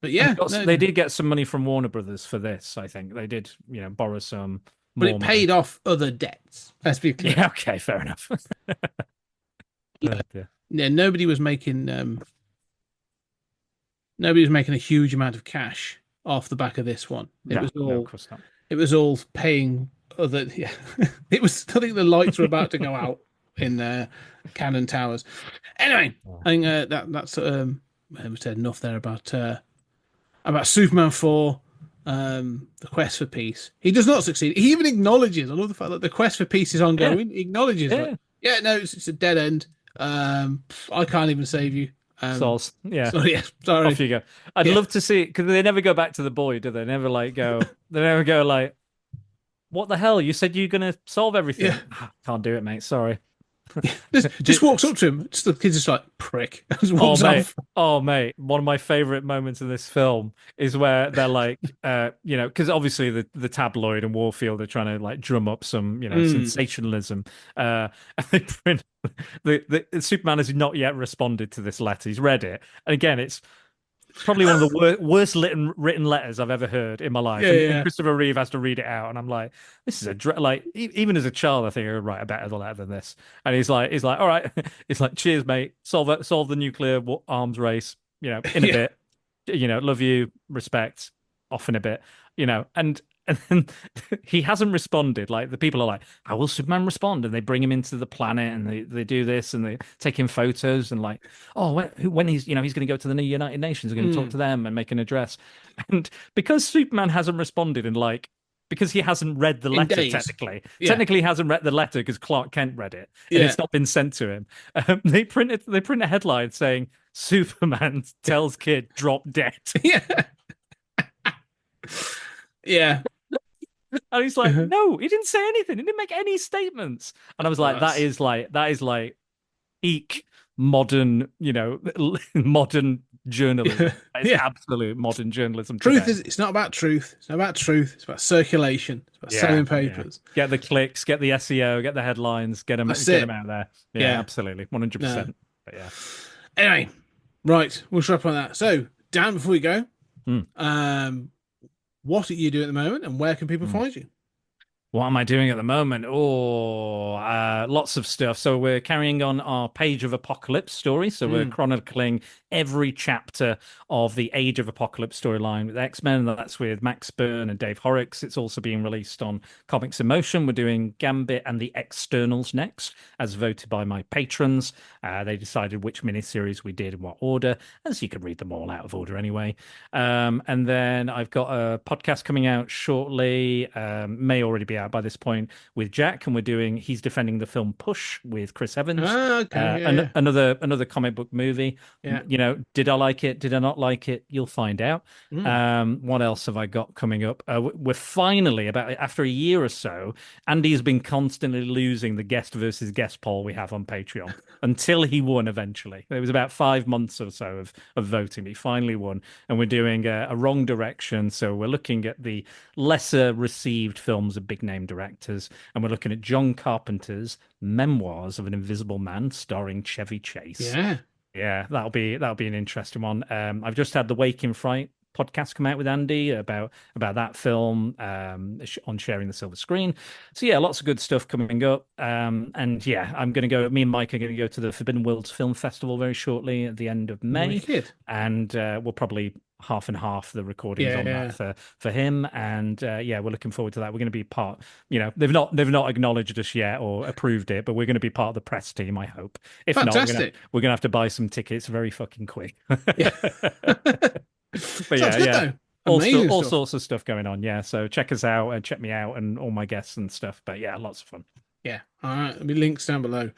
S5: But yeah,
S6: they did get some money from Warner Brothers for this. I think they did, borrow some.
S5: But it paid off other debts. Let's be clear.
S6: Yeah. Okay. Fair enough.
S5: Yeah. Nobody was making a huge amount of cash off the back of this one.
S6: Of course not.
S5: It was all paying other. Yeah, it was. I think the lights were about to go out in Cannon Towers. Anyway, I think that's we said enough there about Superman 4, the quest for peace. He does not succeed. He even acknowledges. I love the fact that the quest for peace is ongoing. He acknowledges. It's a dead end. I can't even save you.
S6: Souls. Yeah.
S5: Sorry.
S6: Off you go. I'd love to see it because they never go back to the boy, do they? Never go. They never go like, "What the hell? You said you're gonna solve everything." Yeah. Can't do it, mate. Sorry.
S5: just walks up to him. The kid's just like prick. Just walks off.
S6: Mate. One of my favorite moments in this film is where they're like, because obviously the tabloid and Warfield are trying to like drum up some, sensationalism. And they print the Superman has not yet responded to this letter. He's read it, and again, it's probably one of the worst written letters I've ever heard in my life. And Christopher Reeve has to read it out, and I'm like, this is even as a child, I think I would write a better letter than this. And he's like, all right, it's like, cheers, mate. Solve the nuclear arms race. In a bit. Love you, respect. Off in a bit. And then he hasn't responded. Like the people are like, how will Superman respond? And they bring him into the planet and they do this and they take him photos and like, when he's he's going to go to the United Nations, we're going to talk to them and make an address. And because Superman hasn't responded because he hasn't read the letter technically he hasn't read the letter because Clark Kent read it and it's not been sent to him. They print a headline saying Superman tells kid drop dead.
S5: Yeah. Yeah.
S6: And he's like, no, he didn't say anything. He didn't make any statements. And I was like, that is like eek modern, modern journalism. It's absolute modern journalism.
S5: Truth
S6: today.
S5: it's not about truth. It's not about truth. It's about circulation. It's about selling papers.
S6: Get the clicks, get the SEO, get the headlines, get them out there. Yeah, absolutely. 100%.
S5: No.
S6: But yeah.
S5: Anyway, right. We'll wrap on that. So, Dan, before we go, what are you doing at the moment and where can people find you?
S6: What am I doing at the moment? Lots of stuff. So we're carrying on our Page of Apocalypse story. So we're chronicling every chapter of the Age of Apocalypse storyline with X-Men. That's with Max Byrne and Dave Horrocks. It's also being released on Comics in Motion. We're doing Gambit and the Externals next, as voted by my patrons. They decided which miniseries we did in what order, as you can read them all out of order anyway. And then I've got a podcast coming out shortly, may already be out by this point, with Jack, and he's defending the film Push with Chris Evans. Another comic book movie. Did I like it? Did I not like it? You'll find out. What else have I got coming up? We're finally, after a year or so, Andy's been constantly losing the guest versus guest poll we have on Patreon until he won eventually. It was about 5 months or so of voting. He finally won, and we're doing a wrong direction. So we're looking at the lesser received films of big name directors, and we're looking at John Carpenter's Memoirs of an Invisible Man starring Chevy Chase. Yeah, that'll be an interesting one. I've just had the Wake in Fright podcast come out with Andy about that film on Sharing the Silver Screen. So yeah, lots of good stuff coming up. And yeah, me and Mike are going to go to the Forbidden Worlds Film Festival very shortly at the end of May. And we'll probably half and half the recordings that for him. And we're looking forward to that. We're going to be part, they've not acknowledged us yet or approved it, but we're going to be part of the press team, I hope. If
S5: Fantastic.
S6: Not, we're going to have to buy some tickets very fucking quick. But all sorts of stuff going on. Yeah, so check us out and check me out and all my guests and stuff. But yeah, lots of fun.
S5: Yeah, all right. There'll be links down below.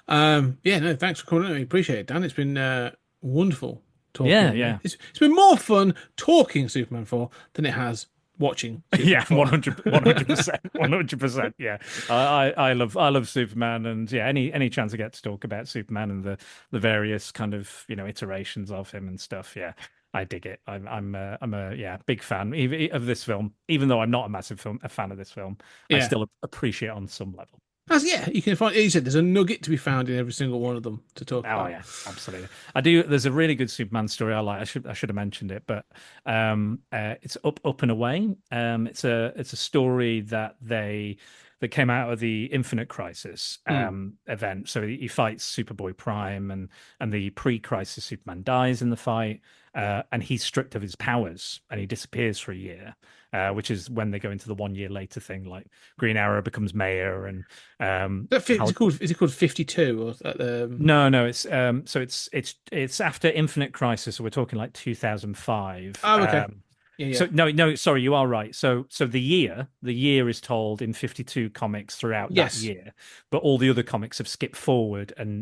S5: Thanks for calling in. Appreciate it, Dan. It's been wonderful talking.
S6: Yeah.
S5: It's been more fun talking Superman 4 than it has watching Superman 4.
S6: 100%. Yeah, I love Superman, and any chance I get to talk about Superman and the various kind of iterations of him and stuff. Yeah. I dig it. I'm a big fan of this film, even though I'm not a massive fan of this film. I still appreciate it on some level.
S5: You can find. You said there's a nugget to be found in every single one of them to talk about.
S6: Oh yeah, absolutely. I do. There's a really good Superman story I like. I should have mentioned it, but it's Up and Away. It's a story that came out of the Infinite Crisis event. So he fights Superboy Prime, and the pre-crisis Superman dies in the fight, and he's stripped of his powers, and he disappears for a year, which is when they go into the 1 year later thing, like Green Arrow becomes mayor, and
S5: is it called 52 or
S6: No, it's after Infinite Crisis, so we're talking like 2005.
S5: Oh, okay.
S6: So no, sorry, you are right. So the year is told in 52 comics throughout that year, but all the other comics have skipped forward, and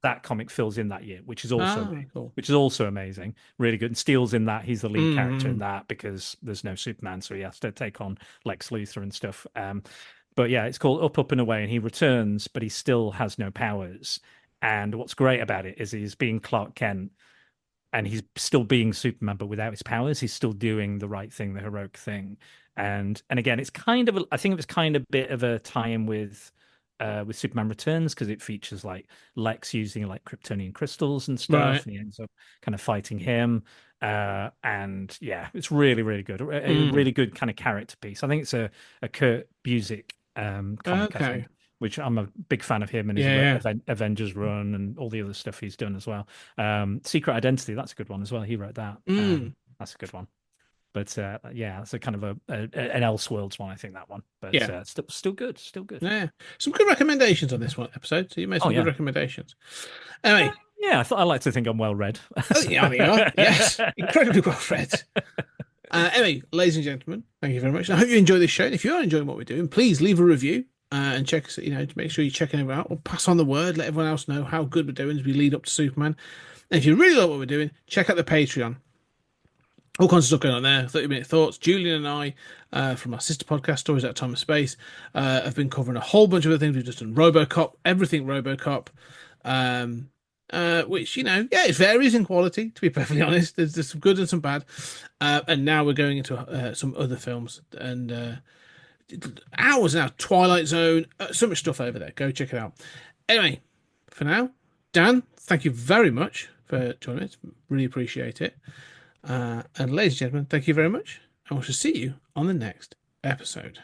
S6: that comic fills in that year, which is also amazing, really good. And Steele's in that; he's the lead character in that because there's no Superman, so he has to take on Lex Luthor and stuff. But yeah, it's called Up and Away, and he returns, but he still has no powers. And what's great about it is he's being Clark Kent. And he's still being Superman, but without his powers, he's still doing the right thing, the heroic thing. And again, it's kind of I think it was kind of a bit of a tie-in with Superman Returns, because it features like Lex using like Kryptonian crystals and stuff, right. And he ends up kind of fighting him. And yeah, it's really, really good. A really good kind of character piece. I think it's a Kurt Busiek comic. Okay. I think, which I'm a big fan of him and his Avengers run and all the other stuff he's done as well. Secret Identity, that's a good one as well. He wrote that. That's a good one. But it's a kind of an Elseworlds one, I think, that one. But still good.
S5: Yeah, some good recommendations on this one episode. So you made some good recommendations. Anyway.
S6: I like to think I'm well read.
S5: You are. Yes, incredibly well read. Anyway, ladies and gentlemen, thank you very much. I hope you enjoy this show. And if you are enjoying what we're doing, please leave a review. And check us, to make sure you're checking it out, or pass on the word, let everyone else know how good we're doing as we lead up to Superman. And if you really like what we're doing, check out the Patreon. All kinds of stuff going on there. 30-minute thoughts. Julian and I, from our sister podcast, Stories Out of Time and Space, have been covering a whole bunch of other things. We've just done RoboCop, everything RoboCop, which, it varies in quality, to be perfectly honest. There's some good and some bad. And now we're going into some other films. And ours now, Twilight Zone, so much stuff over there. Go check it out. Anyway, for now, Dan, thank you very much for joining us. Really appreciate it. And ladies and gentlemen, thank you very much. And we shall see you on the next episode.